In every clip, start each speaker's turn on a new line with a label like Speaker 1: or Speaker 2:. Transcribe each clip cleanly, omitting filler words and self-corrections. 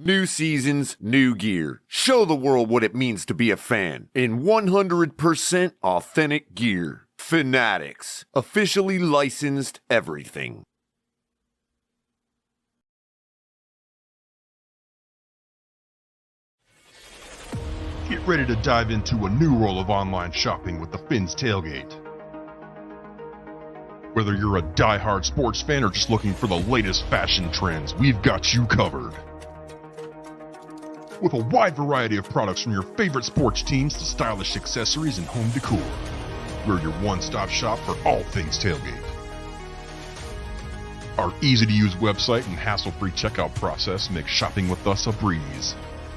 Speaker 1: New seasons, new gear. Show the world what it means to be a fan in 100% authentic gear. Fanatics. Officially licensed everything.
Speaker 2: Get ready to dive into a new world of online shopping with the Finn's Tailgate. Whether you're a die-hard sports fan or just looking for the latest fashion trends, we've got you covered. With a wide variety of products from your favorite sports teams to stylish accessories and home decor, we're your one-stop shop for all things tailgate. Our easy-to-use website and hassle-free checkout process make shopping with us a breeze.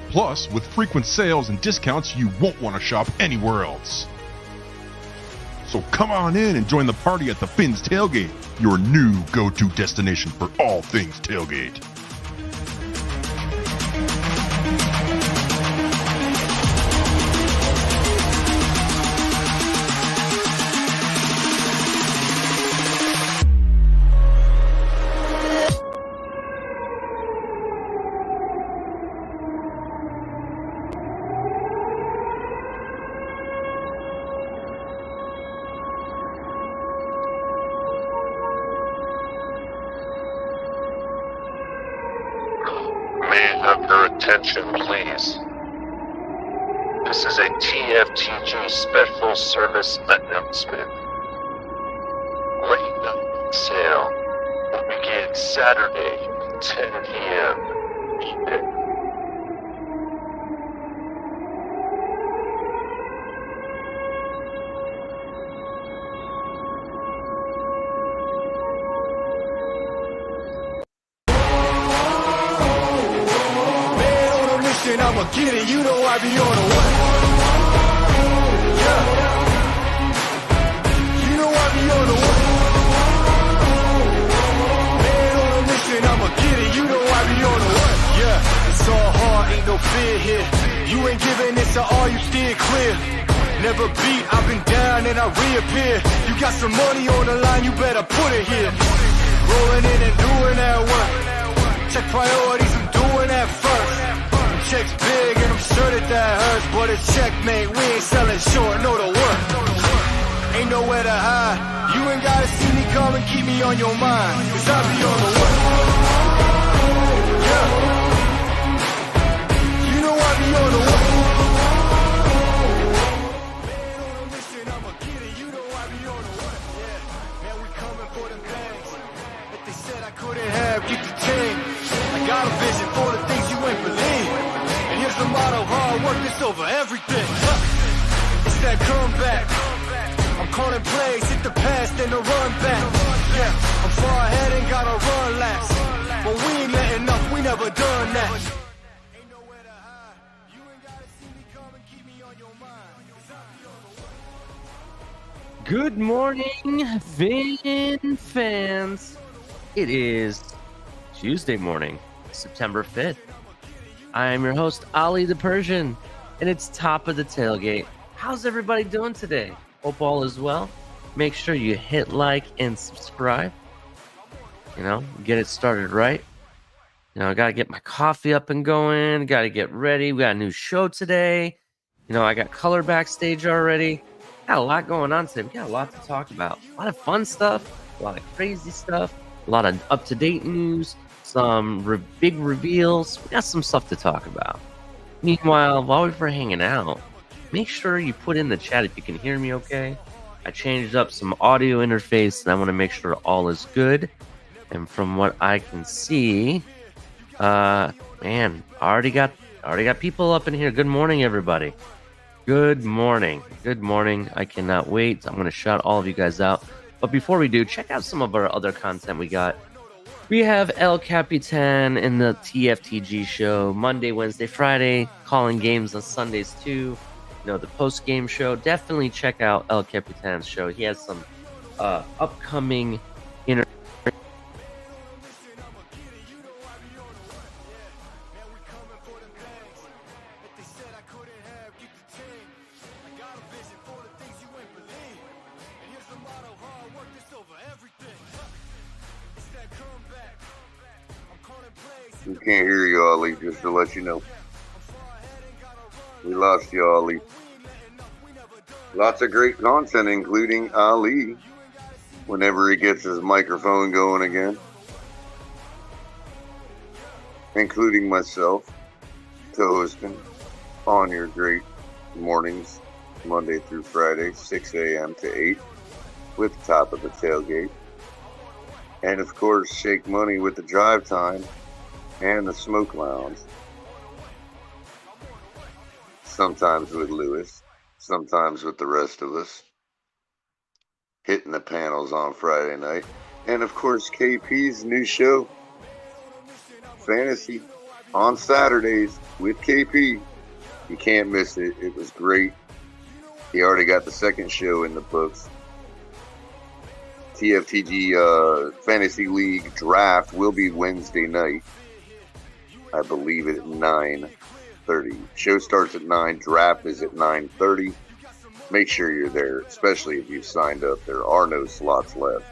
Speaker 2: Plus, with frequent sales and discounts, you won't want to shop anywhere else. So come on in and join the party at the Finn's Tailgate, your new go-to destination for all things tailgate.
Speaker 3: Attention, please. This is a TFTG special service announcement. Late night sale will begin Saturday, 10 p.m. evening.
Speaker 4: I'ma get it, you know I be on the way. Yeah. You know I be on the way. Man on a mission, I'ma get it, you know I be on the way. Yeah, it's all hard, ain't no fear here. You ain't giving it to all, you steer clear. Never beat, I've been down and I reappear. You got some money on the line, you better put it here. Rolling in and doing that work. Check priorities, I'm doing that first. Check's big and I'm sure that hurts, but it's checkmate, we ain't selling short, know the work. Ain't nowhere to hide, you ain't gotta see me come and keep me on your mind, cause I be on the way. Yeah. You know I be on the way. Man on a mission, I'ma get it, you know I be on the way. Yeah, man we coming for the bags, that they said I couldn't have, get the team. I got a vision for the things you ain't believe. And here's the motto, hard work is over everything. It's that comeback. I'm calling plays, hit the pass, then the run back. Yeah, I'm far ahead and gotta run laps. But we ain't letting up, we never done that. Ain't nowhere to hide. You ain't gotta see me come and keep me on your mind.
Speaker 5: Good morning, Finn fans. It is Tuesday morning, September 5th. I am your host, Ali the Persian, and it's top of the tailgate. How's everybody doing today? Hope all is well. Make sure you hit like and subscribe. Get it started right. I got to get my coffee up and going. Got to get ready. We got a new show today. I got color backstage already. Got a lot going on today. We got a lot to talk about. A lot of fun stuff, a lot of crazy stuff, a lot of up-to-date news. Some big reveals. We got some stuff to talk about. Meanwhile, while we're hanging out, make sure you put in the chat if you can hear me okay. I changed up some audio interface and I want to make sure all is good. And from what I can see, already got people up in here. Good morning, everybody. Good morning. Good morning. I cannot wait. I'm going to shout all of you guys out. But before we do, check out some of our other content we got. We have El Capitan in the TFTG show Monday, Wednesday, Friday, calling games on Sundays too. The post-game show. Definitely check out El Capitan's show. He has some upcoming
Speaker 4: It's that comeback. I'm calling plays.
Speaker 6: We can't hear you, Ollie, just to let you know. We lost you, Ollie. Lots of great content, including Ali, whenever he gets his microphone going again. Including myself, co-hosting on your great mornings, Monday through Friday, 6 a.m. to 8, with the top of the tailgate. And of course, Shake Money with the drive time and the smoke lounge. Sometimes with Lewis, sometimes with the rest of us. Hitting the panels on Friday night. And of course, KP's new show, Fantasy, on Saturdays with KP. You can't miss it. It was great. He already got the second show in the books. TFTG Fantasy League draft will be Wednesday night. I believe at 9:30. Show starts at 9. Draft is at 9:30. Make sure you're there, especially if you've signed up. There are no slots left.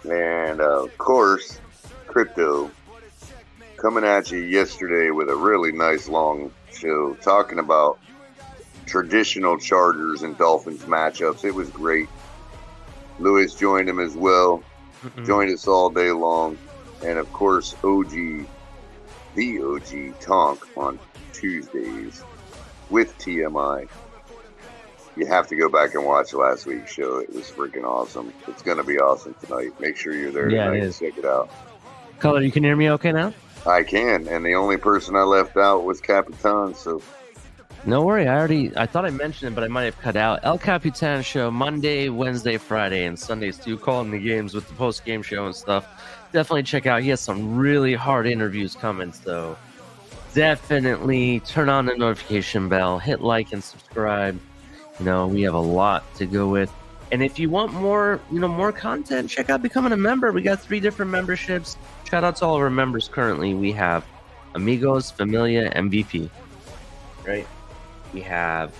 Speaker 6: And of course, Crypto coming at you yesterday with a really nice long show talking about traditional Chargers and Dolphins matchups. It was great. Lewis joined him as well. Joined us all day long. And of course, the OG Tonk on Tuesdays with TMI. You have to go back and watch last week's show. It was freaking awesome. It's going to be awesome tonight. Make sure you're there tonight and check it out.
Speaker 5: Color, you can hear me okay now?
Speaker 6: I can, and the only person I left out was Capitan, so...
Speaker 5: No worry, I thought I mentioned it, but I might have cut out. El Capitan show Monday, Wednesday, Friday, and Sundays too, calling the games with the post-game show and stuff. Definitely check out. He has some really hard interviews coming, so definitely turn on the notification bell, hit like and subscribe. We have a lot to go with. And if you want more, more content, check out becoming a member. We got 3 different memberships. Shout out to all of our members currently. We have Amigos, Familia, MVP. Right? We have,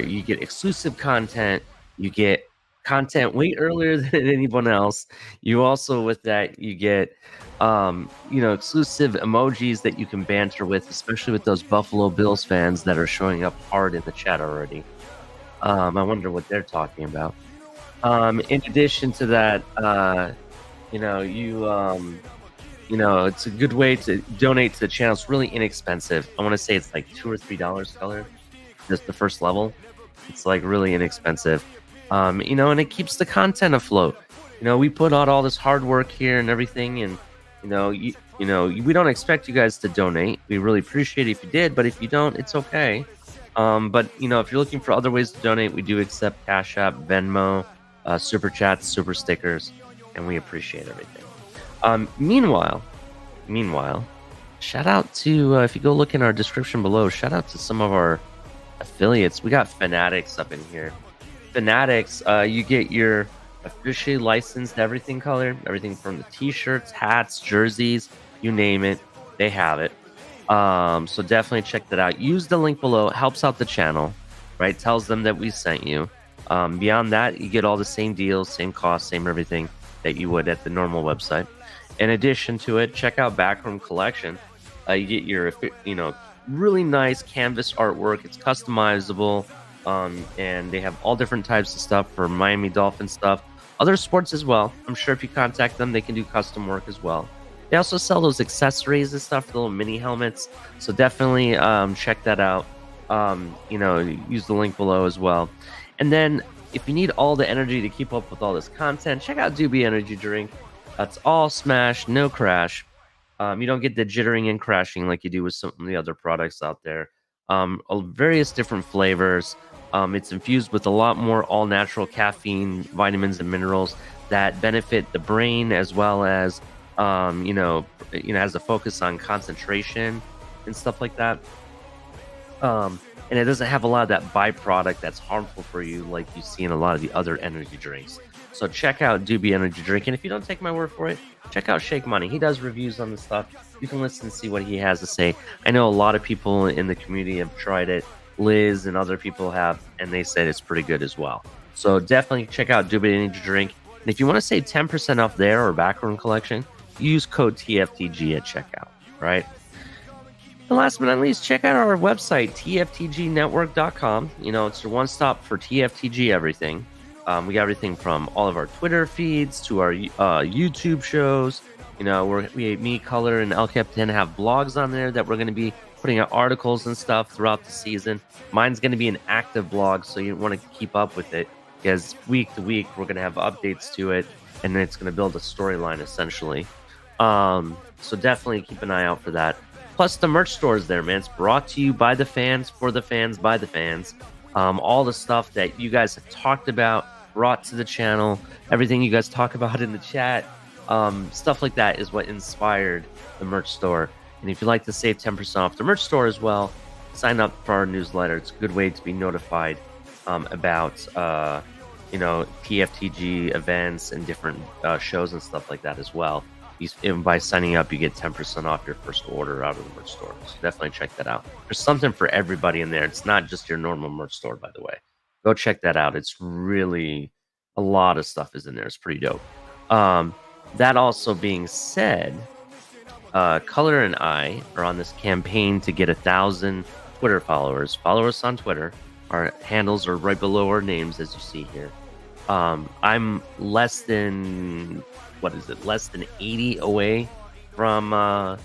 Speaker 5: you get exclusive content. You get content way earlier than anyone else. You also, with that, you get, exclusive emojis that you can banter with, especially with those Buffalo Bills fans that are showing up hard in the chat already. I wonder what they're talking about. In addition to that, it's a good way to donate to the channel. It's really inexpensive. I want to say it's like $2 or $3 color. Just the first level. It's like really inexpensive. And it keeps the content afloat. We put out all this hard work here and everything, and we don't expect you guys to donate. We really appreciate it if you did, but if you don't, it's okay. But if you're looking for other ways to donate, we do accept Cash App, Venmo, Super Chats, Super Stickers, and we appreciate everything. Meanwhile, shout out to, if you go look in our description below, shout out to some of our affiliates. We got Fanatics up in here. Fanatics, you get your officially licensed everything color, everything from the t-shirts, hats, jerseys, you name it, they have it. So definitely check that out. Use the link below. It helps out the channel, right? Tells them that we sent you. Beyond that, you get all the same deals, same cost, same everything that you would at the normal website. In addition to it, check out Backroom Collection. You get your, really nice canvas artwork. It's customizable, and they have all different types of stuff for Miami Dolphins stuff, other sports as well. I'm sure if you contact them, they can do custom work as well. They also sell those accessories and stuff, the little mini helmets. So definitely check that out. Use the link below as well. And then if you need all the energy to keep up with all this content, check out Dubby Energy Drink. That's all smash, no crash. You don't get the jittering and crashing like you do with some of the other products out there. Various different flavors. It's infused with a lot more all-natural caffeine, vitamins, and minerals that benefit the brain as well as has a focus on concentration and stuff like that. And it doesn't have a lot of that byproduct that's harmful for you like you see in a lot of the other energy drinks. So check out Dubby Energy Drink. And if you don't take my word for it, check out Shake Money. He does reviews on the stuff. You can listen and see what he has to say. I know a lot of people in the community have tried it. Liz and other people have, and they said it's pretty good as well. So definitely check out Dubby Energy Drink. And if you want to save 10% off there or backroom collection, use code TFTG at checkout, right? And last but not least, check out our website, tftgnetwork.com. You know, it's your one-stop for TFTG everything. We got everything from all of our Twitter feeds to our YouTube shows. You know, me, Color, and El Captain have blogs on there that we're going to be putting out articles and stuff throughout the season. Mine's going to be an active blog, so you want to keep up with it, because week to week we're going to have updates to it, and it's going to build a storyline essentially. So definitely keep an eye out for that. Plus the merch store is there, man. It's brought to you by the fans, for the fans, by the fans. All the stuff that you guys have talked about, brought to the channel, everything you guys talk about in the chat, stuff like that is what inspired the merch store. And if you'd like to save 10% off the merch store as well, sign up for our newsletter. It's a good way to be notified about TFTG events and different shows and stuff like that as well. And by signing up, you get 10% off your first order out of the merch store. So definitely check that out. There's something for everybody in there. It's not just your normal merch store, by the way. Go check that out. It's really a lot of stuff is in there. It's pretty dope. That also being said, Color and I are on this campaign to get 1,000 Twitter followers. Follow us on Twitter. Our handles are right below our names, as you see here. I'm less than 80 away from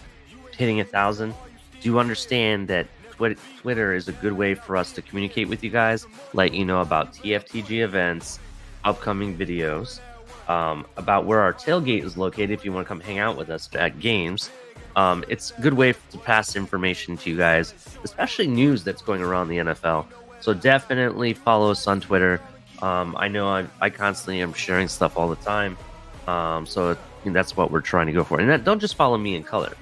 Speaker 5: hitting 1,000. Do understand that Twitter is a good way for us to communicate with you guys, let you know about TFTG events, upcoming videos, about where our tailgate is located if you want to come hang out with us at games. It's a good way to pass information to you guys, especially news that's going around the NFL. So definitely follow us on Twitter. I know I constantly am sharing stuff all the time. So that's what we're trying to go for. And don't just follow me in Color.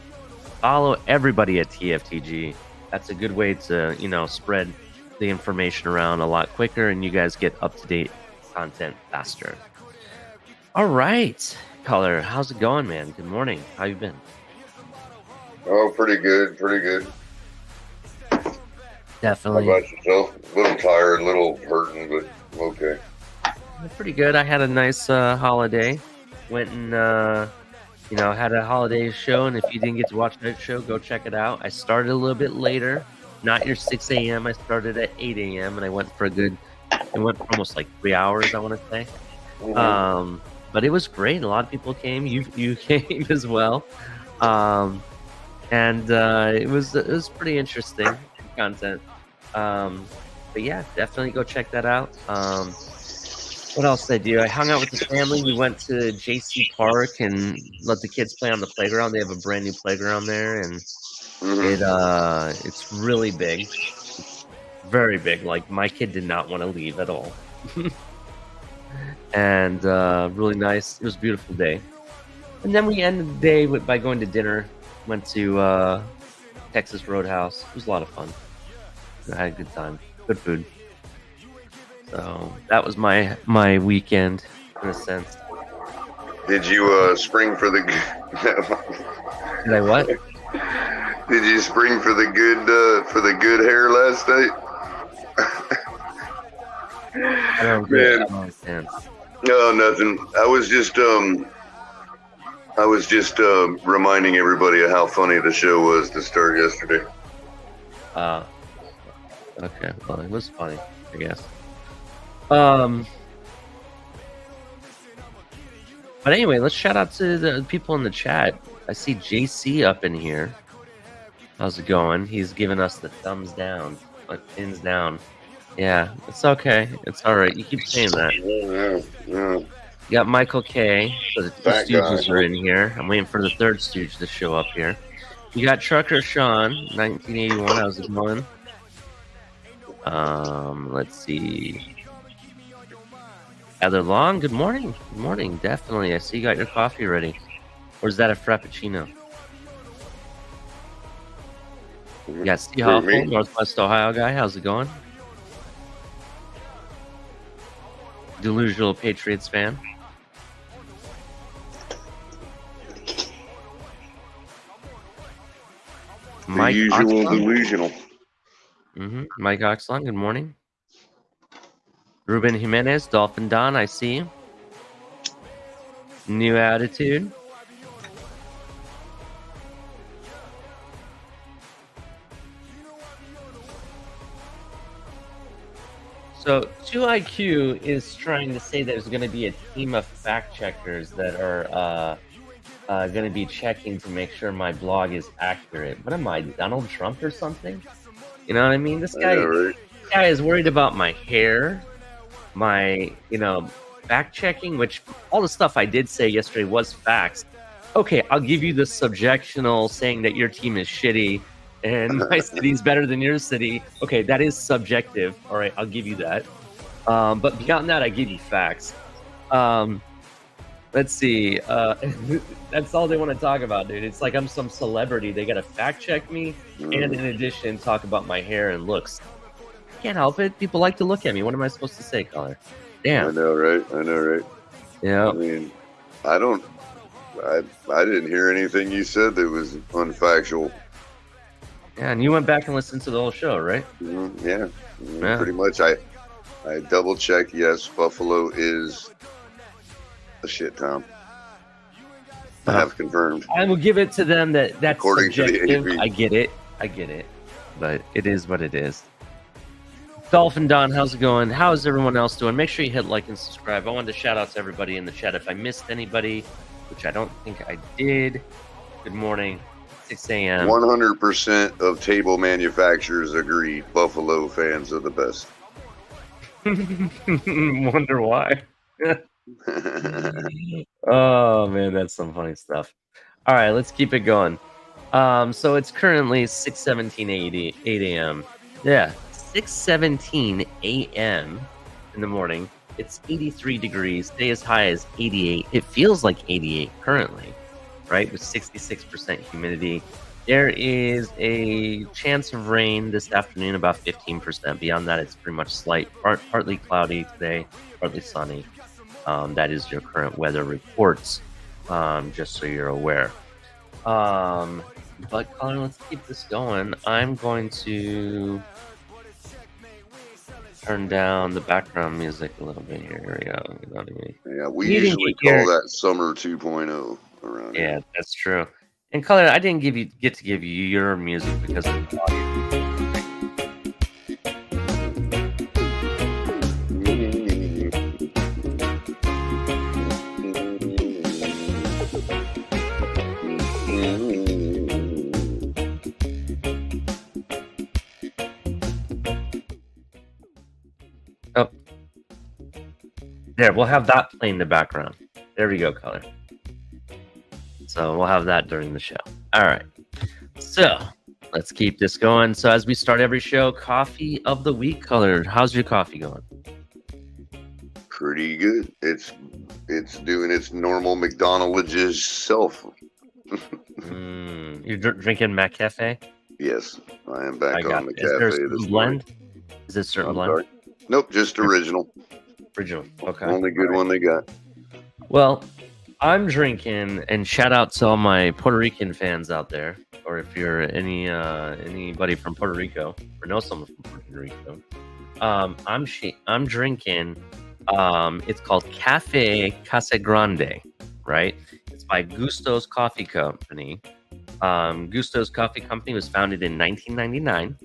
Speaker 5: Follow everybody at TFTG. That's a good way to, spread the information around a lot quicker, and you guys get up-to-date content faster. All right, Color, how's it going, man? Good morning. How you been?
Speaker 6: Oh, pretty good.
Speaker 5: Definitely.
Speaker 6: How about yourself? A little tired, a little hurting, but okay.
Speaker 5: Pretty good. I had a nice holiday. Went and had a holiday show, and if you didn't get to watch that show, go check it out. I started a little bit later, not your 6 a.m. I started at 8 a.m. and I went for almost like 3 hours, I want to say. Mm-hmm. But it was great. A lot of people came. You came as well, and it was pretty interesting content. But yeah, definitely go check that out. What else did I do? I hung out with the family. We went to JC Park and let the kids play on the playground. They have a brand new playground there, and it's really big, very big. Like, my kid did not want to leave at all. And really nice. It was a beautiful day. And then we ended the day by going to dinner. Went to Texas Roadhouse. It was a lot of fun. I had a good time. Good food. So that was my weekend, in a sense.
Speaker 6: Did you spring for the?
Speaker 5: Did I what?
Speaker 6: Did you spring for the good hair last night?
Speaker 5: I don't understand.
Speaker 6: No, nothing. I was just reminding everybody of how funny the show was to start yesterday.
Speaker 5: Okay. Well, it was funny, I guess. But anyway, let's shout out to the people in the chat. I see JC up in here. How's it going? He's giving us the thumbs down, like pins down. Yeah, it's okay. It's all right. You keep saying that.
Speaker 6: Yeah.
Speaker 5: You got Michael K. So the two Stooges are in here. I'm waiting for the third Stooge to show up here. You got Trucker Sean, 1981. How's it going? Let's see. Heather Long, good morning. Good morning, definitely. I see you got your coffee ready. Or is that a Frappuccino? You got Steve Hoffman, Northwest Ohio guy. How's it going? Delusional Patriots fan.
Speaker 6: The usual delusional.
Speaker 5: Mike Oxlon, good morning. Ruben Jimenez, Dolphin Don, I see you. New attitude. So 2IQ is trying to say there's going to be a team of fact checkers that are going to be checking to make sure my blog is accurate. What am I, Donald Trump or something? You know what I mean? This guy,
Speaker 6: right?
Speaker 5: this guy is worried about my hair, my, fact checking, which all the stuff I did say yesterday was facts. Okay, I'll give you the subjectional saying that your team is shitty and my city's better than your city. Okay, that is subjective. All right, I'll give you that. But beyond that, I give you facts. Let's see. That's all they want to talk about, dude. It's like I'm some celebrity. They got to fact check me and in addition talk about my hair and looks. Can't help it. People like to look at me. What am I supposed to say, caller? Damn.
Speaker 6: I know, right?
Speaker 5: Yeah.
Speaker 6: I mean, I didn't hear anything you said that was unfactual.
Speaker 5: Yeah, and you went back and listened to the whole show, right?
Speaker 6: Yeah.
Speaker 5: Yeah.
Speaker 6: Pretty much. I double checked. Yes, Buffalo is a shit town. I have confirmed.
Speaker 5: I will give it to them that's
Speaker 6: According to the
Speaker 5: subjective.
Speaker 6: AV.
Speaker 5: I get it. But it is what it is. Dolphin Don, how's it going? How's everyone else doing? Make sure you hit like and subscribe. I wanted to shout out to everybody in the chat. If I missed anybody, which I don't think I did, good morning. 6 a.m.
Speaker 6: 100% of table manufacturers agree Buffalo fans are the best.
Speaker 5: Wonder why. Oh man, that's some funny stuff. All right, let's keep it going. So it's currently 6:17 8 a.m. Yeah, 6:17 a.m. in the morning. It's 83 degrees. Day as high as 88. It feels like 88 currently, right? With 66% humidity. There is a chance of rain this afternoon, about 15%. Beyond that, it's pretty much slight, partly cloudy today, partly sunny. That is your current weather reports, just so you're aware. But Colin, let's keep this going. I'm going to turn down the background music a little bit here. Here we go. You know what I mean?
Speaker 6: Yeah, we
Speaker 5: You didn't
Speaker 6: usually
Speaker 5: get
Speaker 6: call
Speaker 5: your-
Speaker 6: that summer 2.0 around
Speaker 5: Yeah,
Speaker 6: here.
Speaker 5: that's true. And Colin, I didn't get to give you your music because of the audio. Oh, there. We'll have that playing in the background. There we go, Color. So we'll have that during the show. All right. So let's keep this going. So as we start every show, coffee of the week, Color. How's your coffee going?
Speaker 6: Pretty good. It's doing its normal McDonald's self.
Speaker 5: You're drinking McCafe?
Speaker 6: Yes, I am back
Speaker 5: I got
Speaker 6: on the
Speaker 5: it. Is there a
Speaker 6: cafe
Speaker 5: certain
Speaker 6: this
Speaker 5: blend?
Speaker 6: morning.
Speaker 5: Is it a certain
Speaker 6: I'm
Speaker 5: blend?
Speaker 6: sorry. Nope, just original.
Speaker 5: Original. Okay.
Speaker 6: Only good one they got.
Speaker 5: Well, I'm drinking, and shout out to all my Puerto Rican fans out there, or if you're anybody from Puerto Rico or know someone from Puerto Rico. I'm drinking. It's called Cafe Casa Grande, right? It's by Gusto's Coffee Company. Gusto's Coffee Company was founded in 1999.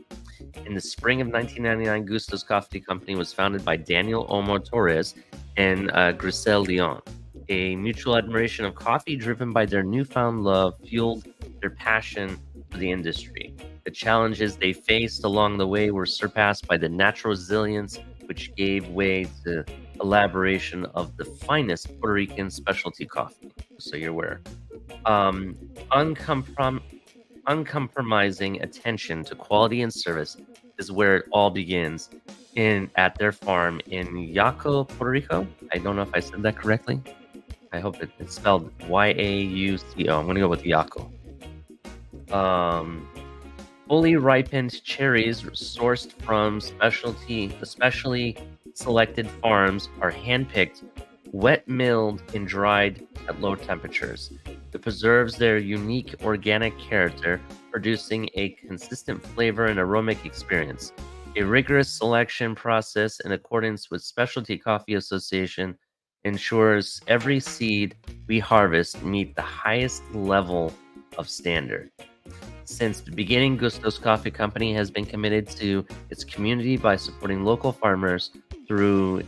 Speaker 5: In the spring of 1999, Gusto's Coffee Company was founded by Daniel Omar Torres and Grisel Leon. A mutual admiration of coffee driven by their newfound love fueled their passion for the industry. The challenges they faced along the way were surpassed by the natural resilience which gave way to elaboration of the finest Puerto Rican specialty coffee. So you're aware. Uncompromising attention to quality and service is where it all begins at their farm in Yaco, Puerto Rico. I don't know if I said that correctly. I hope it's spelled Y-A-U-C-O. I'm going to go with Yaco. Fully ripened cherries sourced from especially selected farms are handpicked, wet milled, and dried at low temperatures. It preserves their unique organic character, producing a consistent flavor and aromatic experience. A rigorous selection process in accordance with Specialty Coffee Association ensures every seed we harvest meet the highest level of standard. Since the beginning, Gusto's Coffee Company has been committed to its community by supporting local farmers through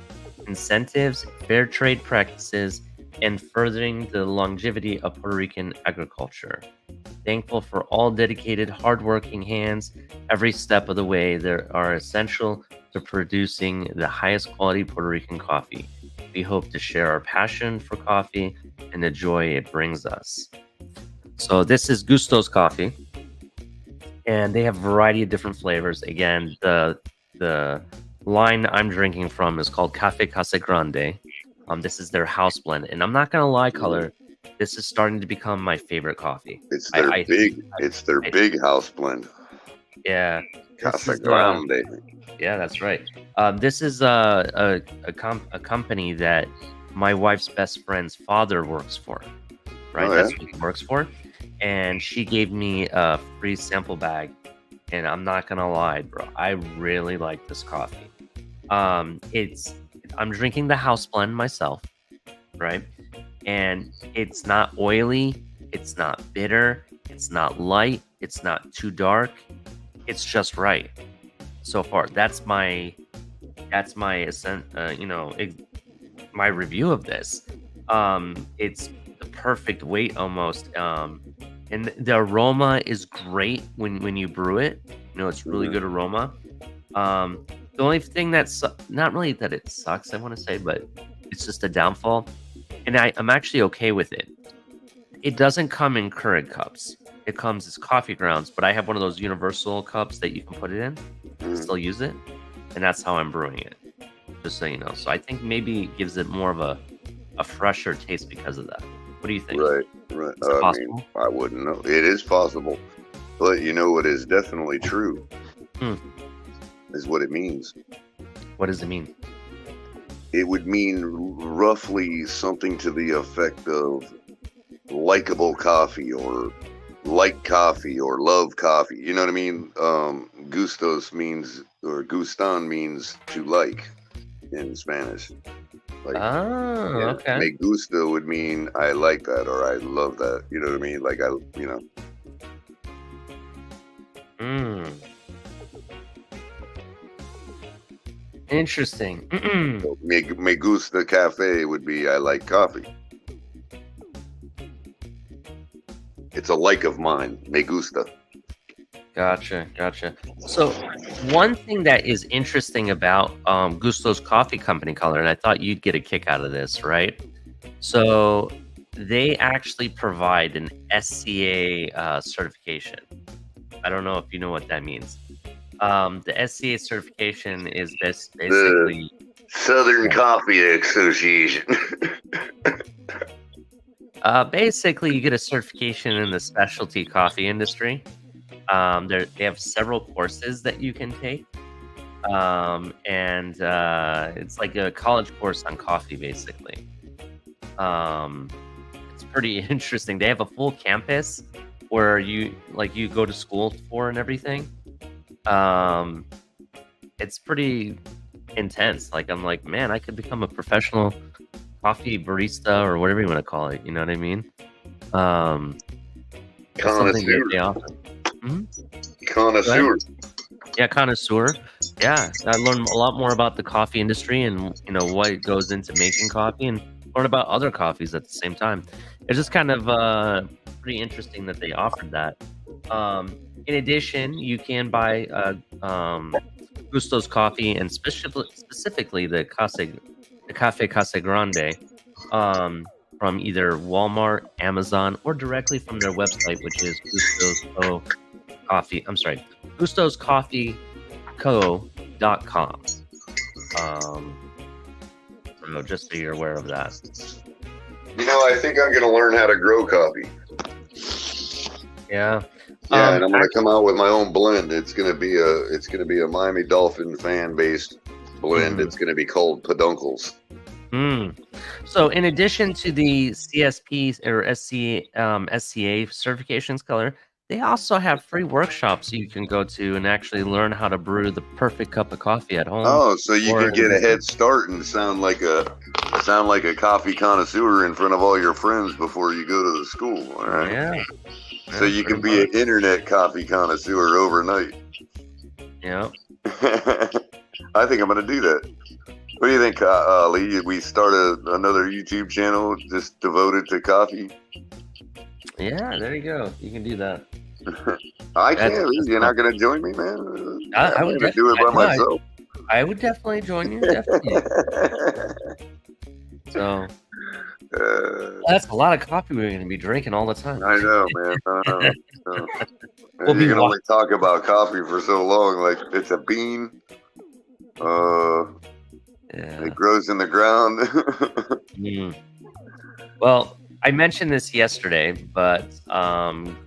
Speaker 5: incentives, fair trade practices, and furthering the longevity of Puerto Rican agriculture. Thankful for all dedicated, hardworking hands every step of the way that are essential to producing the highest quality Puerto Rican coffee. We hope to share our passion for coffee and the joy it brings us. So this is Gusto's Coffee, and they have a variety of different flavors. Again, the line I'm drinking from is called Café Casa Grande. This is their house blend, and I'm not gonna lie, Color, this is starting to become my favorite coffee.
Speaker 6: It's their big house blend.
Speaker 5: Yeah,
Speaker 6: Casa Grande.
Speaker 5: Yeah, that's right. This is a company that my wife's best friend's father works for. Right,
Speaker 6: Oh, yeah?
Speaker 5: that's what he works for, and she gave me a free sample bag, and I'm not gonna lie, bro, I really like this coffee. I'm drinking the house blend myself, right? And it's not oily, it's not bitter, it's not light, it's not too dark. It's just right so far. That's my my review of this. It's the perfect weight almost. And the aroma is great when you brew it. You know, it's really good aroma. The only thing that's not really that it sucks, I want to say, but it's just a downfall. And I'm actually okay with it. It doesn't come in Keurig cups. It comes as coffee grounds, but I have one of those universal cups that you can put it in and still use it. And that's how I'm brewing it, just so you know. So I think maybe it gives it more of a fresher taste because of that. What do you think?
Speaker 6: Right.
Speaker 5: Is it possible?
Speaker 6: I wouldn't know. It is possible. But you know what is definitely true is what it means.
Speaker 5: What does it mean?
Speaker 6: It would mean roughly something to the effect of likable coffee or like coffee or love coffee. You know what I mean? Gustos means, or gustan means to like in Spanish. Like,
Speaker 5: okay.
Speaker 6: Me gusta would mean I like that or I love that. You know what I mean? Like
Speaker 5: Interesting.
Speaker 6: So me gusta cafe would be I like coffee. It's a like of mine. Me gusta.
Speaker 5: Gotcha. So one thing that is interesting about Gusto's Coffee Company, Color, and I thought you'd get a kick out of this, right? So they actually provide an SCA certification. I don't know if you know what that means. The SCA certification is basically
Speaker 6: Southern Coffee Association.
Speaker 5: Basically, you get a certification in the specialty coffee industry. They have several courses that you can take, and it's like a college course on coffee, basically. It's pretty interesting. They have a full campus where you go to school for and everything. It's pretty intense. Like, I'm like, man, I could become a professional coffee barista or whatever you want to call it. You know what I mean?
Speaker 6: Connoisseur. Connoisseur.
Speaker 5: Yeah, connoisseur. Yeah, I learned a lot more about the coffee industry and what goes into making coffee, and learn about other coffees at the same time. It's just kind of pretty interesting that they offered that. In addition, you can buy Gusto's coffee, and specifically the Café Casa Grande from either Walmart, Amazon, or directly from their website, which is gustoscoffeeco.com. So just so you're aware of that.
Speaker 6: I think I'm going to learn how to grow coffee.
Speaker 5: Yeah.
Speaker 6: Yeah, and I'm going to come out with my own blend. It's going to be a Miami Dolphin fan based blend. It's going to be called Peduncles.
Speaker 5: So in addition to the CSP or SCA certifications, Color, They also have free workshops you can go to and actually learn how to brew the perfect cup of coffee at home.
Speaker 6: Oh, so you
Speaker 5: or
Speaker 6: can get a head start and sound like a coffee connoisseur in front of all your friends before you go to the school. All right.
Speaker 5: Yeah.
Speaker 6: So you can be an internet coffee connoisseur overnight.
Speaker 5: Yeah.
Speaker 6: I think I'm going to do that. What do you think, Lee? We start another YouTube channel just devoted to coffee?
Speaker 5: Yeah, there you go. You can do that.
Speaker 6: I can't. You're not going to join me, man?
Speaker 5: I would
Speaker 6: do it by myself.
Speaker 5: I would definitely join you. Definitely. So that's a lot of coffee we're going to be drinking all the time.
Speaker 6: I know, man. You can only talk about coffee for so long. Like, it's a bean. It grows in the ground.
Speaker 5: Well, I mentioned this yesterday, but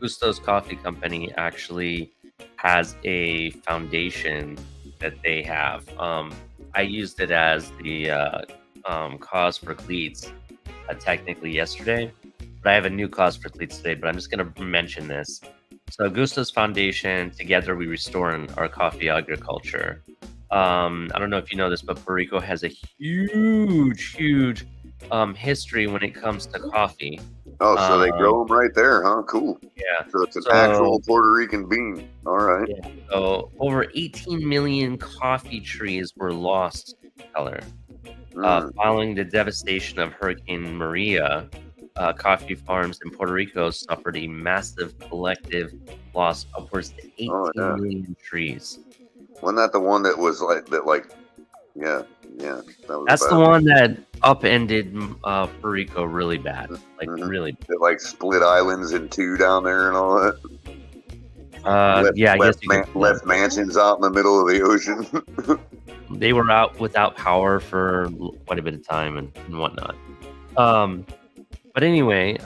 Speaker 5: Gusto's Coffee Company actually has a foundation that they have. I used it as the cause for cleats technically yesterday, but I have a new cause for cleats today, but I'm just going to mention this. So Gusto's Foundation, together we restore our coffee agriculture. I don't know if you know this, but Puerto Rico has a huge history when it comes to coffee.
Speaker 6: Oh, so they grow them right there, huh? Cool.
Speaker 5: Yeah.
Speaker 6: So it's an actual Puerto Rican bean. All right.
Speaker 5: Yeah. So over 18 million coffee trees were lost, Keller. Following the devastation of Hurricane Maria, coffee farms in Puerto Rico suffered a massive collective loss, upwards to 18 million trees.
Speaker 6: Wasn't that the one that was yeah.
Speaker 5: That's the one that upended Puerto Rico really bad, really.
Speaker 6: It split islands in two down there and all that.
Speaker 5: I guess you
Speaker 6: left mansions out in the middle of the ocean.
Speaker 5: They were out without power for quite a bit of time and whatnot. But anyway,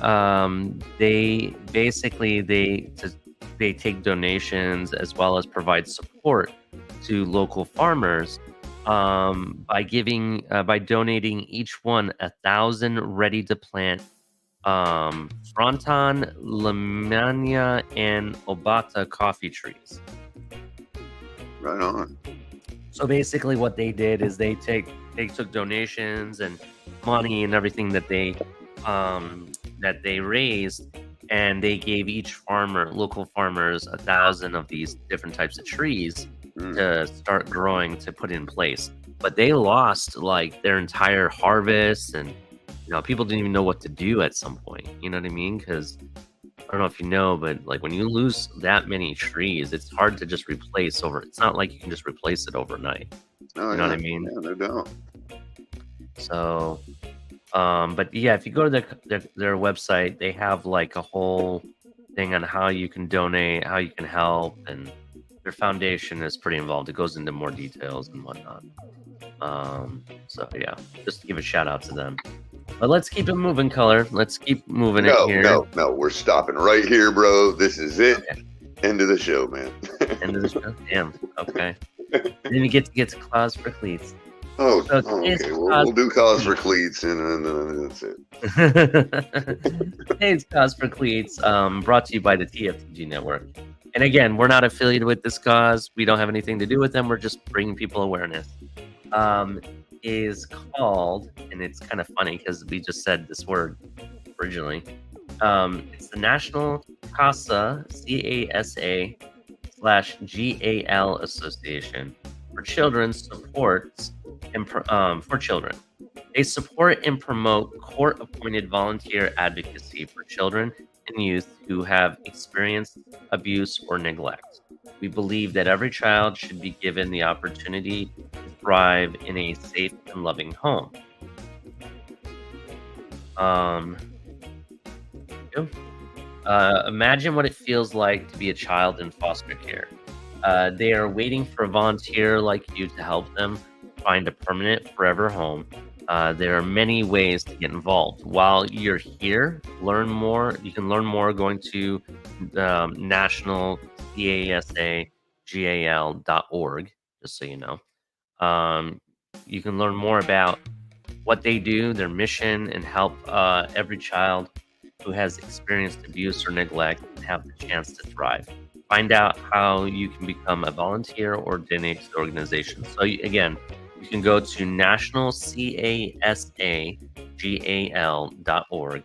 Speaker 5: they basically they take donations as well as provide support to local farmers by donating each one 1,000 ready to plant Fronton, Lemania, and Obata coffee trees.
Speaker 6: Right on.
Speaker 5: So basically, what they did is they took donations and money and everything that they raised, and they gave each local farmers 1,000 of these different types of trees to start growing to put in place. But they lost their entire harvest, and people didn't even know what to do at some point. You know what I mean? Because I don't know if you know, but when you lose that many trees, it's hard to just replace it's not like you can just replace it overnight.
Speaker 6: Oh,
Speaker 5: you know what I mean?
Speaker 6: Yeah, no doubt.
Speaker 5: So, but yeah, if you go to their website, they have a whole thing on how you can donate, how you can help, and their foundation is pretty involved. It goes into more details and whatnot. So yeah, just to give a shout out to them. But let's keep it moving, Color. Let's keep moving it here.
Speaker 6: No, we're stopping right here, bro. This is it. Okay. End of the show, man.
Speaker 5: End of the show? Damn. Okay. Then we get to cause for cleats.
Speaker 6: Oh, so okay. We'll do cause for cleats, and then that's it.
Speaker 5: Today's cause for cleats, brought to you by the TFTG network. And again, we're not affiliated with this cause. We don't have anything to do with them. We're just bringing people awareness. Is called, and it's kind of funny because we just said this word originally. It's the National CASA /GAL Association for Children's Supports and for Children. They support and promote court-appointed volunteer advocacy for children and youth who have experienced abuse or neglect. We believe that every child should be given the opportunity to thrive in a safe and loving home. Imagine what it feels like to be a child in foster care. They are waiting for a volunteer like you to help them find a permanent forever home. There are many ways to get involved. While you're here, you can learn more going to national CASAGAL.org, just so you know. You can learn more about what they do, their mission, and help every child who has experienced abuse or neglect have the chance to thrive. Find out how you can become a volunteer or donate to the organization. So again, you can go to nationalcasagal.org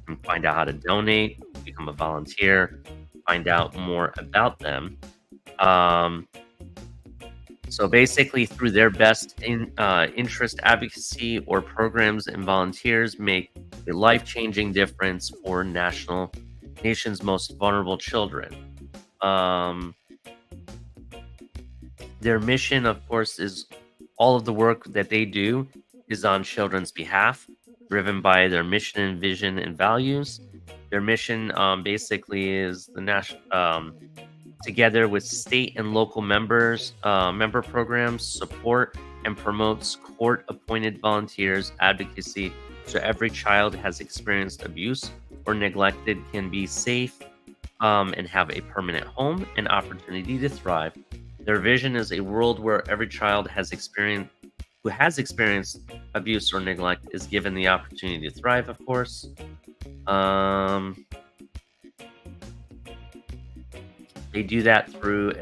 Speaker 5: and find out how to donate, become a volunteer, find out more about them. So basically, through their best interest advocacy or programs, and volunteers make a life-changing difference for nation's most vulnerable children. Their mission, of course, is all of the work that they do is on children's behalf, driven by their mission and vision and values. Their mission basically is the together with state and local member programs, support and promotes court-appointed volunteers advocacy so every child has experienced abuse or neglected can be safe and have a permanent home and opportunity to thrive. Their vision is a world where every child who has experienced abuse or neglect is given the opportunity to thrive, of course. They do that through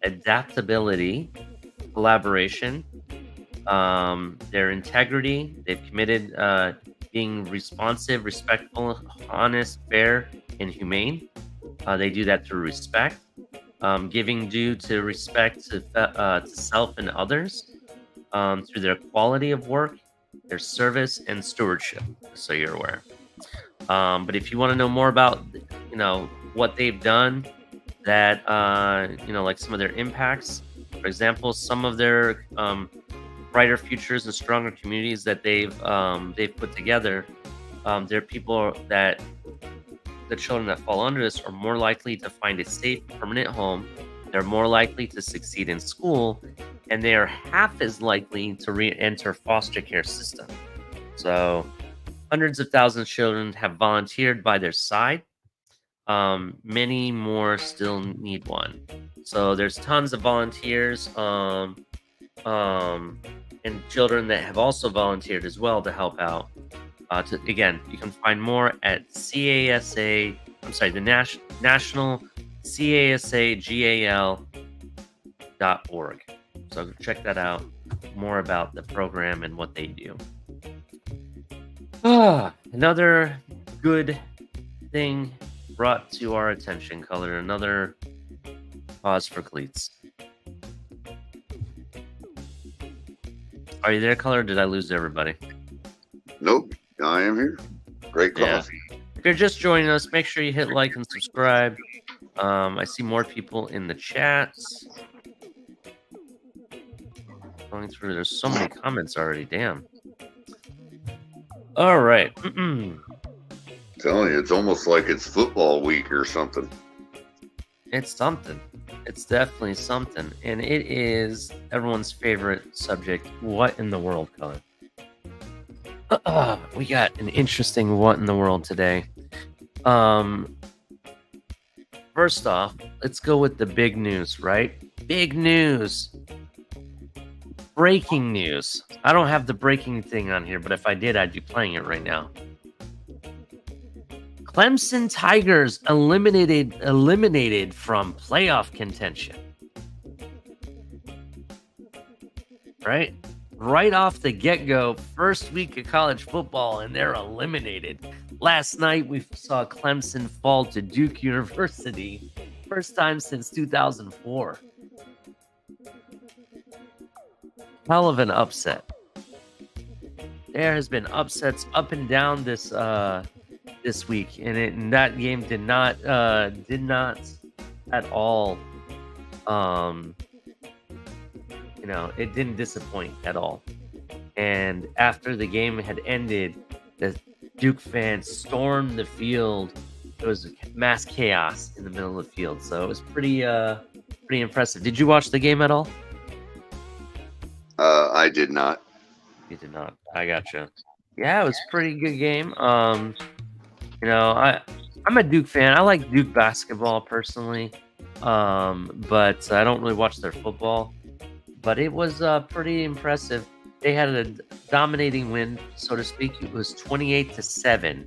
Speaker 5: adaptability, collaboration, their integrity. They've committed being responsive, respectful, honest, fair, and humane. They do that through respect, giving due to respect to self and others, through their quality of work, their service, and stewardship, so you're aware. But if you want to know more about, what they've done, that, like some of their impacts, for example, some of their brighter futures and stronger communities that they've put together, there are people that the children that fall under this are more likely to find a safe, permanent home. They're more likely to succeed in school, and they are half as likely to re-enter foster care system. So hundreds of thousands of children have volunteered by their side. Many more still need one. So there's tons of volunteers and children that have also volunteered as well to help out. Again, you can find more at the National CASAGAL.org. So check that out. More about the program and what they do. Another good thing brought to our attention, Color. Another pause for cleats. Are you there, Color? Or did I lose everybody?
Speaker 6: Nope, I am here. Great coffee.
Speaker 5: Yeah. If you're just joining us, make sure you hit like and subscribe. I see more people in the chats. Going through, there's so many comments already. Damn. All right.
Speaker 6: Telling you, it's almost like it's football week or something.
Speaker 5: It's something. It's definitely something. And it is everyone's favorite subject. What in the world, Colin? We got an interesting what in the world today. First off, let's go with the big news, right? Big news. Breaking news. I don't have the breaking thing on here, but if I did, I'd be playing it right now. Clemson Tigers eliminated from playoff contention. Right off the get-go, first week of college football, and they're eliminated. Last night, we saw Clemson fall to Duke University. First time since 2004. Hell of an upset. There has been upsets up and down this week, and that game did not at all. It didn't disappoint at all. And after the game had ended, the Duke fans stormed the field. It was mass chaos in the middle of the field, so it was pretty impressive. Did you watch the game at all?
Speaker 6: I did not.
Speaker 5: You did not. I gotcha. Yeah, it was a pretty good game. I'm a Duke fan. I like Duke basketball personally, but I don't really watch their football. But it was pretty impressive. They had a dominating win, so to speak. It was 28-7.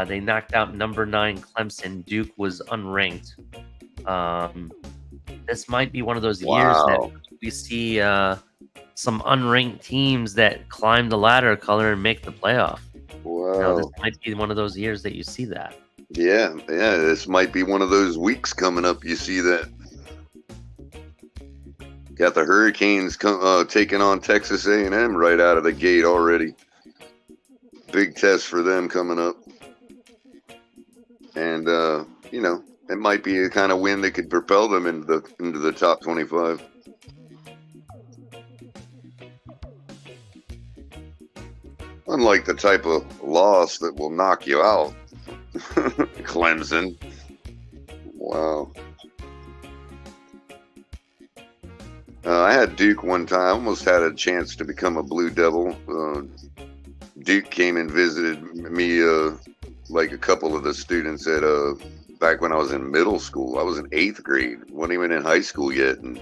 Speaker 5: They knocked out number 9 Clemson. Duke was unranked. This might be one of those years that we see some unranked teams that climb the ladder color and make the playoff.
Speaker 6: Wow.
Speaker 5: This might be one of those years that you see that.
Speaker 6: Yeah. This might be one of those weeks coming up. You see that. Got the Hurricanes taking on Texas A&M right out of the gate already. Big test for them coming up. And, it might be a kind of win that could propel them into the top 25. Unlike the type of loss that will knock you out. Clemson. Wow. I had Duke one time. I almost had a chance to become a Blue Devil. Duke came and visited me, like a couple of the students at back when I was in middle school. I was in 8th grade. Wasn't even in high school yet, and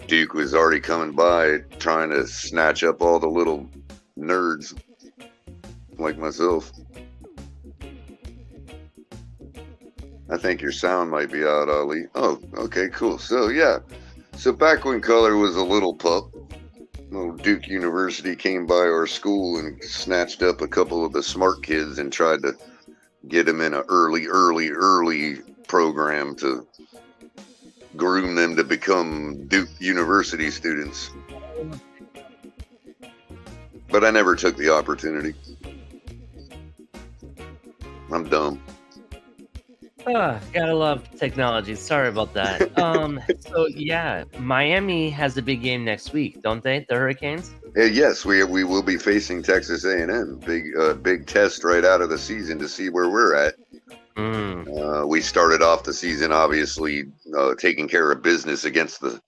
Speaker 6: Duke was already coming by trying to snatch up all the little nerds like myself. I think your sound might be out, Ali. Oh, okay, cool. So, yeah. So back when color was a little pup, Duke University came by our school and snatched up a couple of the smart kids and tried to get them in an early program to groom them to become Duke University students. But I never took the opportunity. I'm dumb.
Speaker 5: Gotta love technology. Sorry about that. So yeah, Miami has a big game next week, don't they? The Hurricanes.
Speaker 6: Yes, we will be facing Texas A&M. Big test right out of the season to see where we're at. We started off the season obviously taking care of business against the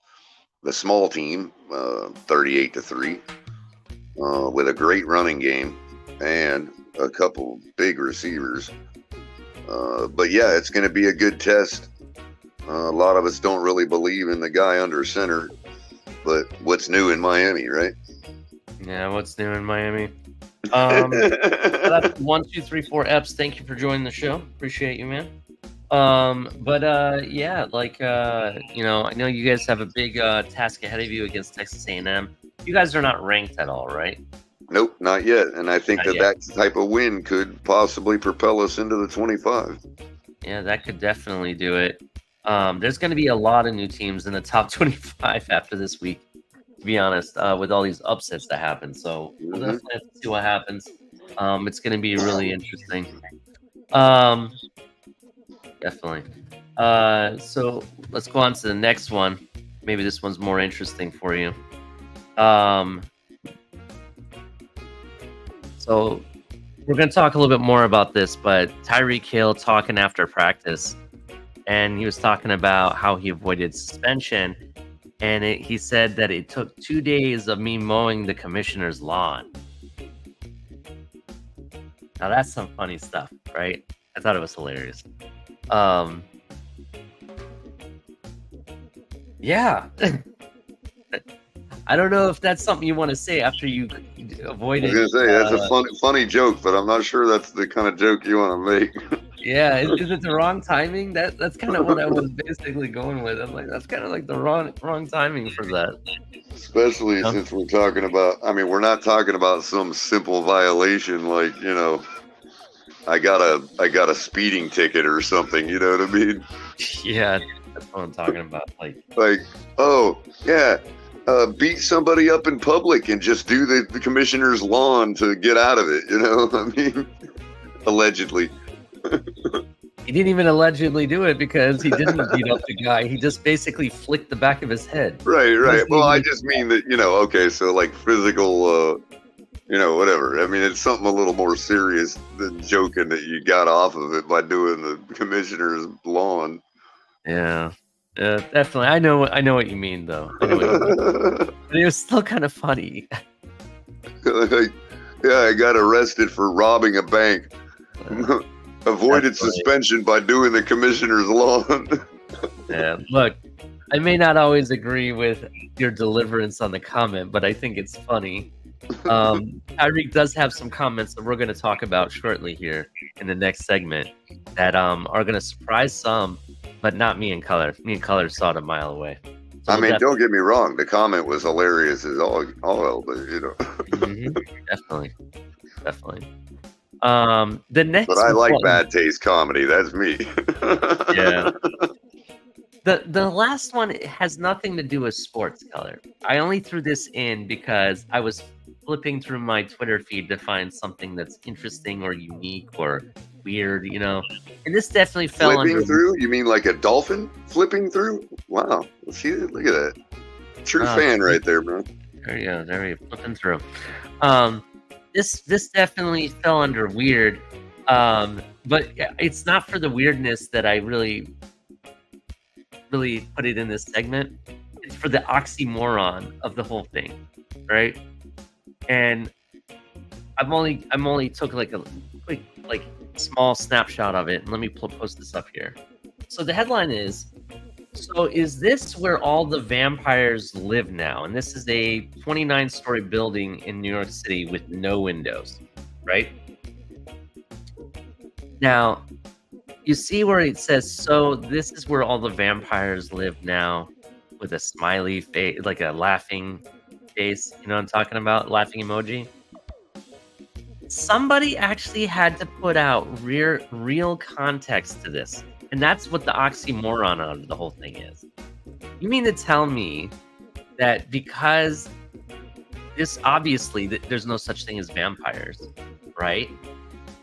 Speaker 6: small team, 38-3, with a great running game and a couple big receivers. But yeah, it's going to be a good test. A lot of us don't really believe in the guy under center, but what's new in Miami, right?
Speaker 5: Yeah, what's new in Miami? That's 1, 2, 3, 4 Eps. Thank you for joining the show. Appreciate you, man. Yeah, I know you guys have a big task ahead of you against Texas A&M. You guys are not ranked at all, right?
Speaker 6: Nope, not yet. And I think that type of win could possibly propel us into the 25.
Speaker 5: Yeah, that could definitely do it. There's going to be a lot of new teams in the top 25 after this week, to be honest, with all these upsets that happen. So we'll definitely have to see what happens. It's going to be really interesting. Definitely. So let's go on to the next one. Maybe this one's more interesting for you. So we're going to talk a little bit more about this, but Tyreek Hill talking after practice, and he was talking about how he avoided suspension, and he said that it took 2 days of me mowing the commissioner's lawn. Now that's some funny stuff, right? I thought it was hilarious. Yeah. I don't know if that's something you want to say after you avoided.
Speaker 6: I was going to say, that's a funny joke, but I'm not sure that's the kind of joke you want to make.
Speaker 5: Yeah, is it the wrong timing? That's kind of what I was basically going with. I'm like, that's kind of like the wrong timing for that.
Speaker 6: Especially since we're talking about, we're not talking about some simple violation like, I got a speeding ticket or something, you know what I mean?
Speaker 5: Yeah, that's what I'm talking about. Like,
Speaker 6: oh, yeah. Beat somebody up in public and just do the commissioner's lawn to get out of it, allegedly.
Speaker 5: He didn't even allegedly do it because he didn't beat up the guy. He just basically flicked the back of his head.
Speaker 6: Right. Well, I just mean that, okay, so like physical, whatever. It's something a little more serious than joking that you got off of it by doing the commissioner's lawn.
Speaker 5: Yeah. Definitely. I know what you mean, though. But it was still kind of funny.
Speaker 6: Yeah, I got arrested for robbing a bank. Avoided suspension by doing the commissioner's lawn.
Speaker 5: Yeah, look, I may not always agree with your deliverance on the comment, but I think it's funny. Tyreek does have some comments that we're going to talk about shortly here in the next segment that are going to surprise some, but not me and Color. Me and Color saw it a mile away. So
Speaker 6: I mean, don't get me wrong. The comment was hilarious as all hell, but you know.
Speaker 5: Definitely. The next,
Speaker 6: but I like bad taste comedy. That's me.
Speaker 5: Yeah. The last one has nothing to do with sports, Color. I only threw this in because I was flipping through my Twitter feed to find something that's interesting or unique or weird, you know. And this definitely fell
Speaker 6: flipping through? You mean like a dolphin flipping through? Wow. See, look at that. True fan right there, bro.
Speaker 5: There you go. There you go. Flipping through. This definitely fell under weird. But it's not for the weirdness that I really put it in this segment. It's for the oxymoron of the whole thing, right? And I'm only took like a quick small snapshot of it, and let me post this up here. So the headline is, so is this where all the vampires live now? And this is a 29-story building in New York City with no windows, right? Now, you see where it says, so this is where all the vampires live now, with a smiley face, like a laughing face. You know what I'm talking about? Laughing emoji. Somebody actually had to put out real context to this. And that's what the oxymoron of the whole thing is. You mean to tell me that because this, obviously, there's no such thing as vampires, right?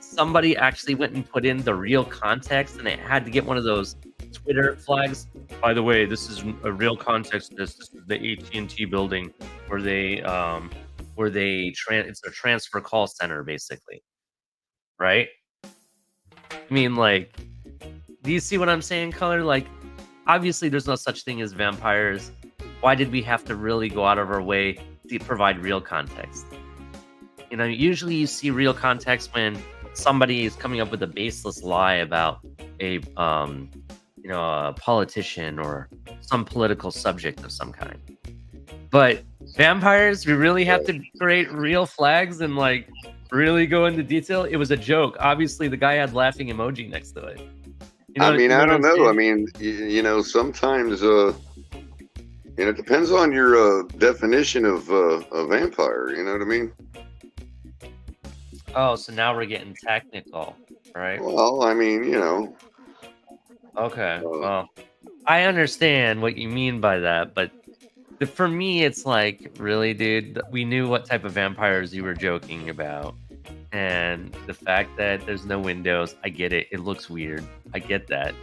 Speaker 5: Somebody actually went and put in the real context, and it had to get one of those Twitter flags. By the way, this is a real context. This is the AT&T building where it's a transfer call center, basically, right? I mean, like, do you see what I'm saying, Color? Like, obviously, there's no such thing as vampires. Why did we have to really go out of our way to provide real context? You know, usually you see real context when somebody is coming up with a baseless lie about a politician or some political subject of some kind. But vampires, we really have to create real flags and like really go into detail. It was a joke. Obviously, the guy had laughing emoji next to it. You know,
Speaker 6: I don't know. I mean, you know, sometimes it depends on your definition of a vampire. You know what I mean?
Speaker 5: Oh, so now we're getting technical, right?
Speaker 6: Well, I mean, you know.
Speaker 5: Okay. Well, I understand what you mean by that, but for me, it's like, really, dude, we knew what type of vampires you were joking about. And the fact that there's no windows, I get it. It looks weird. I get that.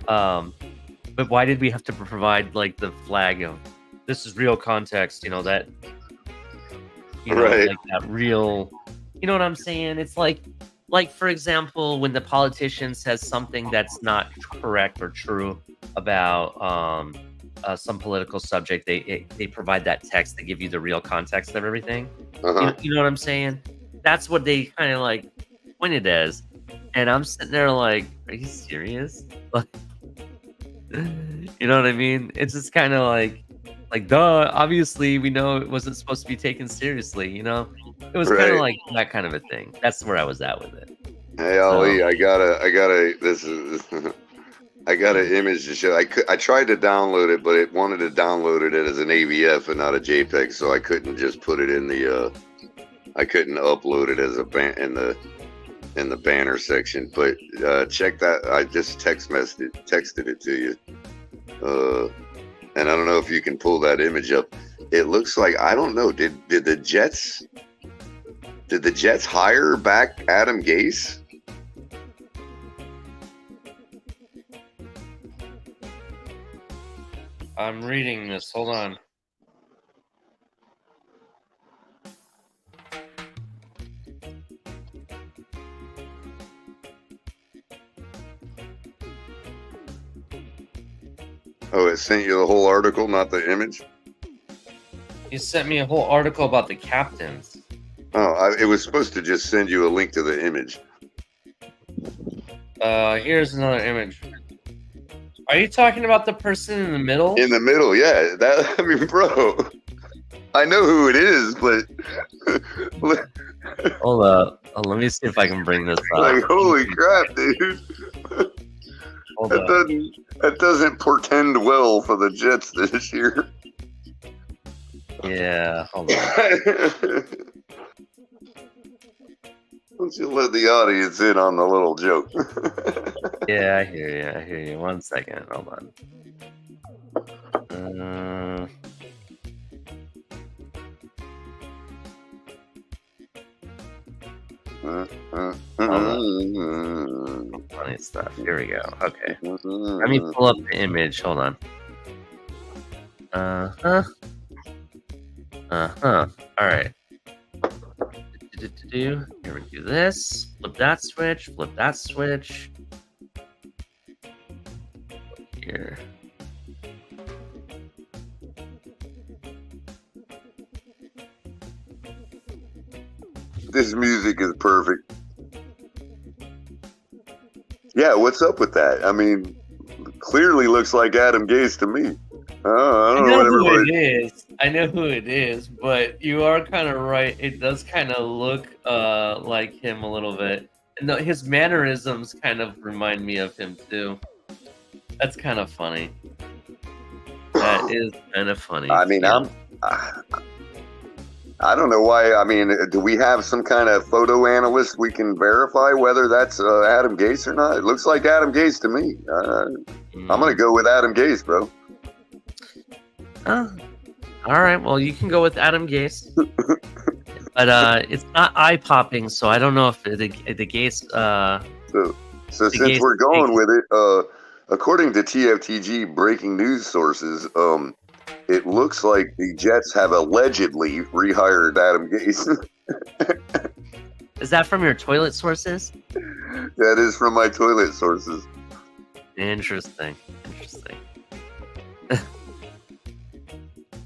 Speaker 5: But why did we have to provide like the flag of this is real context? You know, that, you know,
Speaker 6: right.
Speaker 5: Like that real, you know what I'm saying? It's like, for example, when the politician says something that's not correct or true about some political subject, they provide that text. They give you the real context of everything. You know what I'm saying? That's what they kind of like pointed as. And I'm sitting there like, are you serious? You know what I mean? It's just kind of like, duh, obviously we know it wasn't supposed to be taken seriously, you know? It was kind of like that kind of a thing. That's where I was at with it.
Speaker 6: Hey, Ali, I got an image to show. I tried to download it, but it wanted to download it as an AVF and not a JPEG, so I couldn't just put it in the I couldn't upload it as a in the banner section. But check that. I just texted it to you. And I don't know if you can pull that image up. It looks like, I don't know, did the Jets hire back Adam Gase?
Speaker 5: I'm reading this. Hold on.
Speaker 6: Oh, it sent you the whole article, not the image?
Speaker 5: You sent me a whole article about the captains.
Speaker 6: Oh, it was supposed to just send you a link to the image.
Speaker 5: Here's another image. Are you talking about the person in the middle?
Speaker 6: In the middle, yeah. That I mean, bro. I know who it is, but
Speaker 5: Hold up. Oh, let me see if I can bring this up.
Speaker 6: like, holy crap, dude.
Speaker 5: Hold up.
Speaker 6: That doesn't portend well for the Jets this year.
Speaker 5: Yeah, hold on.
Speaker 6: Don't you let the audience in on the little joke.
Speaker 5: Yeah, I hear you. 1 second. Hold on. Funny stuff. Here we go. Okay. Let me pull up the image. Hold on. All right. Here we do this. Flip that switch. Flip that switch. Here.
Speaker 6: This music is perfect. Yeah, what's up with that? I mean, clearly looks like Adam Gase to me. I don't know what everybody...
Speaker 5: who it is. I know who it is, but you are kind of right. It does kind of look like him a little bit. No, his mannerisms kind of remind me of him too. That's kind of funny. That is kind of funny.
Speaker 6: I mean, I don't know why. I mean, do we have some kind of photo analyst we can verify whether that's Adam Gase or not? It looks like Adam Gase to me. I'm going to go with Adam Gase, bro.
Speaker 5: All right. Well, you can go with Adam Gase. But it's not eye-popping, so I don't know if the Gase...
Speaker 6: So since we're going with it, according to TFTG breaking news sources, it looks like the Jets have allegedly rehired Adam Gase.
Speaker 5: Is that from your toilet sources?
Speaker 6: That is from my toilet sources.
Speaker 5: Interesting.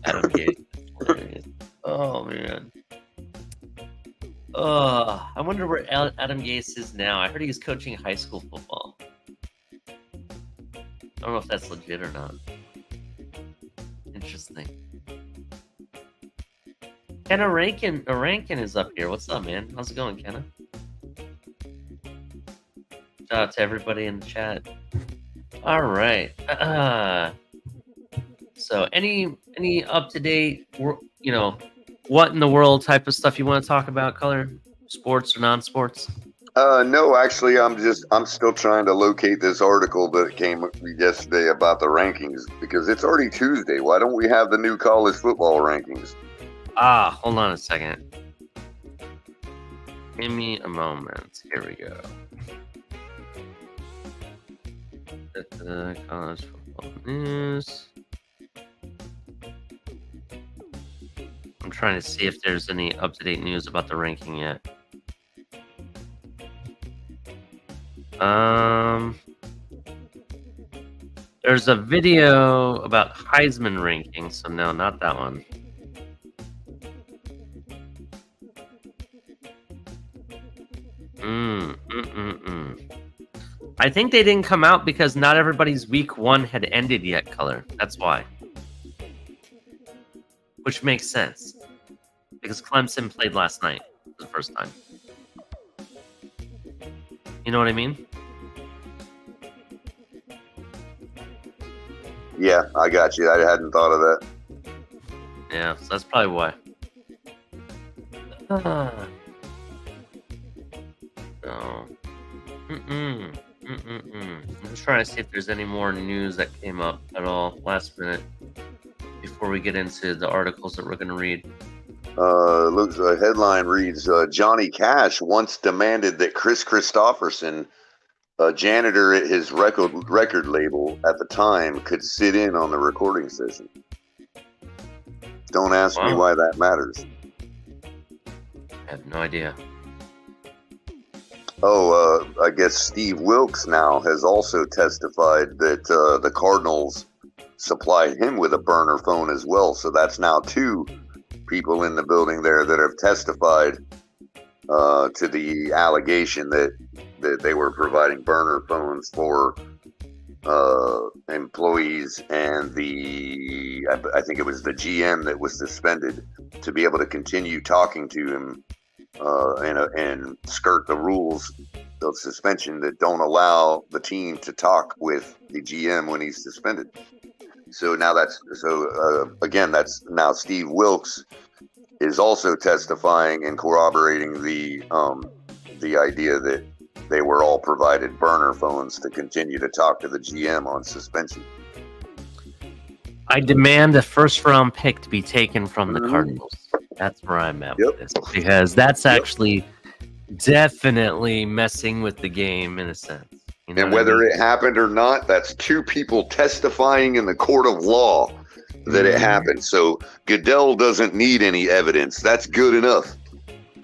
Speaker 5: Adam Gase. Hilarious. Oh, man. I wonder where Adam Gase is now. I heard he's coaching high school football. I don't know if that's legit or not. Interesting. Kenna Rankin is up here. What's up, man? How's it going, Kenna? Shout out to everybody in the chat. All right. So, any up to date, what in the world type of stuff you want to talk about? Color, sports or non-sports?
Speaker 6: No, actually, I'm still trying to locate this article that came yesterday about the rankings because it's already Tuesday. Why don't we have the new college football rankings?
Speaker 5: Hold on a second. Give me a moment. Here we go. College football news. I'm trying to see if there's any up-to-date news about the ranking yet. There's a video about Heisman ranking, so no, not that one. I think they didn't come out because not everybody's week 1 had ended yet, Color. That's why. Which makes sense. Because Clemson played last night for the first time. You know what I mean?
Speaker 6: Yeah, I got you. I hadn't thought of that.
Speaker 5: Yeah, so that's probably why. No. I'm just trying to see if there's any more news that came up at all last minute before we get into the articles that we're going to read.
Speaker 6: Looks the headline reads Johnny Cash once demanded that Chris Christopherson, a janitor at his record label at the time, could sit in on the recording session. Don't ask me why that matters.
Speaker 5: I have no idea.
Speaker 6: I guess Steve Wilkes now has also testified that the Cardinals supplied him with a burner phone as well. So that's now 2 people in the building there that have testified to the allegation that they were providing burner phones for employees and I think it was the GM that was suspended to be able to continue talking to him and skirt the rules of suspension that don't allow the team to talk with the GM when he's suspended. So now that's now Steve Wilkes is also testifying and corroborating the idea that they were all provided burner phones to continue to talk to the GM on suspension.
Speaker 5: I demand a first-round pick to be taken from the Cardinals. That's where I'm at with this, because that's actually definitely messing with the game in a sense. You know
Speaker 6: and whether it happened or not, that's two people testifying in the court of law that it happened. So Goodell doesn't need any evidence. That's good enough,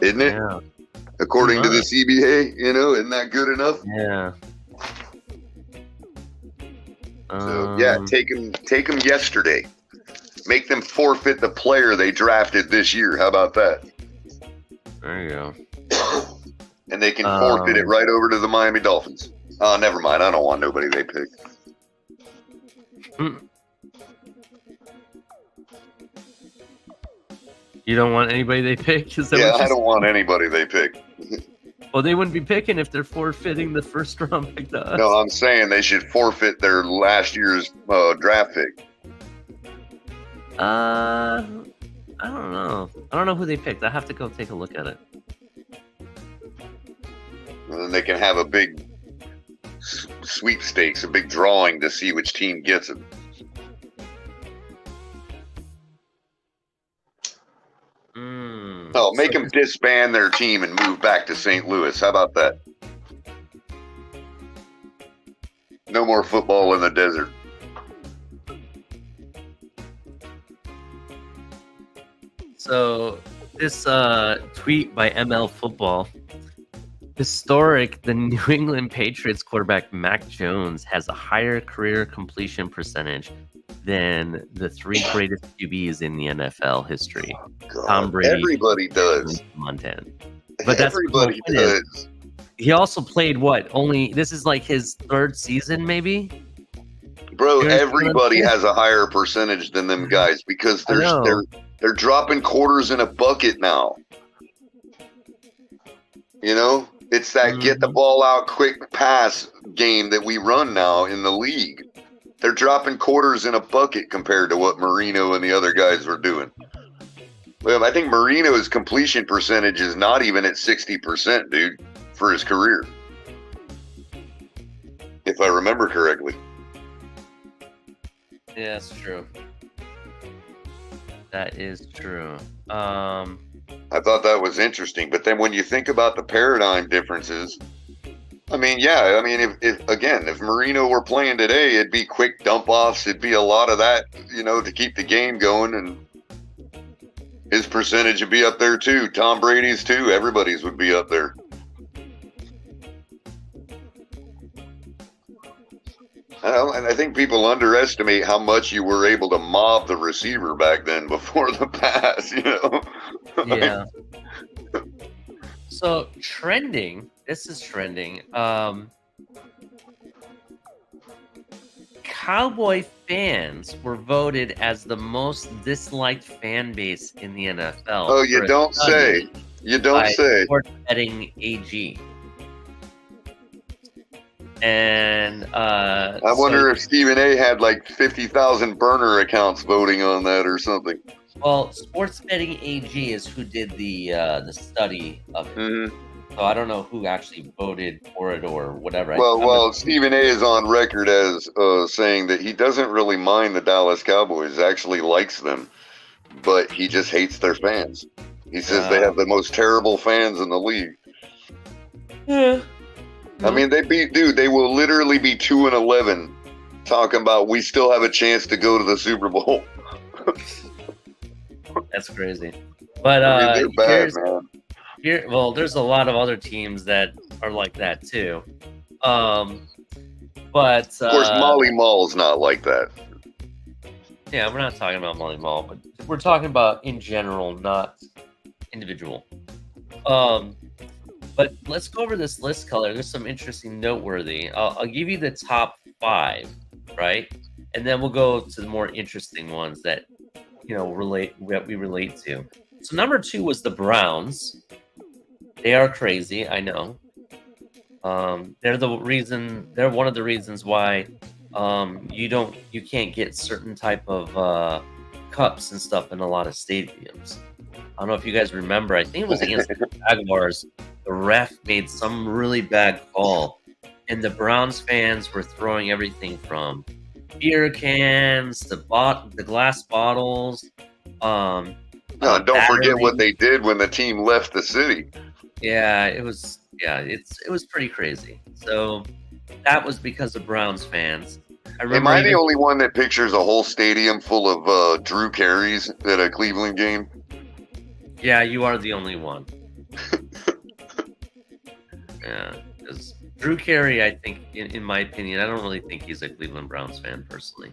Speaker 6: isn't it?
Speaker 5: Yeah.
Speaker 6: According to the CBA, isn't that good enough?
Speaker 5: Yeah.
Speaker 6: So take them yesterday. Make them forfeit the player they drafted this year. How about that?
Speaker 5: There you go.
Speaker 6: And they can forfeit it right over to the Miami Dolphins. Oh, never mind. I don't want nobody they picked.
Speaker 5: You don't want anybody they pick?
Speaker 6: I don't want anybody they pick.
Speaker 5: Well, they wouldn't be picking if they're forfeiting the first round pick to us.
Speaker 6: No, I'm saying they should forfeit their last year's draft pick.
Speaker 5: I don't know. I don't know who they picked. I have to go take a look at it.
Speaker 6: And then they can have a big sweepstakes, a big drawing to see which team gets it. Oh, make them disband their team and move back to St. Louis. How about that? No more football in the desert.
Speaker 5: So this tweet by ML Football. Historic, the New England Patriots quarterback Mac Jones has a higher career completion percentage than the three greatest QBs in the NFL history.
Speaker 6: God,
Speaker 5: Tom Brady.
Speaker 6: Everybody does.
Speaker 5: Montana. But that's
Speaker 6: everybody does.
Speaker 5: He also played this is like his third season, maybe?
Speaker 6: Bro, everybody has a higher percentage than them guys because they're dropping quarters in a bucket now. It's that get the ball out quick pass game that we run now in the league. They're dropping quarters in a bucket compared to what Marino and the other guys were doing. Well, I think Marino's completion percentage is not even at 60%, dude, for his career. If I remember correctly.
Speaker 5: Yeah, that's true. That is true.
Speaker 6: I thought that was interesting. But then when you think about the paradigm differences, if Marino were playing today, it'd be quick dump offs. It'd be a lot of that, to keep the game going. And his percentage would be up there too. Tom Brady's too. Everybody's would be up there. And I think people underestimate how much you were able to mob the receiver back then before the pass,
Speaker 5: Yeah. So trending. This is trending. Cowboy fans were voted as the most disliked fan base in the NFL.
Speaker 6: Oh, you don't say. You don't say.
Speaker 5: Sports Betting AG. And
Speaker 6: I wonder if Stephen A had like 50,000 burner accounts voting on that or something.
Speaker 5: Well, Sports Betting AG is who did the study of it.
Speaker 6: Mm-hmm.
Speaker 5: So I don't know who actually voted for it or whatever.
Speaker 6: Well, Stephen A is on record as saying that he doesn't really mind the Dallas Cowboys, actually likes them, but he just hates their fans. He says they have the most terrible fans in the league.
Speaker 5: Yeah.
Speaker 6: I mean, they will literally be 2-11 talking about we still have a chance to go to the Super Bowl.
Speaker 5: That's crazy. But
Speaker 6: they're bad, man.
Speaker 5: There's a lot of other teams that are like that too. But
Speaker 6: of course, Molly Mall's not like that.
Speaker 5: Yeah, we're not talking about Molly Mall, but we're talking about in general, not individual. But let's go over this list color. There's some interesting noteworthy. I'll give you the top 5. right? And then we'll go to the more interesting ones that we relate to. So number 2 was the Browns. They are crazy, I know. They're one of the reasons why you can't get certain type of cups and stuff in a lot of stadiums. I don't know if you guys remember. I think it was against the Jaguars. The ref made some really bad call, and the Browns fans were throwing everything from beer cans to the glass bottles.
Speaker 6: No, don't forget what they did when the team left the city.
Speaker 5: Yeah, it was pretty crazy. So that was because of Browns fans.
Speaker 6: Am I the only one that pictures a whole stadium full of Drew Carey's at a Cleveland game?
Speaker 5: Yeah, you are the only one. Yeah, because Drew Carey, I think, in my opinion, I don't really think he's a Cleveland Browns fan personally.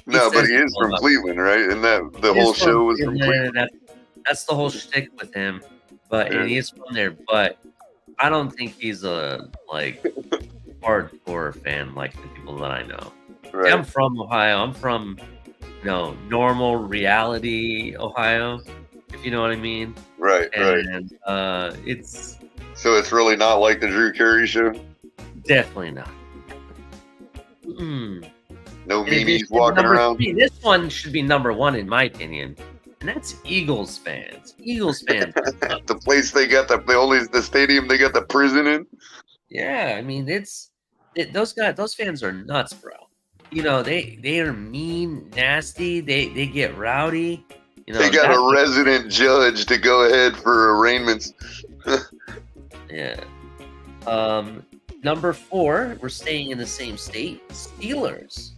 Speaker 6: No, but he is from Cleveland, right? And that the whole show was from Cleveland.
Speaker 5: That's the whole shtick with him. And he's from there, but I don't think he's a hardcore fan like the people that I know.
Speaker 6: Right.
Speaker 5: See, I'm from Ohio. I'm from normal reality Ohio, if you know what I mean.
Speaker 6: Right.
Speaker 5: It's
Speaker 6: so it's really not like the Drew Carey show.
Speaker 5: Definitely not.
Speaker 6: No memes walking around.
Speaker 5: This one should be number 1 in my opinion. And that's Eagles fans.
Speaker 6: The place they got the stadium they got the prison in.
Speaker 5: Yeah, I mean those fans are nuts, bro. They are mean, nasty. They get rowdy.
Speaker 6: They got a resident judge to go ahead for arraignments.
Speaker 5: Yeah. Number 4, we're staying in the same state. Steelers.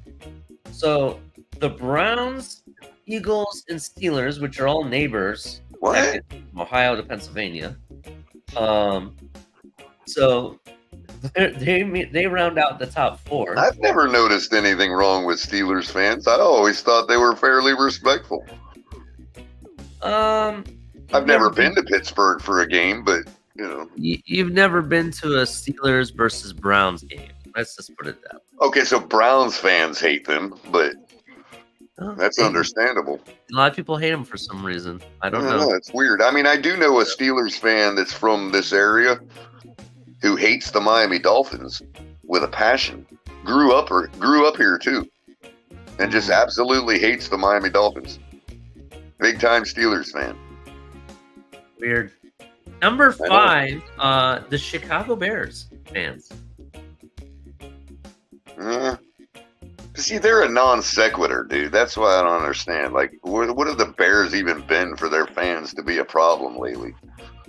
Speaker 5: So the Browns, Eagles, and Steelers, which are all neighbors,
Speaker 6: what?
Speaker 5: From Ohio to Pennsylvania. So they round out the top 4.
Speaker 6: I've never noticed anything wrong with Steelers fans. I always thought they were fairly respectful. I've never been to Pittsburgh for a game, but
Speaker 5: you've never been to a Steelers versus Browns game. Let's just put it that way.
Speaker 6: Okay, so Browns fans hate them, but that's understandable.
Speaker 5: A lot of people hate them for some reason. I don't know.
Speaker 6: It's weird. I mean, I do know a Steelers fan that's from this area who hates the Miami Dolphins with a passion. Grew up here too, and just absolutely hates the Miami Dolphins. Big time Steelers fan.
Speaker 5: Weird. Number 5, the Chicago Bears fans.
Speaker 6: See, they're a non sequitur, dude. That's why I don't understand. Like, what have the Bears even been for their fans to be a problem lately?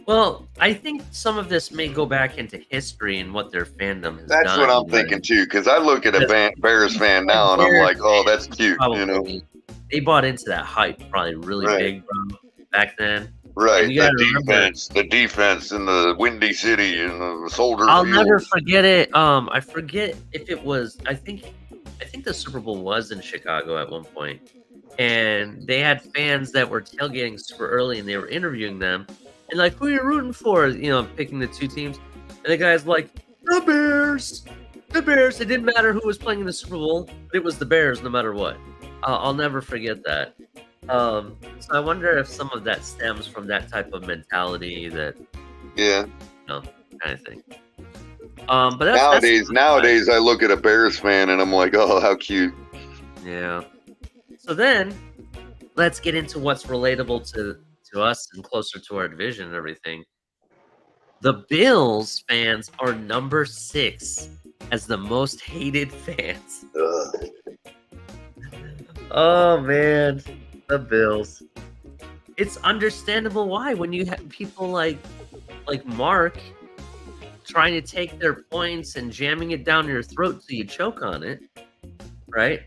Speaker 5: Well, I think some of this may go back into history and what their fandom has done.
Speaker 6: That's what I'm thinking too, because I look at a Bears fan now and I'm like, oh, that's cute.
Speaker 5: Probably, they bought into that hype probably really big, bro, back then.
Speaker 6: Right, the defense in the Windy City and the Soldier
Speaker 5: I'll
Speaker 6: Field.
Speaker 5: never forget it. I forget if it was. I think the Super Bowl was in Chicago at one point, and they had fans that were tailgating super early, and they were interviewing them, and like, who are you rooting for? Picking the 2 teams, and the guy's like, the Bears. The Bears. It didn't matter who was playing in the Super Bowl, but it was the Bears no matter what. I'll never forget that. So I wonder if some of that stems from that type of mentality that, kind of thing. But
Speaker 6: nowadays I look at a Bears fan and I'm like, oh, how cute.
Speaker 5: Yeah. So then let's get into what's relatable to us and closer to our division and everything. The Bills fans are number 6 as the most hated fans. Oh man. The Bills. It's understandable why when you have people like Mark trying to take their points and jamming it down your throat so you choke on it, right?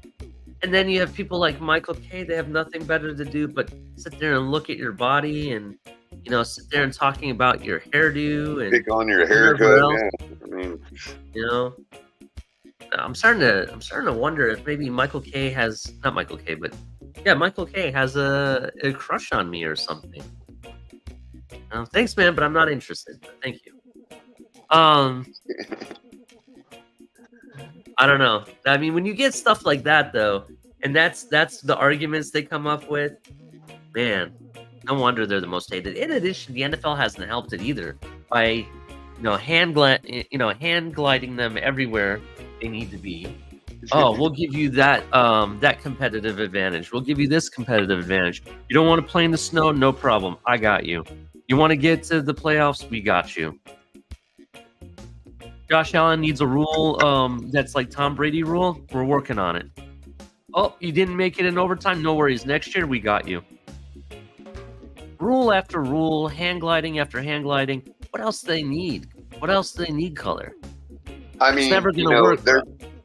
Speaker 5: And then you have people like Michael K. They have nothing better to do but sit there and look at your body and sit there and talking about your hairdo and
Speaker 6: pick on your haircut. Yeah. I mean,
Speaker 5: I'm starting to wonder if maybe Michael K. has Michael K. has a crush on me or something. Thanks, man, but I'm not interested. Thank you. I don't know. I mean, when you get stuff like that, though, and that's the arguments they come up with, man, no wonder they're the most hated. In addition, the NFL hasn't helped it either by, hand gliding them everywhere they need to be. Oh, we'll give you that competitive advantage. We'll give you this competitive advantage. You don't want to play in the snow? No problem. I got you. You want to get to the playoffs? We got you. Josh Allen needs a rule that's like Tom Brady rule. We're working on it. Oh, you didn't make it in overtime? No worries. Next year, we got you. Rule after rule, hand gliding after hand gliding. What else do they need? What else do they need, Color?
Speaker 6: I mean,
Speaker 5: it's never going to work.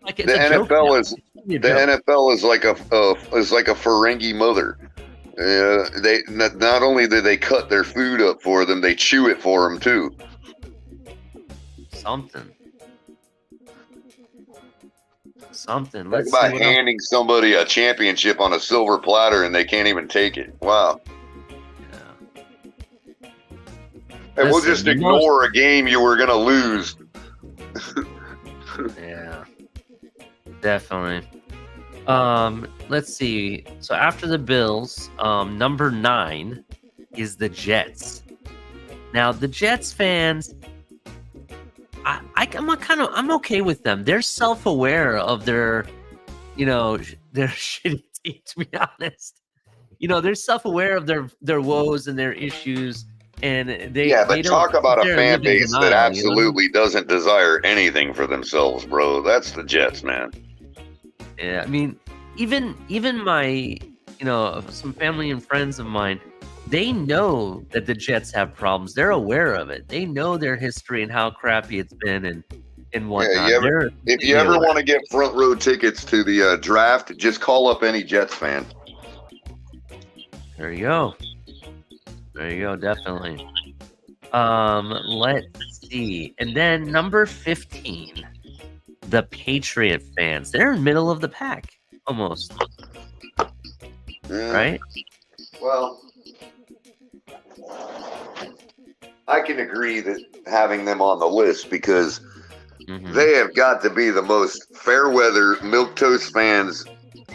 Speaker 6: Like the NFL is like a Ferengi mother. They not only do they cut their food up for them, they chew it for them too.
Speaker 5: Something.
Speaker 6: Like by handing somebody a championship on a silver platter and they can't even take it. Wow.
Speaker 5: Yeah.
Speaker 6: And we'll just ignore a game you were gonna lose.
Speaker 5: Yeah. Definitely. Let's see. So after the Bills, number 9 is the Jets. Now the Jets fans, I'm okay with them. They're self-aware of their shitty team, to be honest. They're self-aware of their woes and their issues, and they
Speaker 6: talk about a fan base that absolutely doesn't desire anything for themselves, bro. That's the Jets, man.
Speaker 5: Yeah, I mean, even my some family and friends of mine, they know that the Jets have problems. They're aware of it. They know their history and how crappy it's been and whatnot.
Speaker 6: Yeah, if you ever want to get front row tickets to the draft, just call up any Jets fan.
Speaker 5: There you go. Definitely. Let's see. And then number 15, the Patriot fans. They're in the middle of the pack, almost. Right?
Speaker 6: Well, I can agree that having them on the list because they have got to be the most fair weather milquetoast fans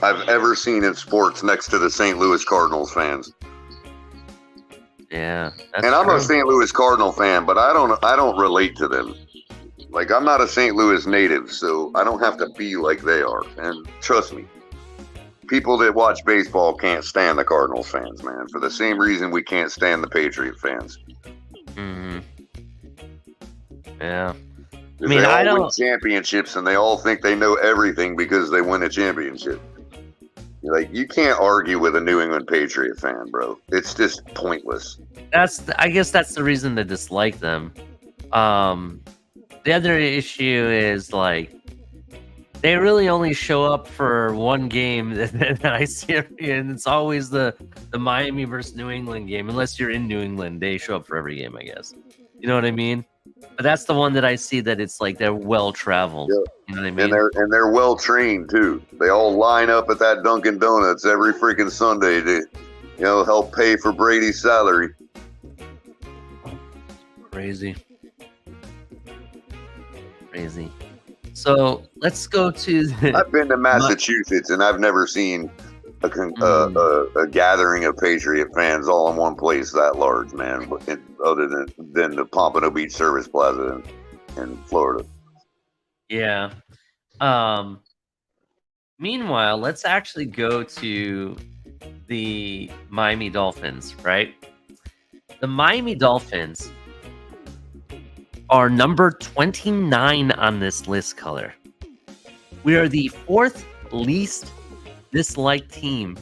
Speaker 6: I've ever seen in sports, next to the St. Louis Cardinals fans.
Speaker 5: Yeah,
Speaker 6: and I'm a St. Louis Cardinal fan, but I don't relate to them. Like, I'm not a St. Louis native, so I don't have to be like they are. And trust me, people that watch baseball can't stand the Cardinals fans, man, for the same reason we can't stand the Patriot fans.
Speaker 5: Yeah.
Speaker 6: I mean, they all win championships, and they all think they know everything because they win a championship. Like, you can't argue with a New England Patriot fan, bro. It's just pointless.
Speaker 5: I guess that's the reason to dislike them. The other issue is, like, they really only show up for one game that I see, and it's always the Miami versus New England game. Unless you're in New England, they show up for every game, I guess. You know what I mean? But that's the one that I see that it's like they're well traveled.
Speaker 6: Yeah.
Speaker 5: You know what I mean?
Speaker 6: And they're well trained too. They all line up at that Dunkin' Donuts every freaking Sunday to, help pay for Brady's salary.
Speaker 5: Crazy. So let's go to.
Speaker 6: I've been to Massachusetts and I've never seen a gathering of Patriot fans all in one place that large, man. Other than the Pompano Beach Service Plaza in Florida.
Speaker 5: Yeah. Meanwhile, let's actually go to the Miami Dolphins, right? The Miami Dolphins are number 29 on this list, Color. We are the 4th least disliked team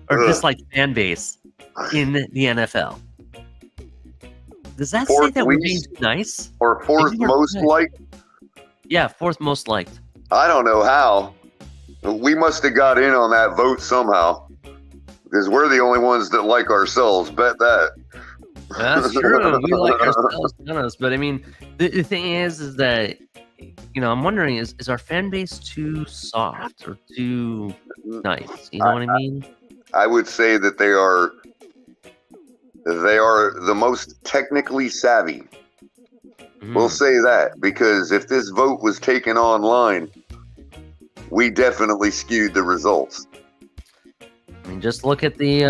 Speaker 5: or disliked fan base in the NFL. Does that say that we're being too nice?
Speaker 6: Or 4th most liked?
Speaker 5: Yeah, 4th most liked.
Speaker 6: I don't know how. We must have got in on that vote somehow because we're the only ones that like ourselves. Bet that.
Speaker 5: That's true. We like ourselves, honest. But I mean, the thing is that, I'm wondering, is our fan base too soft or too nice? You know what I mean?
Speaker 6: I would say that they are the most technically savvy. We'll say that, because if this vote was taken online, we definitely skewed the results.
Speaker 5: I mean, just look at the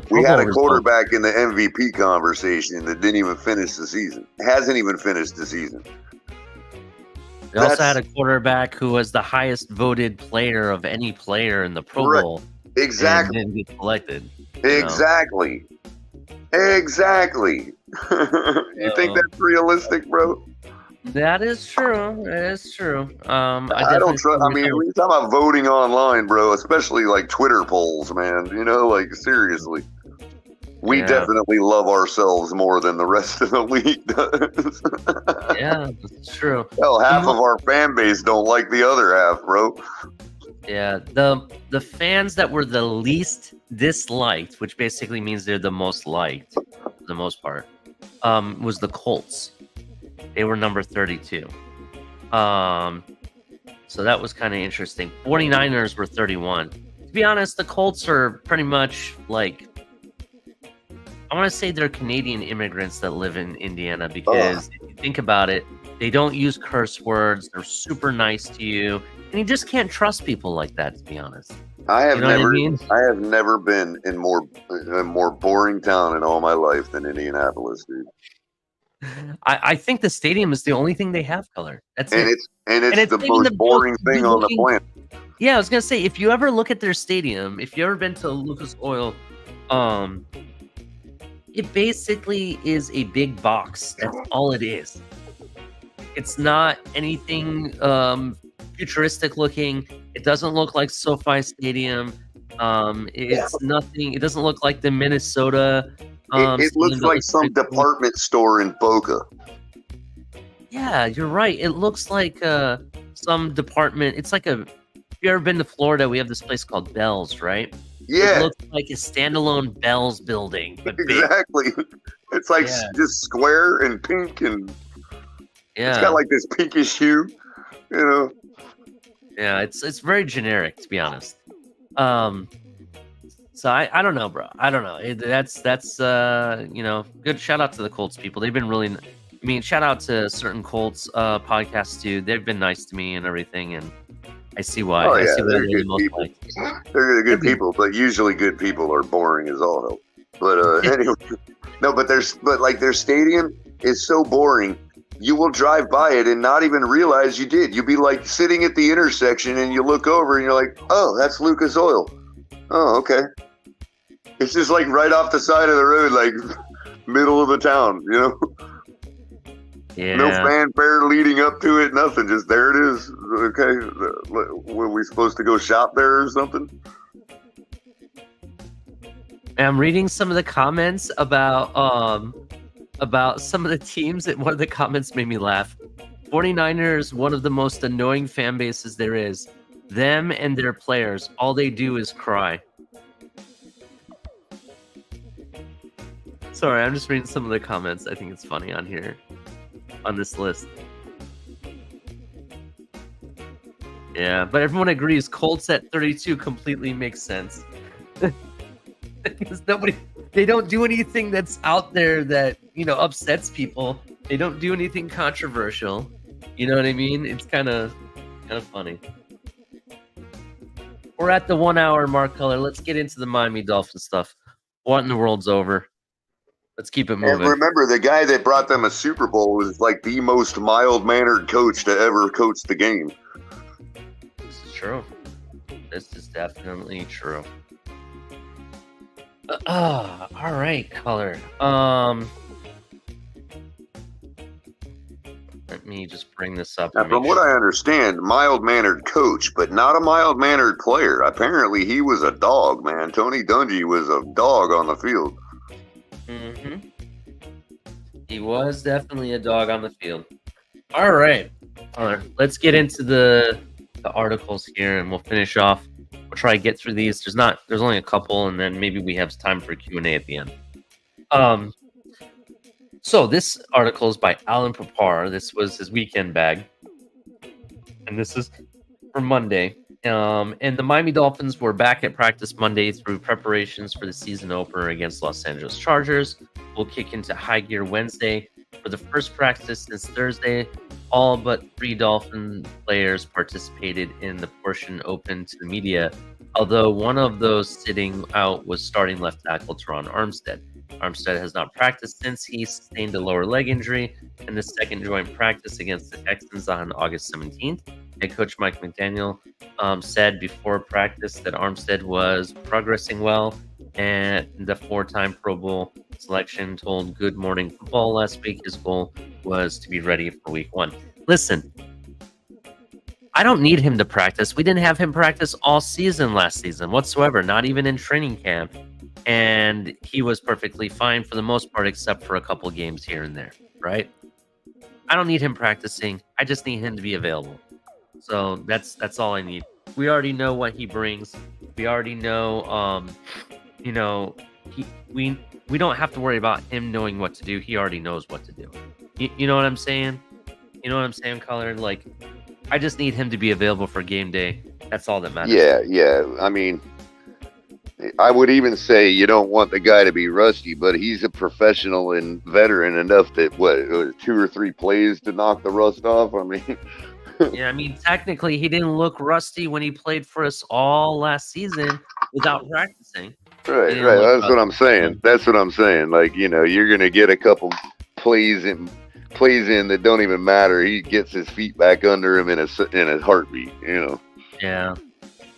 Speaker 5: Pro
Speaker 6: We had
Speaker 5: Bowl
Speaker 6: a
Speaker 5: results.
Speaker 6: quarterback in the MVP conversation that didn't even finish the season. Hasn't even finished the season.
Speaker 5: We also had a quarterback who was the highest voted player of any player in the Pro Bowl.
Speaker 6: Exactly.
Speaker 5: And didn't get selected.
Speaker 6: Exactly. Exactly. You think that's realistic, bro?
Speaker 5: That is true. That is true.
Speaker 6: I don't trust. I mean, when you talk about voting online, bro, especially like Twitter polls, man, you know, like seriously, we definitely love ourselves more than the rest of the league does.
Speaker 5: Yeah, that's true.
Speaker 6: Hell, half of our fan base don't like the other half, bro.
Speaker 5: Yeah, the fans that were the least disliked, which basically means they're the most liked, for the most part, was the Colts. They were number 32. So that was kind of interesting. 49ers were 31. To be honest, the Colts are pretty much like, I want to say they're Canadian immigrants that live in Indiana, because if you think about it, they don't use curse words. They're super nice to you. And you just can't trust people like that, to be honest.
Speaker 6: I have never been in a more boring town in all my life than Indianapolis, dude.
Speaker 5: I think the stadium is the only thing they have color. That's it.
Speaker 6: It's the most boring thing on the planet.
Speaker 5: Yeah, I was gonna say, if you ever look at their stadium, if you ever been to Lucas Oil, it basically is a big box. That's all it is. It's not anything futuristic looking. It doesn't look like SoFi Stadium. It's nothing. It doesn't look like the Minnesota.
Speaker 6: It looks like some department store in Boca.
Speaker 5: Yeah, you're right. It looks like some department. It's like if you ever been to Florida, we have this place called Bell's, right?
Speaker 6: Yeah.
Speaker 5: It looks like a standalone Bell's building. But
Speaker 6: exactly. Big. It's like just square and pink, and it's got like this pinkish hue, you know.
Speaker 5: Yeah, it's very generic, to be honest. So I don't know, bro. I don't know. That's you know, good shout out to the Colts people. They've been really, I mean, shout out to certain Colts podcasts too. They've been nice to me and everything, and I see why. I see
Speaker 6: they're good people. They're good people, but usually good people are boring as all hell. But anyway, no, but their stadium is so boring. You will drive by it and not even realize you did. You'll be like sitting at the intersection and you look over and you're like, oh, that's Lucas Oil. Oh, okay. It's just like right off the side of the road, like middle of the town, you know?
Speaker 5: Yeah.
Speaker 6: No fanfare leading up to it, nothing. Just there it is. Okay. Were we supposed to go shop there or something?
Speaker 5: I'm reading some of the comments about some of the teams, and one of the comments made me laugh. 49ers, one of the most annoying fan bases there is. Them and their players, all they do is cry. Sorry, I'm just reading some of the comments. I think it's funny on here, on this list. Yeah, but everyone agrees Colts at 32 completely makes sense. Because they don't do anything that's out there that, you know, upsets people. They don't do anything controversial. You know what I mean? It's kind of funny. We're at the 1 hour mark, Color. Let's get into the Miami Dolphins stuff. What in the world's over? Let's keep it moving.
Speaker 6: And remember, the guy that brought them a Super Bowl was like the most mild-mannered coach to ever coach the game.
Speaker 5: This is true. This is definitely true. All right, Color. Let me just bring this up.
Speaker 6: Now, from what I understand, mild-mannered coach, but not a mild-mannered player. Apparently, he was a dog, man. Tony Dungy was a dog on the field.
Speaker 5: Mm-hmm. He was definitely a dog on the field. All right. Let's get into the articles here, and we'll finish off. We'll try to get through these. There's only a couple, and then maybe we have time for Q&A at the end. So this article is by Alan Papar. This was his weekend bag, and this is for Monday. And the Miami Dolphins were back at practice Monday through preparations for the season opener against Los Angeles Chargers. We'll kick into high gear Wednesday for the first practice since Thursday. All but 3 Dolphin players participated in the portion open to the media, although one of those sitting out was starting left tackle Teron Armstead. Armstead has not practiced since he sustained a lower leg injury in the second joint practice against the Texans on August 17th. Head coach Mike McDaniel said before practice that Armstead was progressing well, and the 4-time Pro Bowl selection told Good Morning Football last week his goal was to be ready for week 1. Listen, I don't need him to practice. We didn't have him practice all season last season whatsoever, not even in training camp. And he was perfectly fine for the most part, except for a couple games here and there, right? I don't need him practicing. I just need him to be available. So that's all I need. We already know what he brings. We already know, we don't have to worry about him knowing what to do. He already knows what to do. You know what I'm saying? You know what I'm saying, Color? Like, I just need him to be available for game day. That's all that matters.
Speaker 6: Yeah. I mean, I would even say you don't want the guy to be rusty, but he's a professional and veteran enough that, 2 or 3 plays to knock the rust off? I mean...
Speaker 5: Yeah, I mean, technically, he didn't look rusty when he played for us all last season without practicing.
Speaker 6: Right. That's what I'm saying. Like, you're going to get a couple plays in that don't even matter. He gets his feet back under him in a heartbeat,
Speaker 5: Yeah.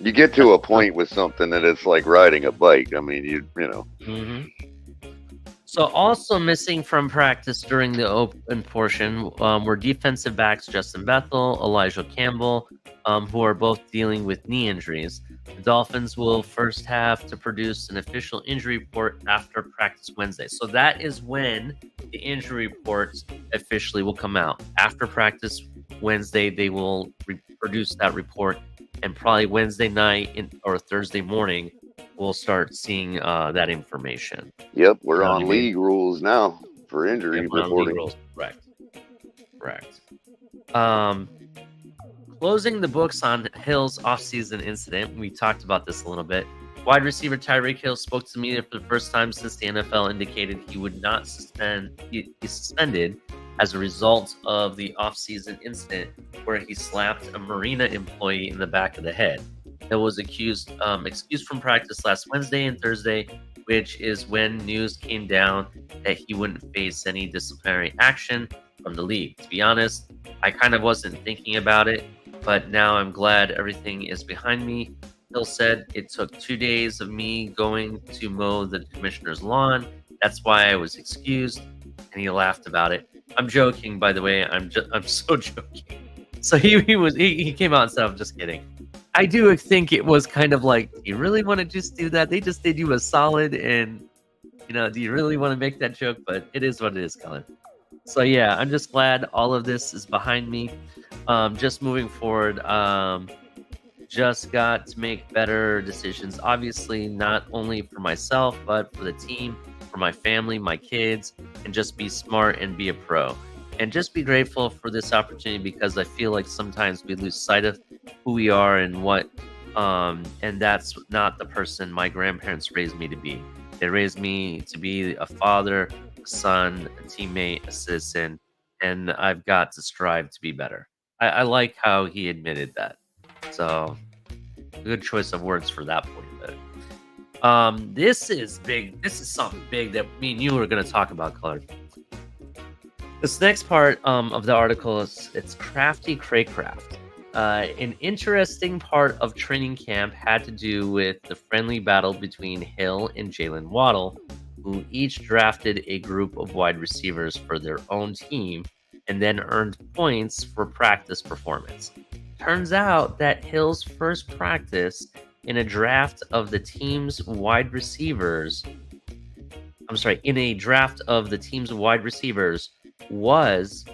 Speaker 6: You get to a point with something that it's like riding a bike. I mean,
Speaker 5: Mm-hmm. So also missing from practice during the open portion were defensive backs Justin Bethel, Elijah Campbell, who are both dealing with knee injuries. The Dolphins will first have to produce an official injury report after practice Wednesday. So that is when the injury reports officially will come out. After practice Wednesday, they will produce that report, and probably Wednesday night or Thursday morning, we'll start seeing that information.
Speaker 6: Yep, we're on league rules now for injury reporting.
Speaker 5: Rules. Correct. Closing the books on Hill's offseason incident, we talked about this a little bit. Wide receiver Tyreek Hill spoke to media for the first time since the NFL indicated he would not be suspended as a result of the offseason incident where he slapped a marina employee in the back of the head. Hill was excused from practice last Wednesday and Thursday, which is when news came down that he wouldn't face any disciplinary action from the league. To be honest, I kind of wasn't thinking about it, but now I'm glad everything is behind me. Hill said, "It took 2 days of me going to mow the commissioner's lawn. That's why I was excused," and he laughed about it. I'm joking, by the way. I'm so joking. So he came out and said, "I'm just kidding." I do think it was kind of like, do you really want to just do that? They just did you a solid, and do you really want to make that joke? But it is what it is, Colin. So yeah, I'm just glad all of this is behind me. Just moving forward, just got to make better decisions. Obviously, not only for myself, but for the team, for my family, my kids, and just be smart and be a pro. And just be grateful for this opportunity, because I feel like sometimes we lose sight of who we are and what, and that's not the person my grandparents raised me to be. They raised me to be a father, a son, a teammate, a citizen, and I've got to strive to be better. I like how he admitted that. So, good choice of words for that point of it. This is big. This is something big that me and you are going to talk about, Color. This next part of the article it's Crafty Craycraft. An interesting part of training camp had to do with the friendly battle between Hill and Jalen Waddle, who each drafted a group of wide receivers for their own team and then earned points for practice performance. Turns out that Hill's first practice in a draft of the team's wide receivers was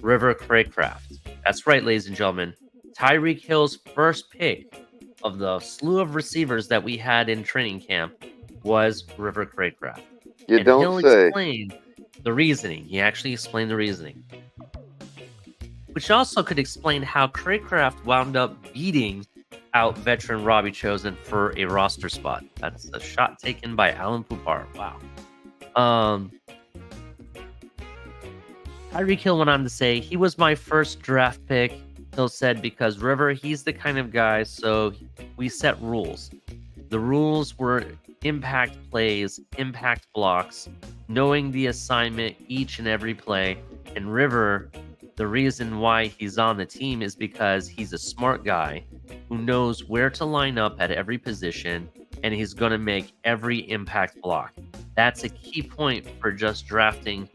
Speaker 5: River Craycraft. That's right, ladies and gentlemen. Tyreek Hill's first pick of the slew of receivers that we had in training camp was River Craycraft.
Speaker 6: You
Speaker 5: and
Speaker 6: don't
Speaker 5: Hill
Speaker 6: say.
Speaker 5: Explained the reasoning. He actually explained the reasoning. Which also could explain how Craycraft wound up beating out veteran Robbie Chosen for a roster spot. That's a shot taken by Alan Poupar. Wow. Tyreek Hill went on to say, he was my first draft pick. Hill said, because River, he's the kind of guy, so we set rules. The rules were impact plays, impact blocks, knowing the assignment each and every play. And River, the reason why he's on the team is because he's a smart guy who knows where to line up at every position, and he's going to make every impact block. That's a key point for just drafting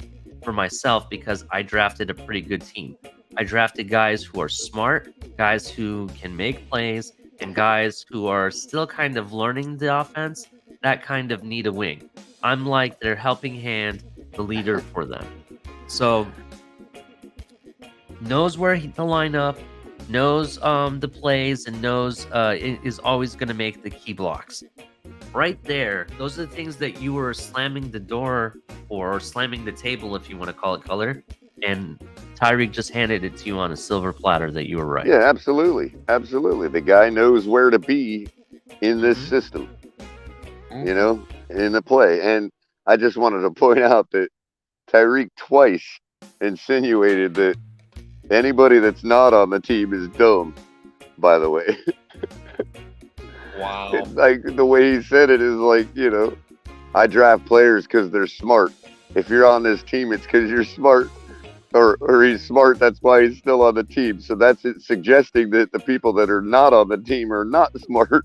Speaker 5: for myself, because I drafted a pretty good team. I drafted guys who are smart, guys who can make plays, and guys who are still kind of learning the offense, that kind of need a wing. I'm like their helping hand, the leader for them. So, knows where to line up, knows the plays, and knows is always going to make the key blocks. Right there, those are the things that you were slamming the door for, or slamming the table, if you want to call it color. And Tyreek just handed it to you on a silver platter that you were right.
Speaker 6: Yeah, absolutely. Absolutely. The guy knows where to be in this system, you know, in the play. And I just wanted to point out that Tyreek twice insinuated that anybody that's not on the team is dumb, by the way.
Speaker 5: Wow.
Speaker 6: It's like, the way he said it is like, you know, I draft players because they're smart. If you're on this team, it's because you're smart. Or he's smart, that's why he's still on the team. So that's it, suggesting that the people that are not on the team are not smart.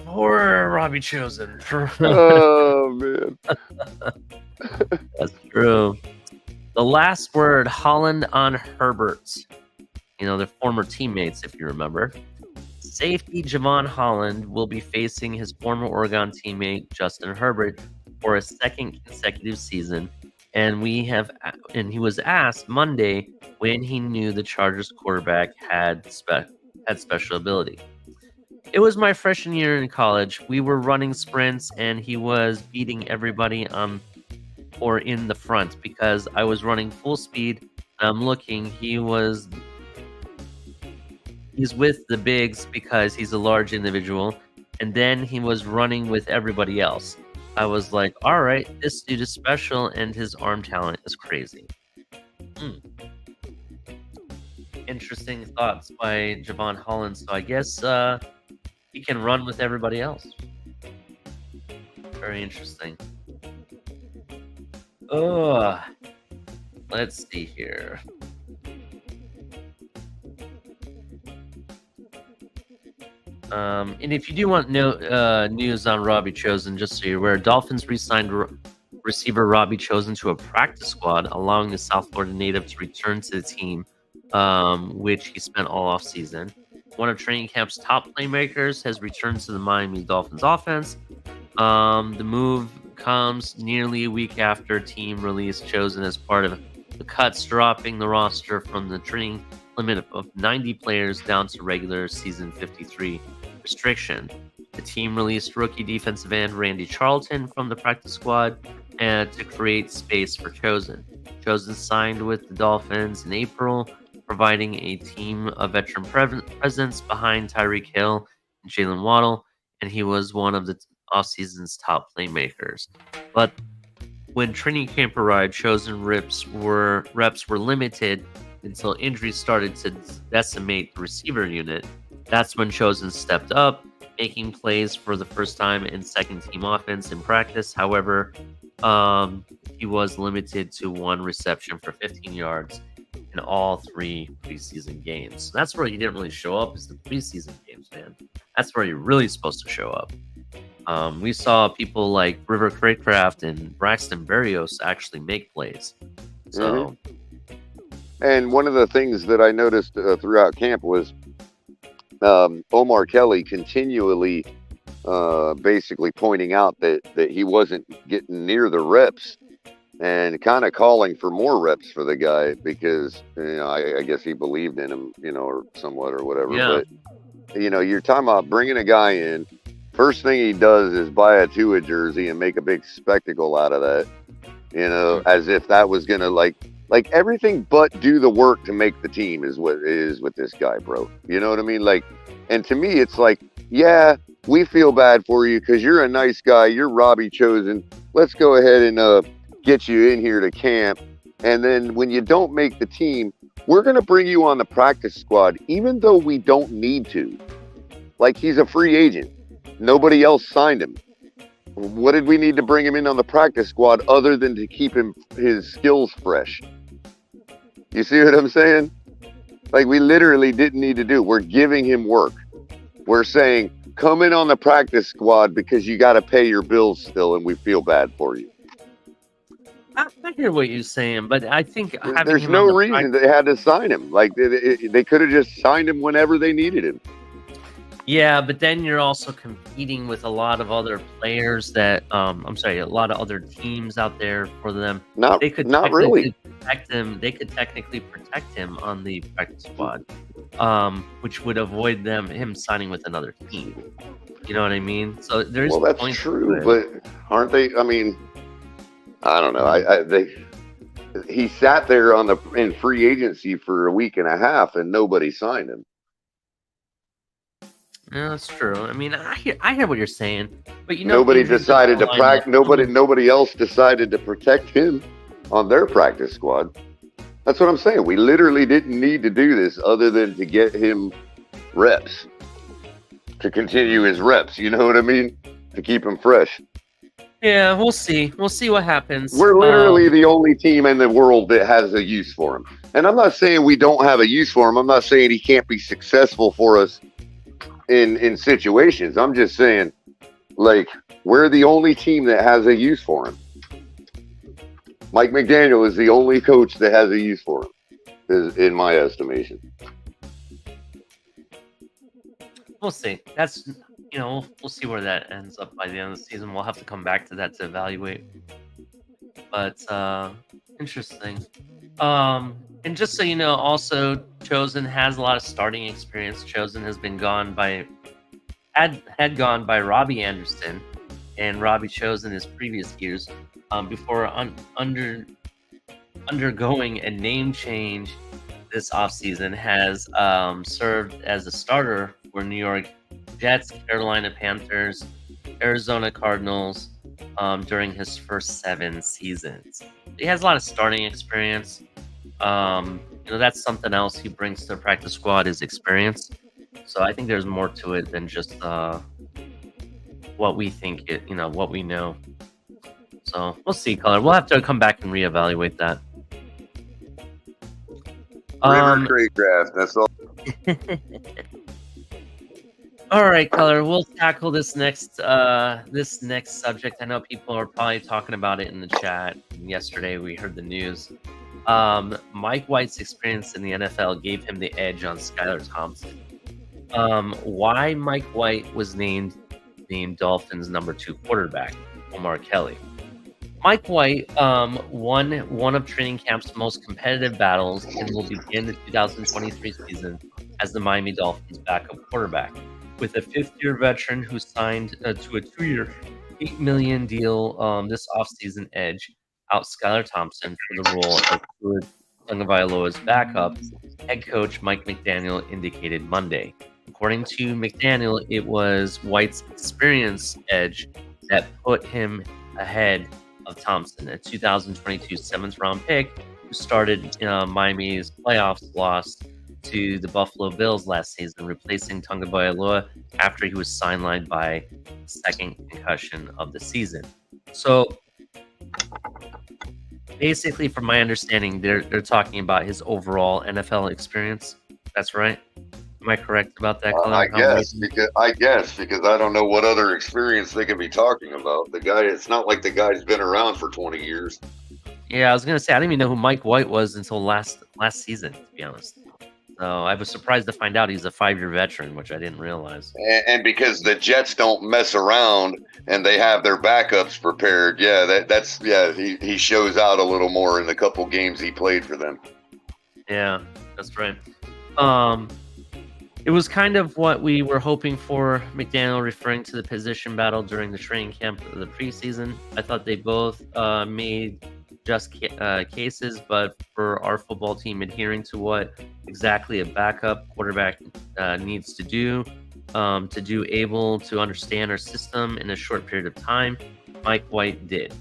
Speaker 5: Poor Robbie Chosen.
Speaker 6: Oh, man.
Speaker 5: That's true. The last word, Holland on Herbert. You know, they're former teammates, if you remember. Safety Javon Holland will be facing his former Oregon teammate, Justin Herbert, for a second consecutive season. And he was asked Monday when he knew the Chargers quarterback had special ability. It was my freshman year in college. We were running sprints, and he was beating everybody in the front, because I was running full speed. I'm looking. He's with the bigs because he's a large individual, and then he was running with everybody else. I was like, all right, this dude is special, and his arm talent is crazy. Interesting thoughts by Javon Holland. So I guess he can run with everybody else. Very interesting. Oh, let's see here. And if you do want news on Robbie Chosen, just so you're aware, Dolphins re-signed receiver Robbie Chosen to a practice squad, allowing the South Florida native to return to the team, which he spent all offseason. One of training camp's top playmakers has returned to the Miami Dolphins offense. The move comes nearly a week after team released Chosen as part of the cuts, dropping the roster from the training limit of 90 players down to regular season 53 restriction. The team released rookie defensive end Randy Charlton from the practice squad and to create space for Chosen. Chosen signed with the Dolphins in April, providing a team of veteran presence behind Tyreek Hill and Jalen Waddle, and he was one of the offseason's top playmakers. But when training camp arrived, Chosen reps were limited until injuries started to decimate the receiver unit. That's when Chosen stepped up, making plays for the first time in second-team offense in practice. However, he was limited to one reception for 15 yards in all 3 preseason games. So that's where he didn't really show up, is the preseason games, man. That's where you're really supposed to show up. We saw people like River Craycraft and Braxton Berrios actually make plays. So,
Speaker 6: and one of the things that I noticed throughout camp was Omar Kelly continually basically pointing out that he wasn't getting near the reps and kind of calling for more reps for the guy because, you know, I guess he believed in him, you know, or somewhat or whatever.
Speaker 5: Yeah.
Speaker 6: But, you know, you're talking about bringing a guy in. First thing he does is buy a Tua jersey and make a big spectacle out of that, you know, as if that was going to like everything but do the work to make the team is what it is with this guy, bro. You know what I mean? Like, and to me, it's like, yeah, we feel bad for you because you're a nice guy. You're Robbie Chosen. Let's go ahead and get you in here to camp And then when you don't make the team, we're going to bring you on the practice squad, even though we don't need to. Like, he's a free agent. Nobody else signed him. What did we need to bring him in on the practice squad other than to keep his skills fresh? You see what I'm saying? Like, we literally didn't need to do. We're giving him work. We're saying, come in on the practice squad because you got to pay your bills still, and we feel bad for you.
Speaker 5: I hear what you're saying, but I think
Speaker 6: there's no reason they had to sign him. Like, they could have just signed him whenever they needed him.
Speaker 5: Yeah, but then you're also competing with a lot of other players that, a lot of other teams out there for them.
Speaker 6: Not really.
Speaker 5: Protect him. They could technically protect him on the practice squad, which would avoid him signing with another team. You know what I mean? So there's
Speaker 6: that's true, but aren't they? I mean, I don't know. He sat there in free agency for a week and a half, and nobody signed him.
Speaker 5: Yeah, that's true. I mean, I hear what you're saying, but
Speaker 6: nobody decided to practice. Nobody else decided to protect him on their practice squad. That's what I'm saying. We literally didn't need to do this other than to get him reps, to continue his reps. You know what I mean? To keep him fresh.
Speaker 5: Yeah, we'll see. We'll see what happens.
Speaker 6: We're literally the only team in the world that has a use for him. And I'm not saying we don't have a use for him. I'm not saying he can't be successful for us in situations. I'm just saying, like, we're the only team that has a use for him. Mike McDaniel is the only coach that has a use for him, in my estimation.
Speaker 5: We'll see. That's, we'll see where that ends up by the end of the season. We'll have to come back to that to evaluate. But interesting. And just so you know, also Chosen has a lot of starting experience. Chosen has been gone by had gone by Robbie Anderson and Robbie Chosen his previous years before undergoing a name change this offseason, has served as a starter for New York Jets, Carolina Panthers, Arizona Cardinals during his first 7 seasons. He has a lot of starting experience. That's something else he brings to the practice squad, is experience. So I think there's more to it than just what we think what we know. So we'll see, Color. We'll have to come back and reevaluate that.
Speaker 6: Great draft. That's all.
Speaker 5: All right, Color. We'll tackle this next subject. I know people are probably talking about it in the chat. Yesterday, we heard the news. Mike White's experience in the NFL gave him the edge on Skylar Thompson. Why Mike White was named Dolphins' number 2 quarterback, Omar Kelly. Mike White won one of training camp's most competitive battles and will begin the 2023 season as the Miami Dolphins' backup quarterback, with a 5th-year veteran who signed to a 2-year, $8 million deal this offseason edge out Skylar Thompson for the role of Tua Tagovailoa's backup, head coach Mike McDaniel indicated Monday. According to McDaniel, it was White's experience edge that put him ahead of Thompson, a 2022 7th-round pick who started Miami's playoffs loss to the Buffalo Bills last season, replacing Tagovailoa after he was sidelined by second concussion of the season. So basically, from my understanding, they're talking about his overall NFL experience. That's right. Am I correct about that?
Speaker 6: I guess because I don't know what other experience they can be talking about. The guy, it's not like the guy's been around for 20 years.
Speaker 5: Yeah, I was gonna say I didn't even know who Mike White was until last season, to be honest. So I was surprised to find out he's a 5-year veteran, which I didn't realize.
Speaker 6: And because the Jets don't mess around and they have their backups prepared, he shows out a little more in the couple games he played for them. Yeah,
Speaker 5: that's right. It was kind of what we were hoping for, McDaniel referring to the position battle during the training camp of the preseason. I thought they both made just cases, but for our football team adhering to what exactly a backup quarterback needs to do able to understand our system in a short period of time, Mike White did.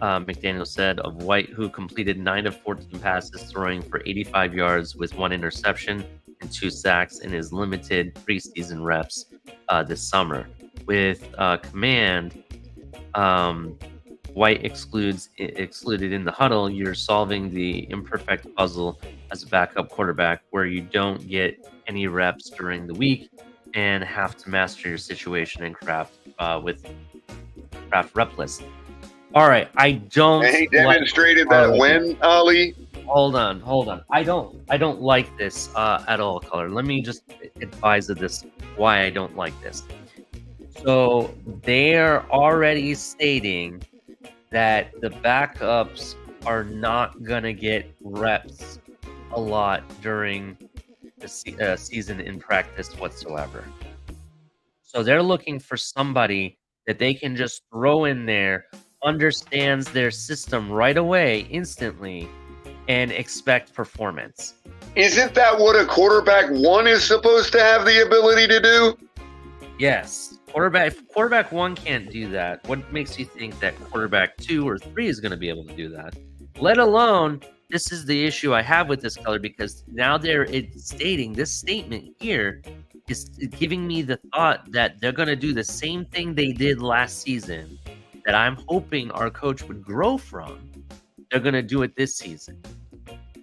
Speaker 5: McDaniel said of White, who completed 9 of 14 passes, throwing for 85 yards with 1 interception and 2 sacks in his limited preseason reps this summer. With command, White excluded in the huddle. You're solving the imperfect puzzle as a backup quarterback where you don't get any reps during the week and have to master your situation and craft rep list. All right, I don't.
Speaker 6: And he demonstrated that when, Ali.
Speaker 5: Hold on. I don't like this at all, Color. Let me just advise of this why I don't like this. So they're already stating that the backups are not gonna get reps a lot during the season in practice whatsoever. So they're looking for somebody that they can just throw in there, understands their system right away, instantly, and expect performance.
Speaker 6: Isn't that what a quarterback 1 is supposed to have the ability to do?
Speaker 5: Yes. Quarterback 1 can't do that. What makes you think that quarterback 2 or 3 is going to be able to do that? Let alone, this is the issue I have with this, Color, because now it's stating, this statement here is giving me the thought that they're going to do the same thing they did last season that I'm hoping our coach would grow from. They're going to do it this season.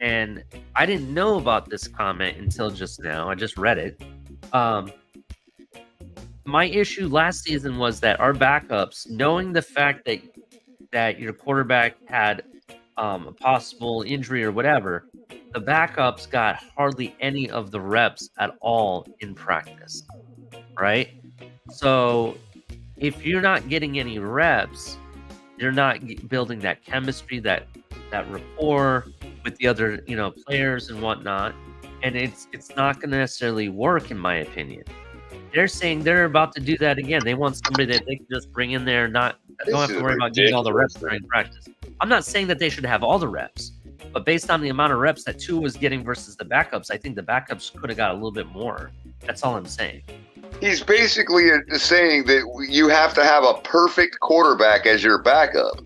Speaker 5: And I didn't know about this comment until just now. I just read it. My issue last season was that our backups, knowing the fact that your quarterback had a possible injury or whatever, the backups got hardly any of the reps at all in practice, right? So if you're not getting any reps, you're not building that chemistry, that rapport with the other players and whatnot, and it's not going to necessarily work, in my opinion. They're saying they're about to do that again. They want somebody that they can just bring in there, don't have to worry about getting all the reps during practice. I'm not saying that they should have all the reps, but based on the amount of reps that Tua was getting versus the backups, I think the backups could have got a little bit more. That's all I'm saying.
Speaker 6: He's basically saying that you have to have a perfect quarterback as your backup.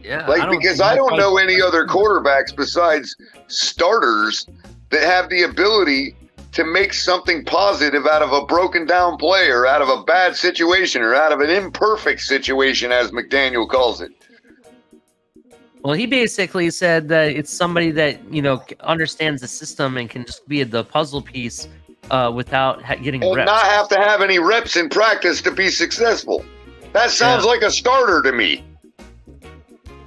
Speaker 5: Yeah,
Speaker 6: because I don't know any other quarterbacks besides starters that have the ability to make something positive out of a broken down play or out of a bad situation or out of an imperfect situation, as McDaniel calls it.
Speaker 5: Well, he basically said that it's somebody that, understands the system and can just be the puzzle piece without getting reps.
Speaker 6: And not have to have any reps in practice to be successful. That sounds like a starter to me.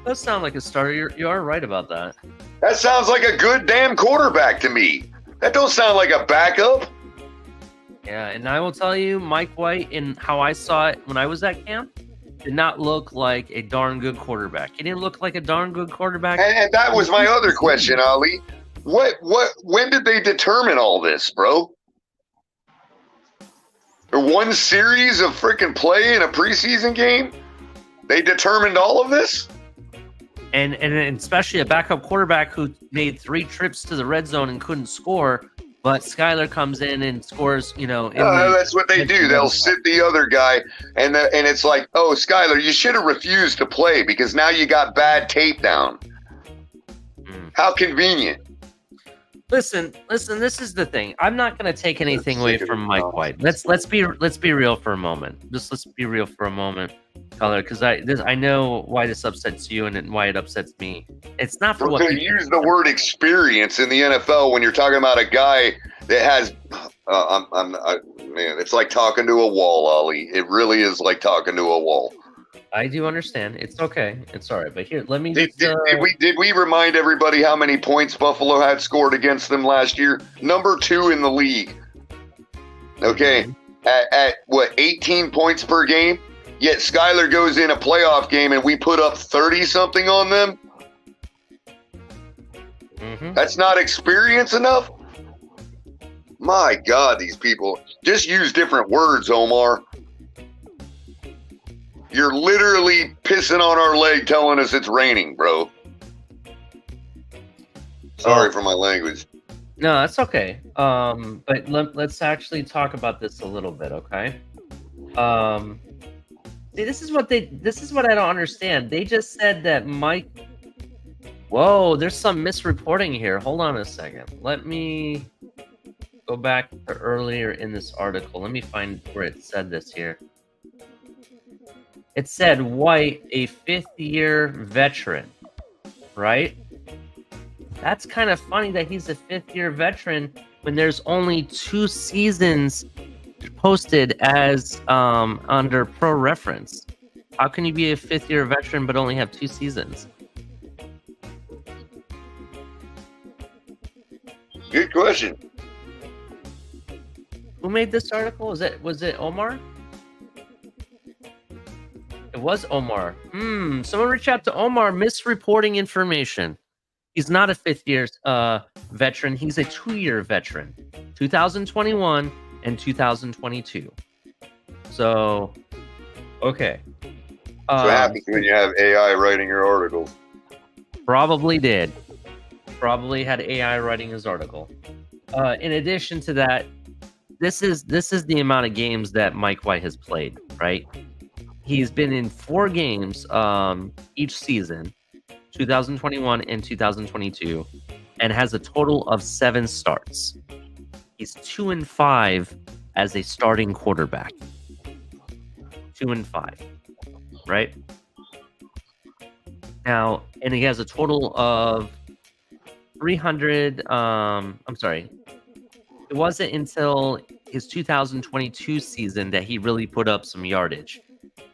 Speaker 5: Does sound like a starter. You are right about that.
Speaker 6: That sounds like a good damn quarterback to me. That don't sound like a backup.
Speaker 5: Yeah, and I will tell you, Mike White, and how I saw it when I was at camp, did not look like a darn good quarterback. He didn't look like a darn good quarterback.
Speaker 6: And that was my other question, Ali. When did they determine all this, bro? Or one series of freaking play in a preseason game? They determined all of this?
Speaker 5: And especially a backup quarterback who made 3 trips to the red zone and couldn't score, but Skyler comes in and scores,
Speaker 6: that's what they do. They'll sit the other guy, and it's like, oh, Skyler, you should have refused to play because now you got bad tape down. How convenient.
Speaker 5: Listen, this is the thing. I'm not going to take anything away from Mike White. Let's be real for a moment. Let's be real for a moment, Color, because I know why this upsets you and why it upsets me. It's not for what
Speaker 6: you use the word experience in the NFL when you're talking about a guy that has man, it's like talking to a wall, Ollie. It really is like talking to a wall.
Speaker 5: I do understand. It's okay. It's all right. But here, let me just,
Speaker 6: did we remind everybody how many points Buffalo had scored against them last year? Number 2 in the league. Okay. At what, 18 points per game? Yet Skyler goes in a playoff game and we put up 30-something on them?
Speaker 5: Mm-hmm.
Speaker 6: That's not experience enough? My God, these people. Just use different words, Omar. You're literally pissing on our leg telling us it's raining, bro. Sorry for my language.
Speaker 5: No, that's okay. But let's actually talk about this a little bit, okay? See, this is what I don't understand. They just said that Mike. Whoa, there's some misreporting here. Hold on a second. Let me go back to earlier in this article. Let me find where it said this here. It said White, a 5th-year veteran, right? That's kind of funny that he's a 5th-year veteran when there's only 2 seasons posted as under Pro Reference. How can you be a 5th-year veteran but only have 2 seasons?
Speaker 6: Good question.
Speaker 5: Who made this article? Was it Omar? It was Omar. Someone reach out to Omar. Misreporting information. He's not a 5th-year veteran. He's a 2-year veteran. 2021 and 2022. So, okay.
Speaker 6: That's what happens when you have AI writing your articles.
Speaker 5: Probably did. Probably had AI writing his article. In addition to that, this is the amount of games that Mike White has played, right? He's been in 4 games each season, 2021 and 2022, and has a total of 7 starts. He's 2-5 as a starting quarterback. 2-5, right? Now, and he has a total of 300. I'm sorry. It wasn't until his 2022 season that he really put up some yardage.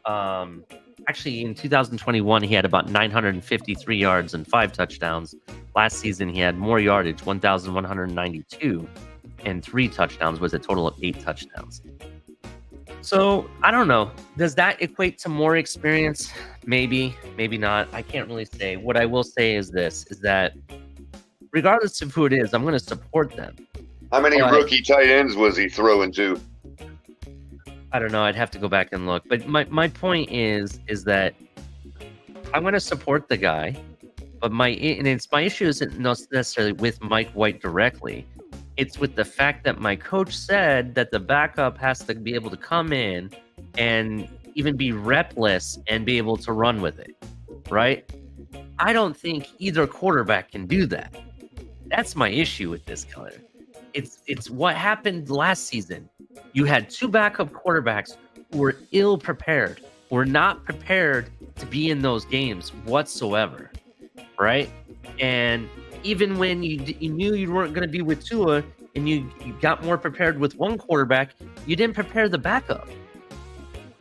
Speaker 5: Actually, in 2021, he had about 953 yards and 5 touchdowns. Last season, he had more yardage, 1,192, and 3 touchdowns, was a total of 8 touchdowns. So, I don't know. Does that equate to more experience? Maybe, maybe not. I can't really say. What I will say is this, is that regardless of who it is, I'm going to support them.
Speaker 6: How many rookie tight ends was he throwing to?
Speaker 5: I don't know. I'd have to go back and look. But my point is that I'm going to support the guy. But my issue isn't necessarily with Mike White directly. It's with the fact that my coach said that the backup has to be able to come in and even be repless and be able to run with it, right? I don't think either quarterback can do that. That's my issue with this color. It's what happened last season. You had 2 backup quarterbacks who were ill prepared, were not prepared to be in those games whatsoever, right? And even when you knew you weren't going to be with Tua and you got more prepared with one quarterback, you didn't prepare the backup.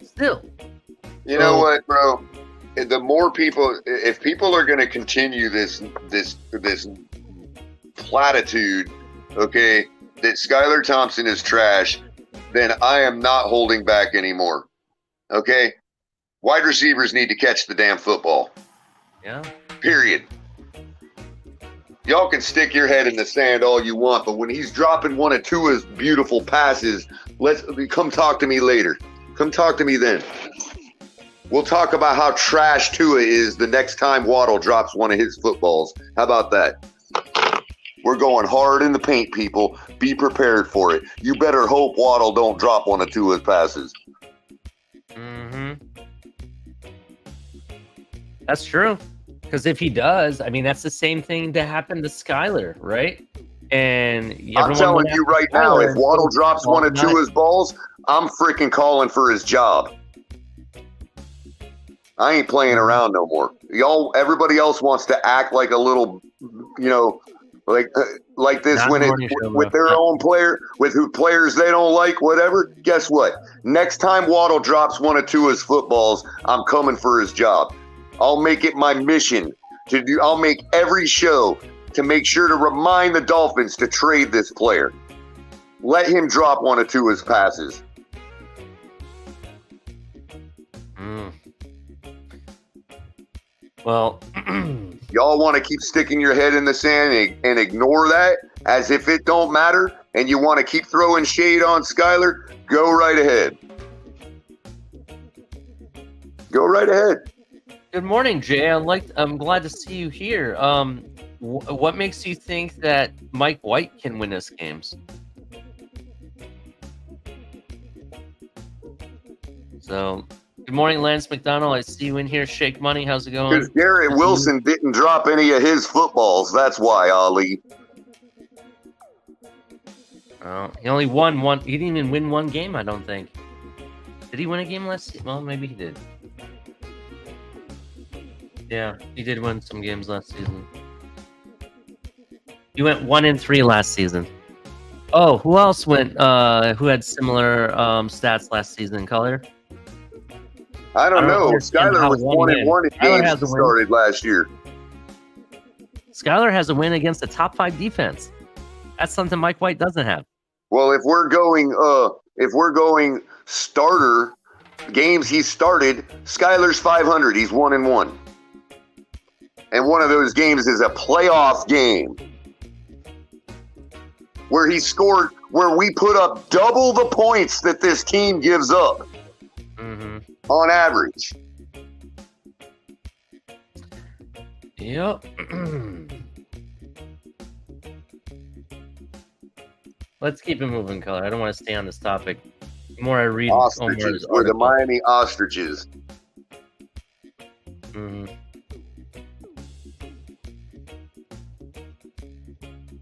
Speaker 5: Still.
Speaker 6: You know what, bro? The more people, if people are going to continue this platitude, okay, that Skylar Thompson is trash, then I am not holding back anymore. Okay? Wide receivers need to catch the damn football.
Speaker 5: Yeah.
Speaker 6: Period. Y'all can stick your head in the sand all you want, but when he's dropping one or two of his beautiful passes, come talk to me later. Come talk to me then. We'll talk about how trash Tua is the next time Waddle drops one of his footballs. How about that? We're going hard in the paint, people. Be prepared for it. You better hope Waddle don't drop one or two of his passes.
Speaker 5: Mm-hmm. That's true. Because if he does, I mean, that's the same thing that happened to Skylar, right? And
Speaker 6: I'm telling you right now, if Waddle drops one or two of his balls, I'm freaking calling for his job. I ain't playing around no more. Everybody else wants to act like a little, like this with their own player, with who players they don't like, whatever. Guess what? Next time Waddle drops one or two of his footballs, I'm coming for his job. I'll make it my mission to do. I'll make every show to make sure to remind the Dolphins to trade this player. Let him drop one or two of his passes.
Speaker 5: Well,
Speaker 6: y'all want to keep sticking your head in the sand and ignore that as if it don't matter, and you want to keep throwing shade on Skylar, go right ahead. Go right ahead.
Speaker 5: Good morning, Jay. I'm glad to see you here. What makes you think that Mike White can win us games? So Good morning, Lance McDonald. I see you in here. Shake Money. How's it going?
Speaker 6: Because Garrett Wilson didn't drop any of his footballs. That's why, Ali.
Speaker 5: Oh, he only won one. He didn't even win one game, I don't think. Did he win a game last season? Well, maybe he did. Yeah, he did win some games last season. He went 1-3 last season. Oh, who else went? Who had similar stats last season? Color?
Speaker 6: I don't know. Skyler was 1-1 in games he started last year.
Speaker 5: Skyler has a win against a top 5 defense. That's something Mike White doesn't have.
Speaker 6: Well, if we're going starter games he started, Skyler's 500. He's 1-1. And one of those games is a playoff game where he scored, where we put up double the points that this team gives up on average.
Speaker 5: Yep. Let's keep it moving, Color. I don't want to stay on this topic. The more I read
Speaker 6: Ostriches, or the Miami Ostriches.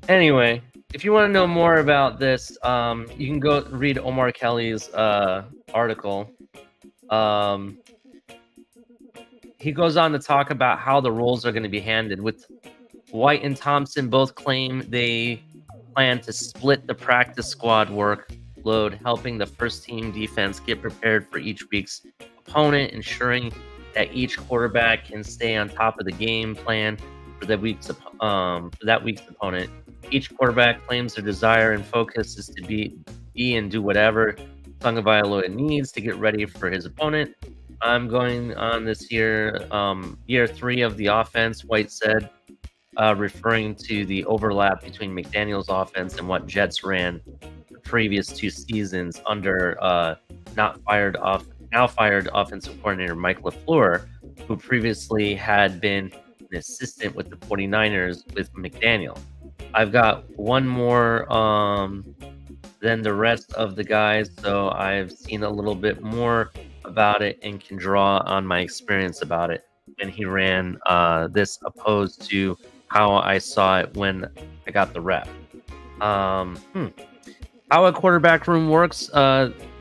Speaker 5: Anyway, if you want to know more about this, you can go read Omar Kelly's article. He goes on to talk about how the roles are going to be handed. With White and Thompson both claim they plan to split the practice squad workload, helping the first team defense get prepared for each week's opponent, ensuring that each quarterback can stay on top of the game plan for that week's opponent. Each quarterback claims their desire and focus is to be and do whatever Tagovailoa needs to get ready for his opponent. I'm going on this year 3 of the offense, White said, referring to the overlap between McDaniel's offense and what Jets ran the previous 2 seasons under now fired offensive coordinator Mike LaFleur, who previously had been an assistant with the 49ers with McDaniel. I've got one more than the rest of the guys, so I've seen a little bit more about it and can draw on my experience about it when he ran this opposed to how I saw it when I got the rep. How a quarterback room works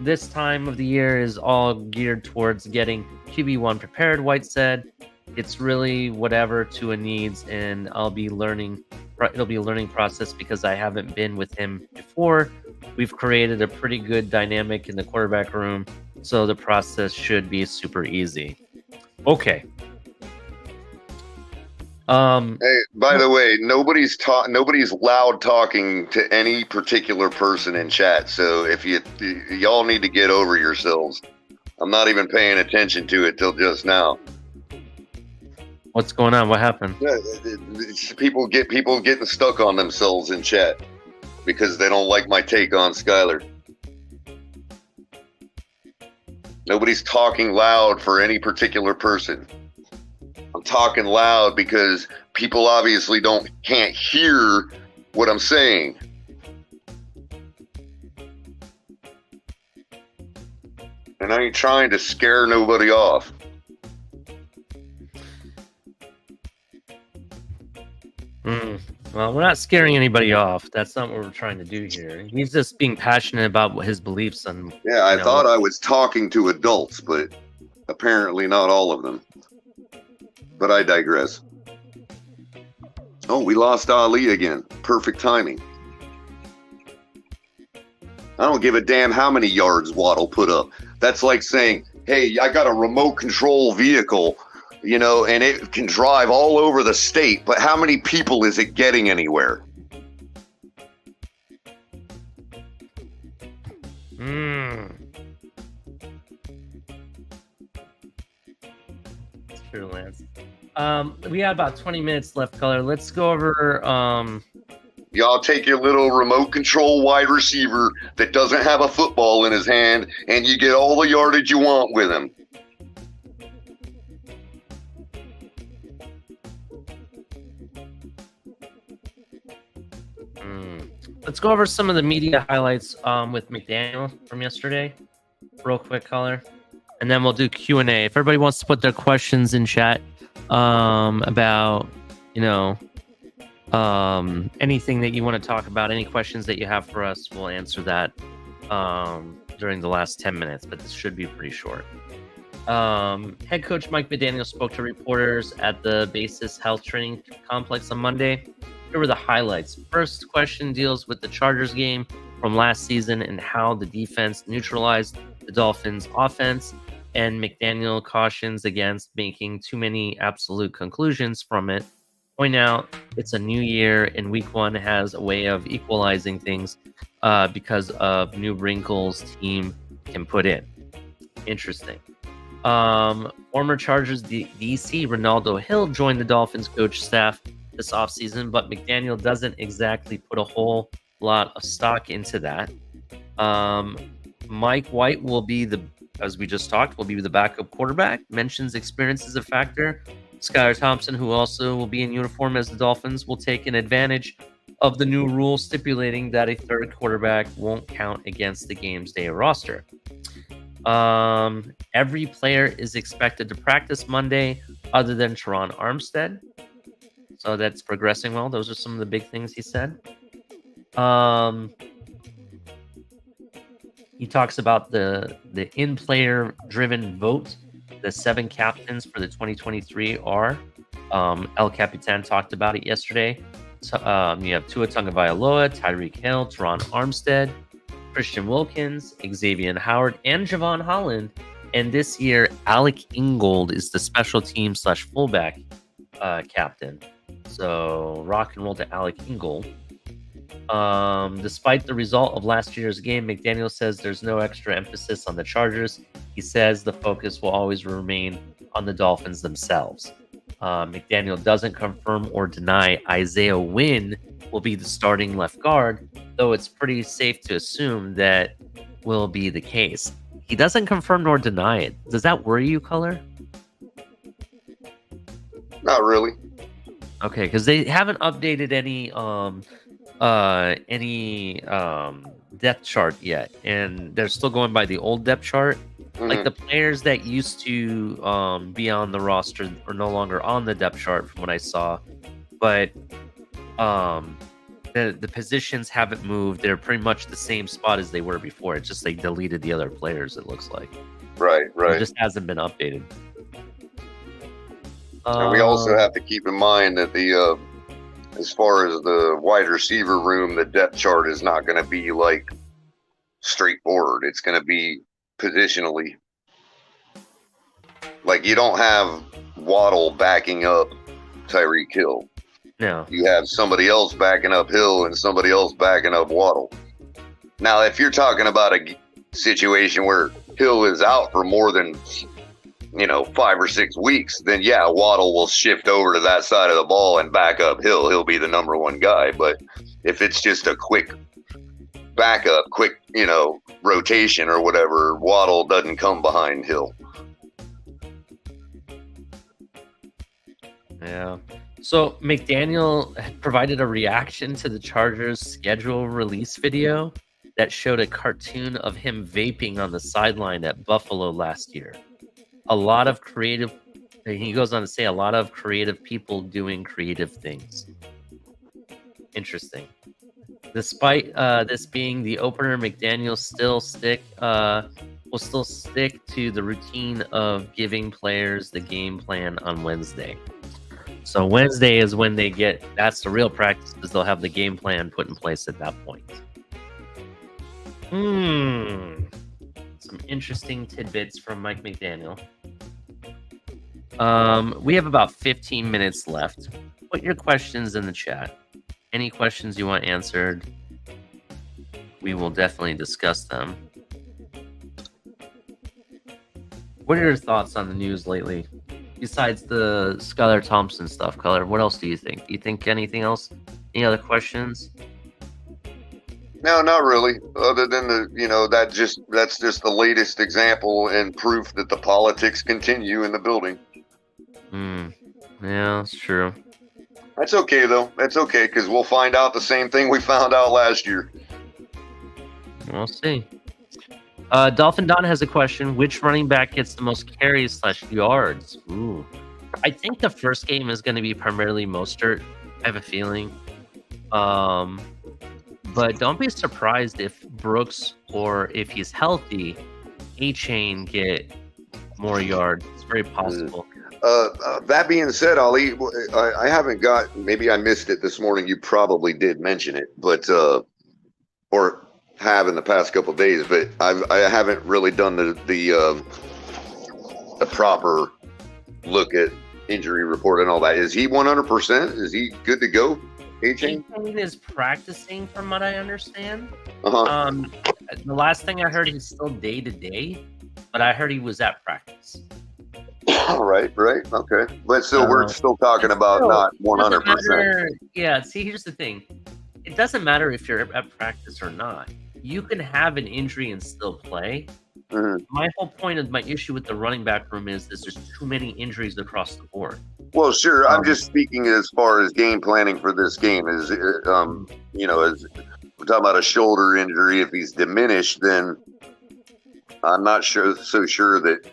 Speaker 5: this time of the year is all geared towards getting QB1 prepared, White said. It's really whatever Tua needs, and it'll be a learning process because I haven't been with him before. We've created a pretty good dynamic in the quarterback room, so the process should be super easy. Okay.
Speaker 6: Hey, by the way, nobody's loud talking to any particular person in chat. So if y'all need to get over yourselves. I'm not even paying attention to it till just now.
Speaker 5: What's going on? What happened?
Speaker 6: People getting stuck on themselves in chat because they don't like my take on Skyler. Nobody's talking loud for any particular person. I'm talking loud because people obviously can't hear what I'm saying. And I ain't trying to scare nobody off.
Speaker 5: Well, we're not scaring anybody off. That's not what we're trying to do here. He's just being passionate about his beliefs. And
Speaker 6: yeah, I thought I was talking to adults, but apparently not all of them. But I digress. Oh, we lost Ali again. Perfect timing. I don't give a damn how many yards Waddle put up. That's like saying, hey, I got a remote control vehicle, and it can drive all over the state, but how many people is it getting anywhere?
Speaker 5: It's true, Lance. We got about 20 minutes left, Color. Let's go over.
Speaker 6: Y'all take your little remote control wide receiver that doesn't have a football in his hand, and you get all the yardage you want with him.
Speaker 5: Let's go over some of the media highlights with McDaniel from yesterday. Real quick, Color. and then we'll do Q&A. If everybody wants to put their questions in chat about, anything that you want to talk about, any questions that you have for us, we'll answer that during the last 10 minutes, but this should be pretty short. Head coach Mike McDaniel spoke to reporters at the Basis Health Training Complex on Monday. Here were the highlights. First question deals with the Chargers game from last season and how the defense neutralized the Dolphins' offense, and McDaniel cautions against making too many absolute conclusions from it. Point out it's a new year and week one has a way of equalizing things because of new wrinkles team can put in. Interesting. Former Chargers DC Ronaldo Hill joined the Dolphins coach staff this offseason, but McDaniel doesn't exactly put a whole lot of stock into that. Mike White will be as we just talked, will be the backup quarterback. Mentions experience is a factor. Skylar Thompson, who also will be in uniform as the Dolphins, will take an advantage of the new rule stipulating that a third quarterback won't count against the game's day roster. Every player is expected to practice Monday other than Teron Armstead. So that's progressing well. Those are some of the big things he said. He talks about the in-player driven vote. The 7 captains for the 2023 are El Capitan talked about it yesterday. You have Tua Tagovailoa, Tyreek Hill, Teron Armstead, Christian Wilkins, Xavier Howard, and Javon Holland. And this year, Alec Ingold is the special team / fullback captain. So rock and roll to Alec Ingold. Despite the result of last year's game, McDaniel says there's no extra emphasis on the Chargers. He says the focus will always remain on the Dolphins themselves. McDaniel doesn't confirm or deny Isaiah Wynn will be the starting left guard, though it's pretty safe to assume that will be the case. He doesn't confirm nor deny it. Does that worry you, Color?
Speaker 6: Not really.
Speaker 5: Okay, because they haven't updated any depth chart yet, and they're still going by the old depth chart. Like the players that used to be on the roster are no longer on the depth chart from what I saw, but the positions haven't moved. They're pretty much the same spot as they were before. It's just they deleted the other players, it looks like.
Speaker 6: Right.
Speaker 5: It just hasn't been updated.
Speaker 6: And we also have to keep in mind that as far as the wide receiver room, the depth chart is not going to be like straightforward. It's going to be positionally. Like you don't have Waddle backing up Tyreek Hill.
Speaker 5: No.
Speaker 6: You have somebody else backing up Hill and somebody else backing up Waddle. Now, if you're talking about a situation where Hill is out for more than 5 or 6 weeks, then yeah, Waddle will shift over to that side of the ball and back up Hill. He'll be the number one guy. But if it's just a quick backup, rotation or whatever, Waddle doesn't come behind Hill.
Speaker 5: Yeah. So McDaniel provided a reaction to the Chargers' schedule release video that showed a cartoon of him vaping on the sideline at Buffalo last year. He goes on to say a lot of creative people doing creative things. Interesting. Despite this being the opener, McDaniel will still stick to the routine of giving players the game plan on Wednesday. So Wednesday is when that's the real practice, because they'll have the game plan put in place at that point. Some interesting tidbits from Mike McDaniel. We have about 15 minutes left. Put your questions in the chat. Any questions you want answered, we will definitely discuss them. What are your thoughts on the news lately? Besides the Skylar Thompson stuff, Color, what else do you think? Do you think anything else? Any other questions?
Speaker 6: No, not really. Other than that's just the latest example and proof that the politics continue in the building.
Speaker 5: Yeah, that's true.
Speaker 6: That's okay though. That's okay, because we'll find out the same thing we found out last year.
Speaker 5: We'll see. Dolphin Don has a question. Which running back gets the most carries / yards? Ooh. I think the first game is going to be primarily Mostert. I have a feeling. But don't be surprised if Brooks, or if he's healthy, A-Chain get more yards. It's very possible.
Speaker 6: That being said, Ali, I haven't got, maybe I missed it this morning. You probably did mention it, but, or have in the past couple of days, but I haven't really done the proper look at injury report and all that. Is he 100%? Is he good to go? A-Chain
Speaker 5: is practicing, from what I understand.
Speaker 6: Uh-huh.
Speaker 5: The last thing I heard, he's still day to day, but I heard he was at practice.
Speaker 6: Right, okay. But still, we're still talking about not 100%.
Speaker 5: Yeah, see, here's the thing. It doesn't matter if you're at practice or not. You can have an injury and still play.
Speaker 6: Mm-hmm.
Speaker 5: My whole point of my issue with the running back room is there's too many injuries across the board.
Speaker 6: Well, sure. I'm just speaking as far as game planning for this game. As as we're talking about a shoulder injury, if he's diminished, then I'm not so sure that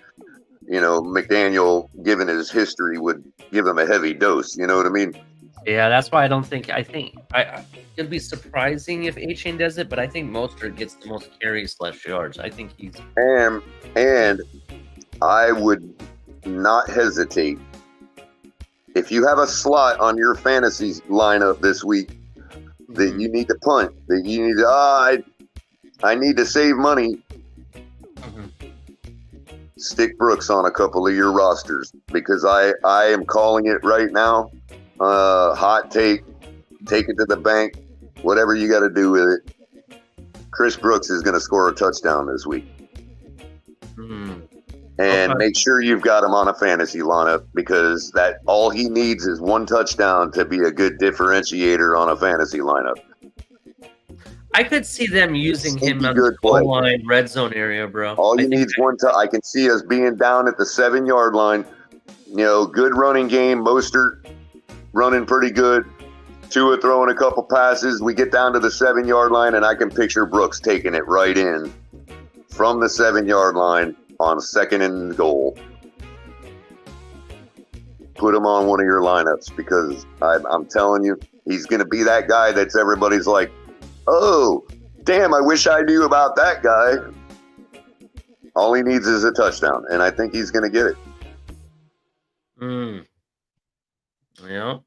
Speaker 6: McDaniel, given his history, would give him a heavy dose. You know what I mean?
Speaker 5: Yeah, that's why I think it'd be surprising if A-Chain does it, but I think Mostert gets the most carries / yards. I think he's
Speaker 6: and I would not hesitate if you have a slot on your fantasy lineup this week that you need to punt, that you need to I need to save money. Stick Brooks on a couple of your rosters, because I am calling it right now. Hot take it to the bank, whatever you got to do with it. Chris Brooks is going to score a touchdown this week. And make sure you've got him on a fantasy lineup, because that all he needs is one touchdown to be a good differentiator on a fantasy lineup.
Speaker 5: I could see them using him on the goal line, red zone area, bro.
Speaker 6: All you need is one touch. I can see us being down at the 7-yard line. Good running game. Mostert running pretty good. Tua throwing a couple passes. We get down to the 7-yard line, and I can picture Brooks taking it right in from the 7-yard line on 2nd and goal. Put him on one of your lineups, because I'm telling you, he's going to be that guy that's everybody's like, oh, damn, I wish I knew about that guy. All he needs is a touchdown, and I think he's going to get it.
Speaker 5: Yeah.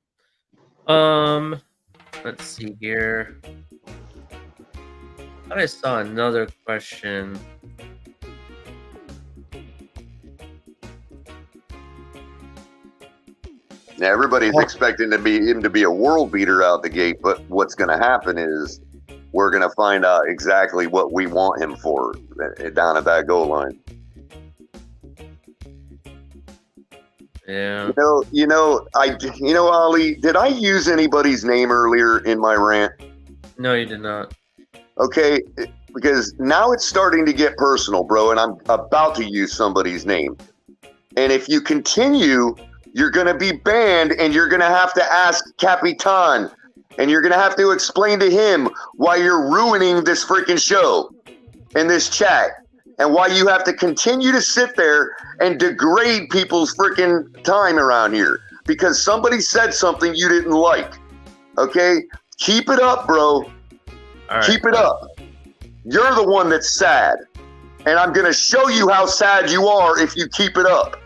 Speaker 5: Let's see here. I thought I saw another question.
Speaker 6: Now, everybody's expecting him to be a world beater out the gate, but what's going to happen is we're going to find out exactly what we want him for down at that goal line.
Speaker 5: Yeah.
Speaker 6: Ali, did I use anybody's name earlier in my rant?
Speaker 5: No, you did not.
Speaker 6: Okay, because now it's starting to get personal, bro, and I'm about to use somebody's name. And if you continue, you're going to be banned, and you're going to have to ask Capitan, and you're going to have to explain to him why you're ruining this freaking show and this chat, and why you have to continue to sit there and degrade people's freaking time around here because somebody said something you didn't like. Okay? Keep it up, bro.
Speaker 5: All right.
Speaker 6: Keep it up. You're the one that's sad. And I'm going to show you how sad you are if you keep it up.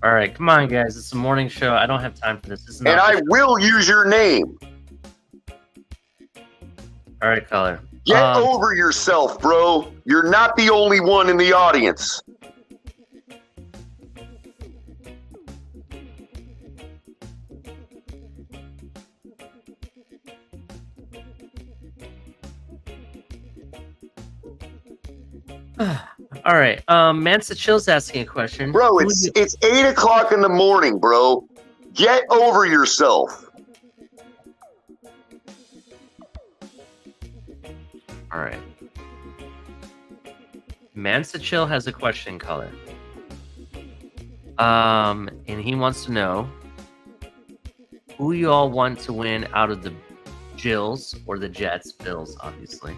Speaker 5: All right, come on, guys. It's a morning show. I don't have time for this.
Speaker 6: And I will use your name.
Speaker 5: All right, caller.
Speaker 6: Get over yourself, bro. You're not the only one in the audience.
Speaker 5: All right. Mansa Chill's asking a question.
Speaker 6: Bro, it's 8 o'clock in the morning, bro. Get over yourself.
Speaker 5: All right. Mansa Chill has a question, caller. And he wants to know who you all want to win out of the Jills or the Jets, Bills, obviously.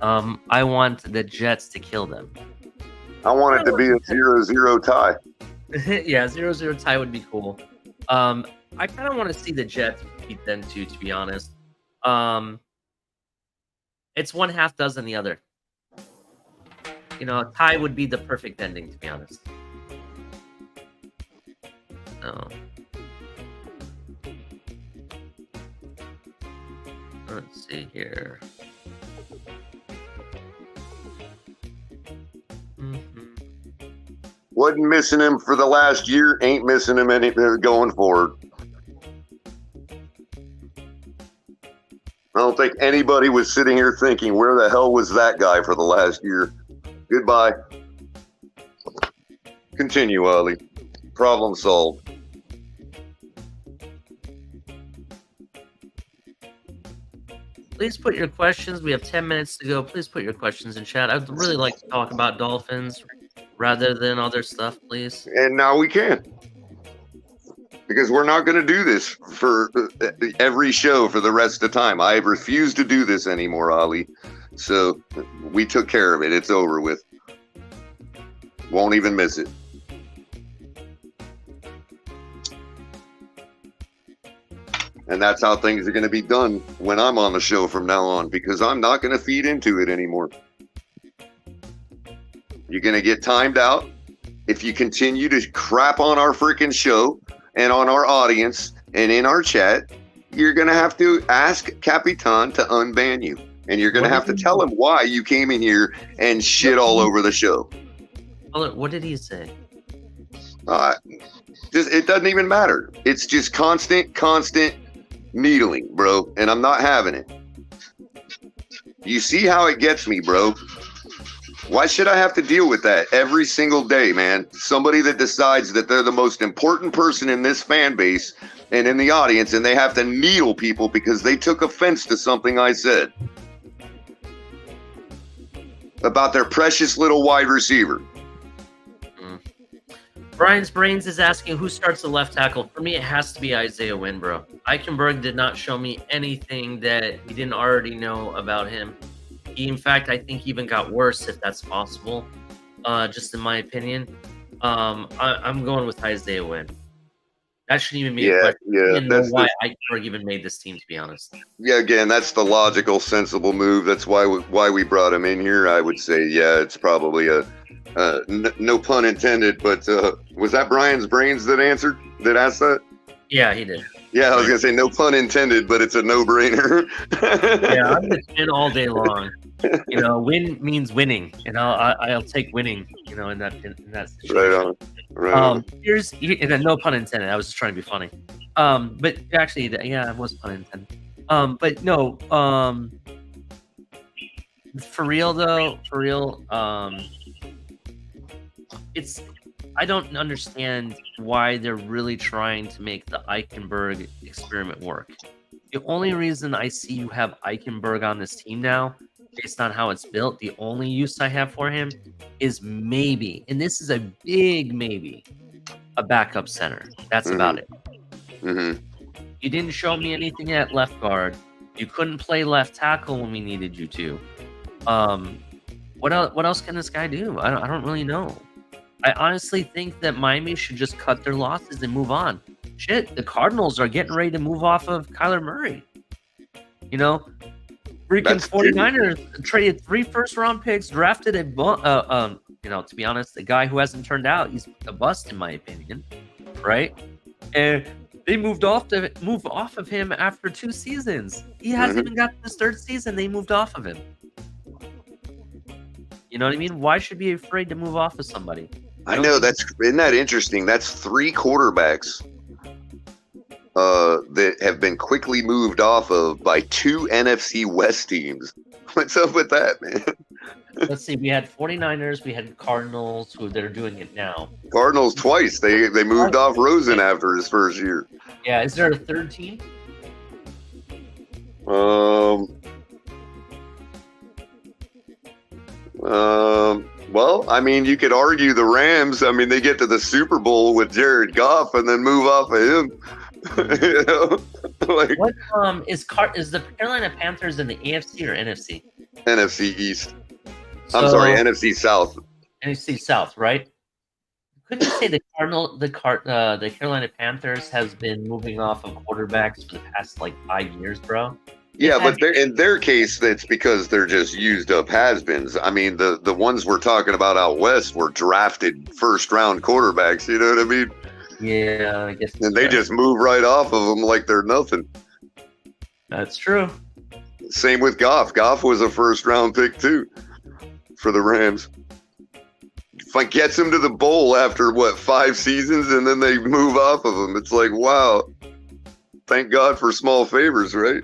Speaker 5: I want the Jets to kill them.
Speaker 6: I want it to be a 0-0 tie.
Speaker 5: Yeah, 0-0 tie would be cool. I kind of want to see the Jets beat them too, to be honest. It's one half dozen the other. You know, a tie would be the perfect ending, to be honest. So, let's see here.
Speaker 6: Wasn't missing him for the last year. Ain't missing him any going forward. I don't think anybody was sitting here thinking, where the hell was that guy for the last year? Goodbye. Continue, Ollie. Problem solved.
Speaker 5: Please put your questions. We have 10 minutes to go. Please put your questions in chat. I'd really like to talk about Dolphins rather than other stuff, please.
Speaker 6: And now we can. Because we're not going to do this for every show for the rest of the time. I refuse to do this anymore, Ollie. So we took care of it. It's over with. Won't even miss it. And that's how things are going to be done when I'm on the show from now on, because I'm not going to feed into it anymore. You're going to get timed out if you continue to crap on our freaking show and on our audience and in our chat. You're going to have to ask Capitan to unban you. And you're going to have to tell him why you came in here and shit all over the show.
Speaker 5: What did he say?
Speaker 6: It doesn't even matter. It's just constant needling, bro. And I'm not having it. You see how it gets me, bro? Why should I have to deal with that every single day, man? Somebody that decides that they're the most important person in this fan base and in the audience, and they have to needle people because they took offense to something I said about their precious little wide receiver.
Speaker 5: Brian's Brains is asking who starts the left tackle. For me, it has to be Isaiah Wynn, bro. Eichenberg did not show me anything that we didn't already know about him. He, in fact, I think even got worse, if that's possible, just in my opinion. I'm going with Isaiah Wynn. That shouldn't even be a question. I didn't know why Eichenberg even made this team, to be honest. Yeah,
Speaker 6: again, that's the logical, sensible move. That's why we brought him in here. I would say, yeah, it's probably a no pun intended, but was that Brian's Brains that asked that?
Speaker 5: Yeah, he did.
Speaker 6: Yeah, I was going to say no pun intended, but it's a no-brainer.
Speaker 5: Yeah, I'm going to win all day long. You know, win means winning, and I'll take winning, you know, in that situation. Right on. Here's no pun intended. I was just trying to be funny. But actually, yeah, it was pun intended. But no, for real, I don't understand why they're really trying to make the Eichenberg experiment work. The only reason I see you have Eichenberg on this team now, based on how it's built, the only use I have for him is maybe, and this is a big maybe, a backup center. That's about it.
Speaker 6: Mm-hmm.
Speaker 5: You didn't show me anything at left guard. You couldn't play left tackle when we needed you to. What else can this guy do? I don't really know. I honestly think that Miami should just cut their losses and move on. Shit, the Cardinals are getting ready to move off of Kyler Murray. You know, freaking 49ers traded 3 first-round picks, drafted you know, to be honest, a guy who hasn't turned out. He's a bust, in my opinion, right? And they moved off of him after 2 seasons. He hasn't even got to his 3rd season. They moved off of him. You know what I mean? Why should we be afraid to move off of somebody?
Speaker 6: I know, isn't that interesting? That's 3 quarterbacks that have been quickly moved off of by 2 NFC West teams. What's up with that, man?
Speaker 5: Let's see. We had 49ers. We had Cardinals, who they're doing it now.
Speaker 6: Cardinals twice. They moved off Rosen after his first year.
Speaker 5: Yeah. Is there a 3rd team?
Speaker 6: Well, I mean, you could argue the Rams. I mean, they get to the Super Bowl with Jared Goff and then move off of him. You know? Like
Speaker 5: What is the Carolina Panthers in the AFC or NFC?
Speaker 6: NFC East. I'm sorry, NFC South.
Speaker 5: NFC South, right? Couldn't you say the Carolina Panthers has been moving off of quarterbacks for the past like 5 years, bro?
Speaker 6: Yeah, but in their case, it's because they're just used up has-beens. I mean, the ones we're talking about out west were drafted first-round quarterbacks. You know what I mean?
Speaker 5: Yeah, I guess.
Speaker 6: And they just move right off of them like they're nothing.
Speaker 5: That's true.
Speaker 6: Same with Goff. Goff was a first-round pick too for the Rams. If I gets him to the bowl after 5 seasons, and then they move off of him, it's like, wow. Thank God for small favors, right?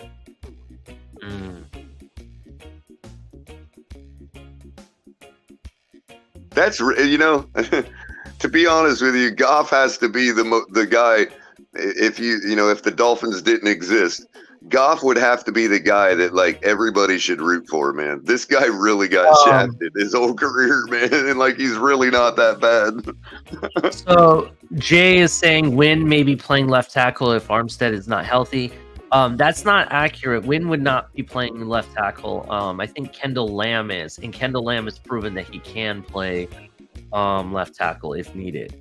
Speaker 6: That's, to be honest with you, Goff has to be the guy. If if the Dolphins didn't exist, Goff would have to be the guy that like everybody should root for, man. This guy really got shafted his whole career, man, and like he's really not that bad.
Speaker 5: So Jay is saying Wynn may be playing left tackle if Armstead is not healthy. That's not accurate. Wynn would not be playing left tackle. I think Kendall Lamb is, and Kendall Lamb has proven that he can play left tackle if needed.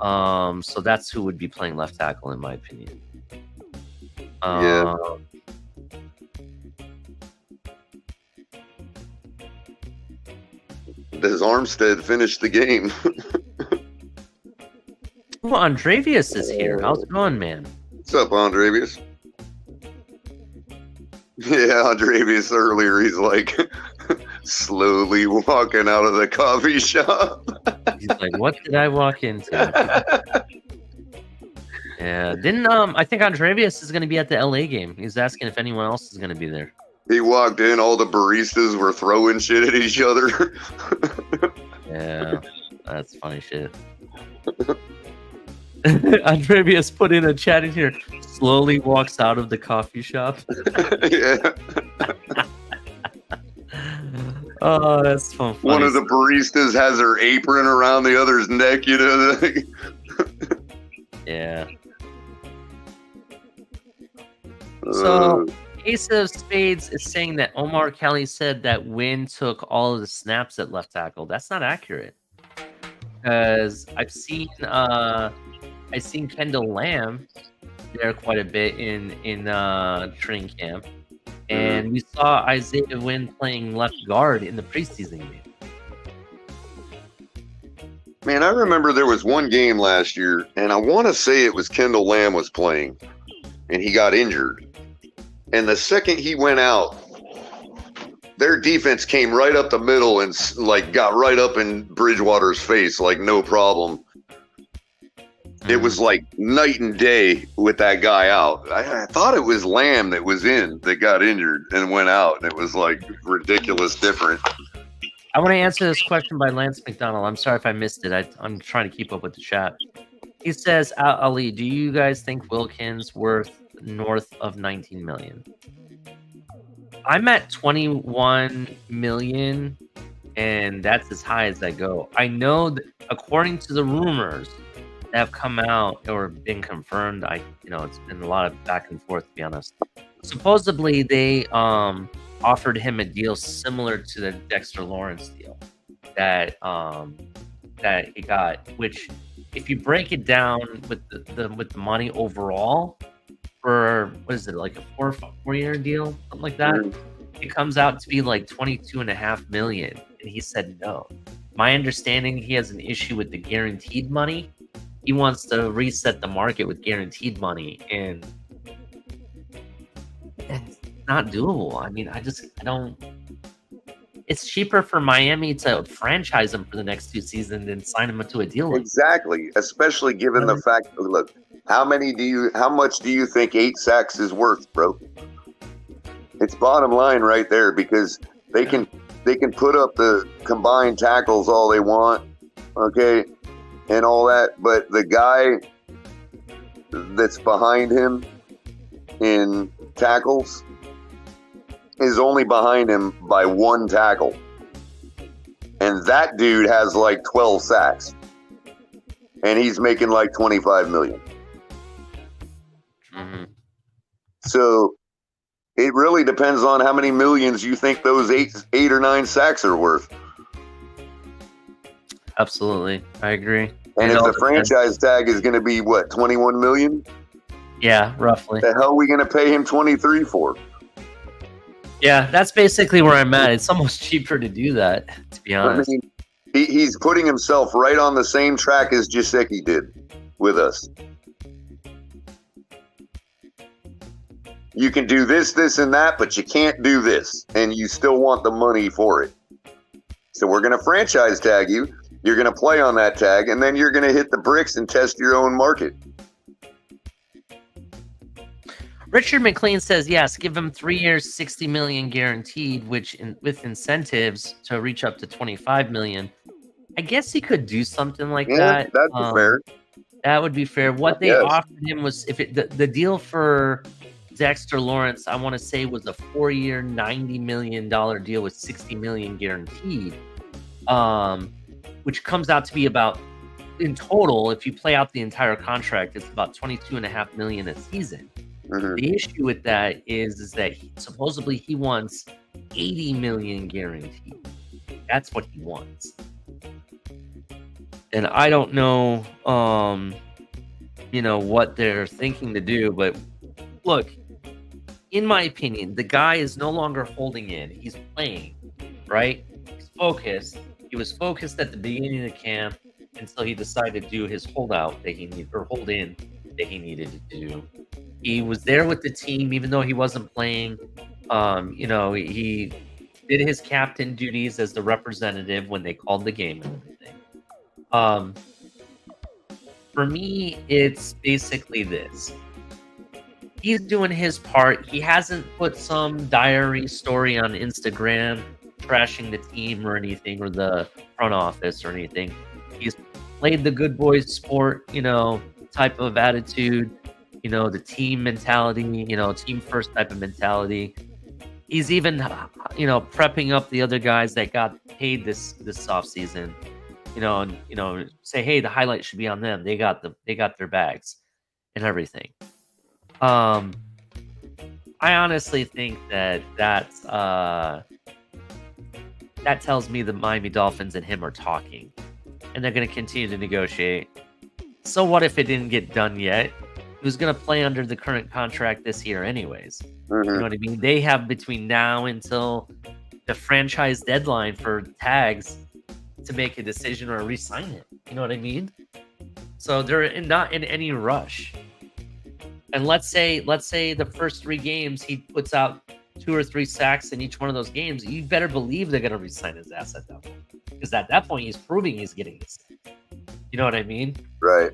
Speaker 5: So that's who would be playing left tackle, in my opinion.
Speaker 6: Yeah. Does Armstead finish the game?
Speaker 5: Well, Andrevius is here. How's it going, man?
Speaker 6: What's up, Andrevius? Yeah, Andrevius earlier, he's like slowly walking out of the coffee shop.
Speaker 5: He's like, what did I walk into? Yeah, I think Andrevius is going to be at the LA game. He's asking if anyone else is going to be there.
Speaker 6: He walked in, all the baristas were throwing shit at each other.
Speaker 5: Yeah, that's funny shit. Andrevius put in a chat in here. Slowly walks out of the coffee shop.
Speaker 6: Yeah.
Speaker 5: Oh, that's fun.
Speaker 6: One of the baristas has her apron around the other's neck, you know.
Speaker 5: Yeah. So, Ace of Spades is saying that Omar Kelly said that Wynn took all of the snaps at left tackle. That's not accurate. Because I've seen Kendall Lamb there quite a bit in training camp, and we saw Isaiah Wynn playing left guard in the preseason game.
Speaker 6: Man, I remember there was one game last year, and I want to say it was Kendall Lamb was playing, and he got injured. And the second he went out, their defense came right up the middle and like got right up in Bridgewater's face, like no problem. It was like night and day with that guy out. I thought it was Lamb that was that got injured and went out, and it was like ridiculous different.
Speaker 5: I want to answer this question by Lance McDonald. I'm sorry if I missed it. I'm trying to keep up with the chat. He says, Ali, do you guys think Wilkins worth north of 19 million? I'm at 21 million, and that's as high as I go. I know that according to the rumors that have come out or been confirmed, it's been a lot of back and forth, to be honest. Supposedly they offered him a deal similar to the Dexter Lawrence deal that he got, which if you break it down with the money overall for, what is it, like a 4-year deal, something like that, it comes out to be like 22.5 million, and he said no. My understanding, he has an issue with the guaranteed money. He wants to reset the market with guaranteed money, and it's not doable. I mean, I don't. It's cheaper for Miami to franchise him for the next 2 seasons than sign him to a deal.
Speaker 6: Exactly, especially given the fact. Look, how much do you think 8 sacks is worth, bro? It's bottom line right there, because they can put up the combined tackles all they want, okay, and all that, but the guy that's behind him in tackles is only behind him by 1 tackle. And that dude has like 12 sacks. And he's making like 25 million.
Speaker 5: Mm-hmm.
Speaker 6: So it really depends on how many millions you think those eight or nine sacks are worth.
Speaker 5: Absolutely, I agree.
Speaker 6: And
Speaker 5: It
Speaker 6: if
Speaker 5: all
Speaker 6: the
Speaker 5: depends.
Speaker 6: franchise tag is going to be what, 21 million?
Speaker 5: Yeah, roughly.
Speaker 6: The hell are we going to pay him 23 for?
Speaker 5: Yeah, that's basically where I'm at. It's almost cheaper to do that, to be
Speaker 6: I
Speaker 5: honest.
Speaker 6: mean, he's putting himself right on the same track as Gesicki did with us. You can do this, this, and that, but you can't do this, and you still want the money for it. So we're going to franchise tag you. You're going to play on that tag, and then you're going to hit the bricks and test your own market.
Speaker 5: Richard McLean says, yes, give him 3 years, $60 million guaranteed, which with incentives to reach up to $25 million. I guess he could do something like that.
Speaker 6: That's fair.
Speaker 5: That would be fair. What they offered him was the deal for Dexter Lawrence, I want to say, was a 4-year, $90 million deal with $60 million guaranteed, which comes out to be about, in total, if you play out the entire contract, it's about $22.5 million a season.
Speaker 6: Mm-hmm.
Speaker 5: The issue with that is that supposedly he wants $80 million guaranteed. That's what he wants. And I don't know, what they're thinking to do. But look, in my opinion, the guy is no longer holding in. He's playing, right? He's focused. He was focused at the beginning of the camp until he decided to do his hold in that he needed to do. He was there with the team, even though he wasn't playing. He did his captain duties as the representative when they called the game and everything. For me, it's basically this. He's doing his part. He hasn't put some diary story on Instagram trashing the team or anything, or the front office or anything. He's played the good boys sport, type of attitude, the team mentality, team first type of mentality. He's even, prepping up the other guys that got paid this offseason, and say, hey, the highlight should be on them. They got their bags and everything. I honestly think that tells me the Miami Dolphins and him are talking, and they're going to continue to negotiate. So what if it didn't get done yet? He was going to play under the current contract this year anyways.
Speaker 6: Mm-hmm.
Speaker 5: You know what I mean? They have between now until the franchise deadline for tags to make a decision or re-sign it. You know what I mean? So they're not in any rush. And let's say the first 3 games he puts out 2 or 3 sacks in each one of those games. You better believe they're going to re-sign his ass at that point, because at that point he's proving he's getting his sack. You know what I mean?
Speaker 6: Right.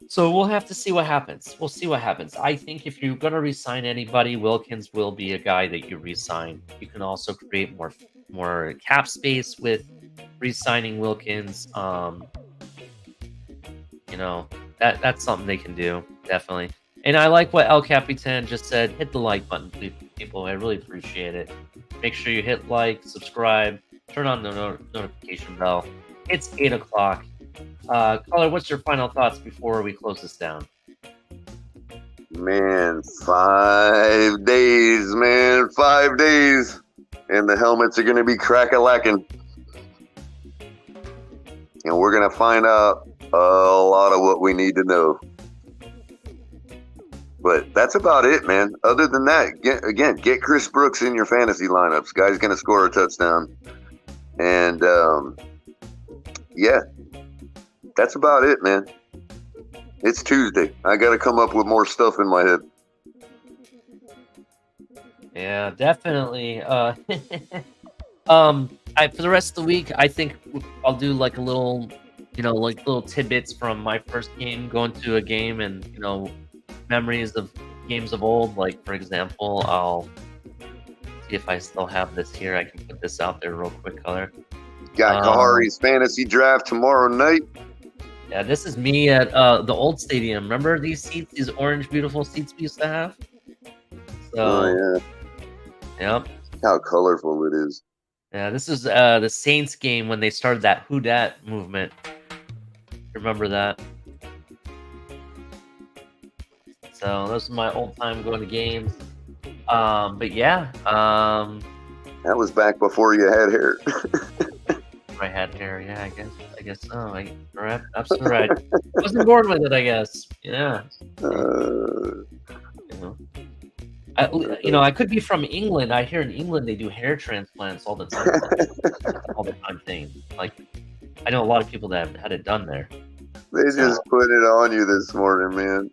Speaker 5: So we'll have to see what happens. We'll see what happens. I think if you're going to re-sign anybody, Wilkins will be a guy that you re-sign. You can also create more cap space with re-signing Wilkins. That's something they can do, definitely. And I like what El Capitan just said. Hit the like button, please, people. I really appreciate it. Make sure you hit like, subscribe, turn on the notification bell. It's 8 o'clock. Caller, what's your final thoughts before we close this down?
Speaker 6: Man, 5 days, man. 5 days. And the helmets are going to be crack-a-lacking. And we're going to find out a lot of what we need to know. But that's about it, man. Other than that, get Chris Brooks in your fantasy lineups. Guy's going to score a touchdown. And, that's about it, man. It's Tuesday. I got to come up with more stuff in my head.
Speaker 5: Yeah, definitely. For the rest of the week, I think I'll do like a little, little tidbits from my first game, going to a game, and memories of games of old. Like, for example, I'll see if I still have this here. I can put this out there real quick, Color.
Speaker 6: Got Kahari's fantasy draft tomorrow night.
Speaker 5: Yeah, this is me at the old stadium. Remember these seats, these orange, beautiful seats we used to have? So,
Speaker 6: yeah.
Speaker 5: Yep.
Speaker 6: How colorful it is.
Speaker 5: Yeah, this is the Saints game when they started that Who Dat movement. Remember that? So those are my old time going to games. But yeah,
Speaker 6: That was back before you had hair.
Speaker 5: I had hair. Yeah, I guess so. Absolutely right. Wasn't born with it, I guess. Yeah. You know, I could be from England. I hear in England they do hair transplants all the time. All the time thing. Like, I know a lot of people that have had it done there.
Speaker 6: They just put it on you this morning, man.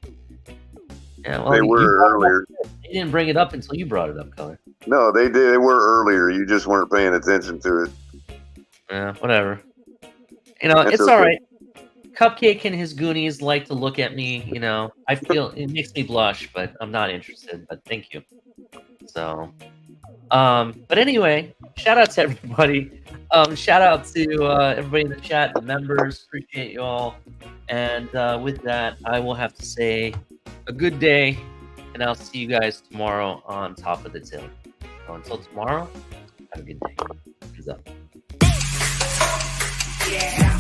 Speaker 5: Yeah, well,
Speaker 6: They were earlier.
Speaker 5: They didn't bring it up until you brought it up, Color.
Speaker 6: No, they did. They were earlier. You just weren't paying attention to it.
Speaker 5: Yeah, whatever. You know, it's
Speaker 6: okay.
Speaker 5: all right. Cupcake and his Goonies like to look at me. You know, I feel it makes me blush, but I'm not interested. But thank you. So, but anyway, shout out to everybody. Shout out to everybody in the chat, the members. Appreciate you all. And with that, I will have to say a good day, and I'll see you guys tomorrow on Top of the Till. So until tomorrow, have a good day. Peace up.
Speaker 7: Yeah.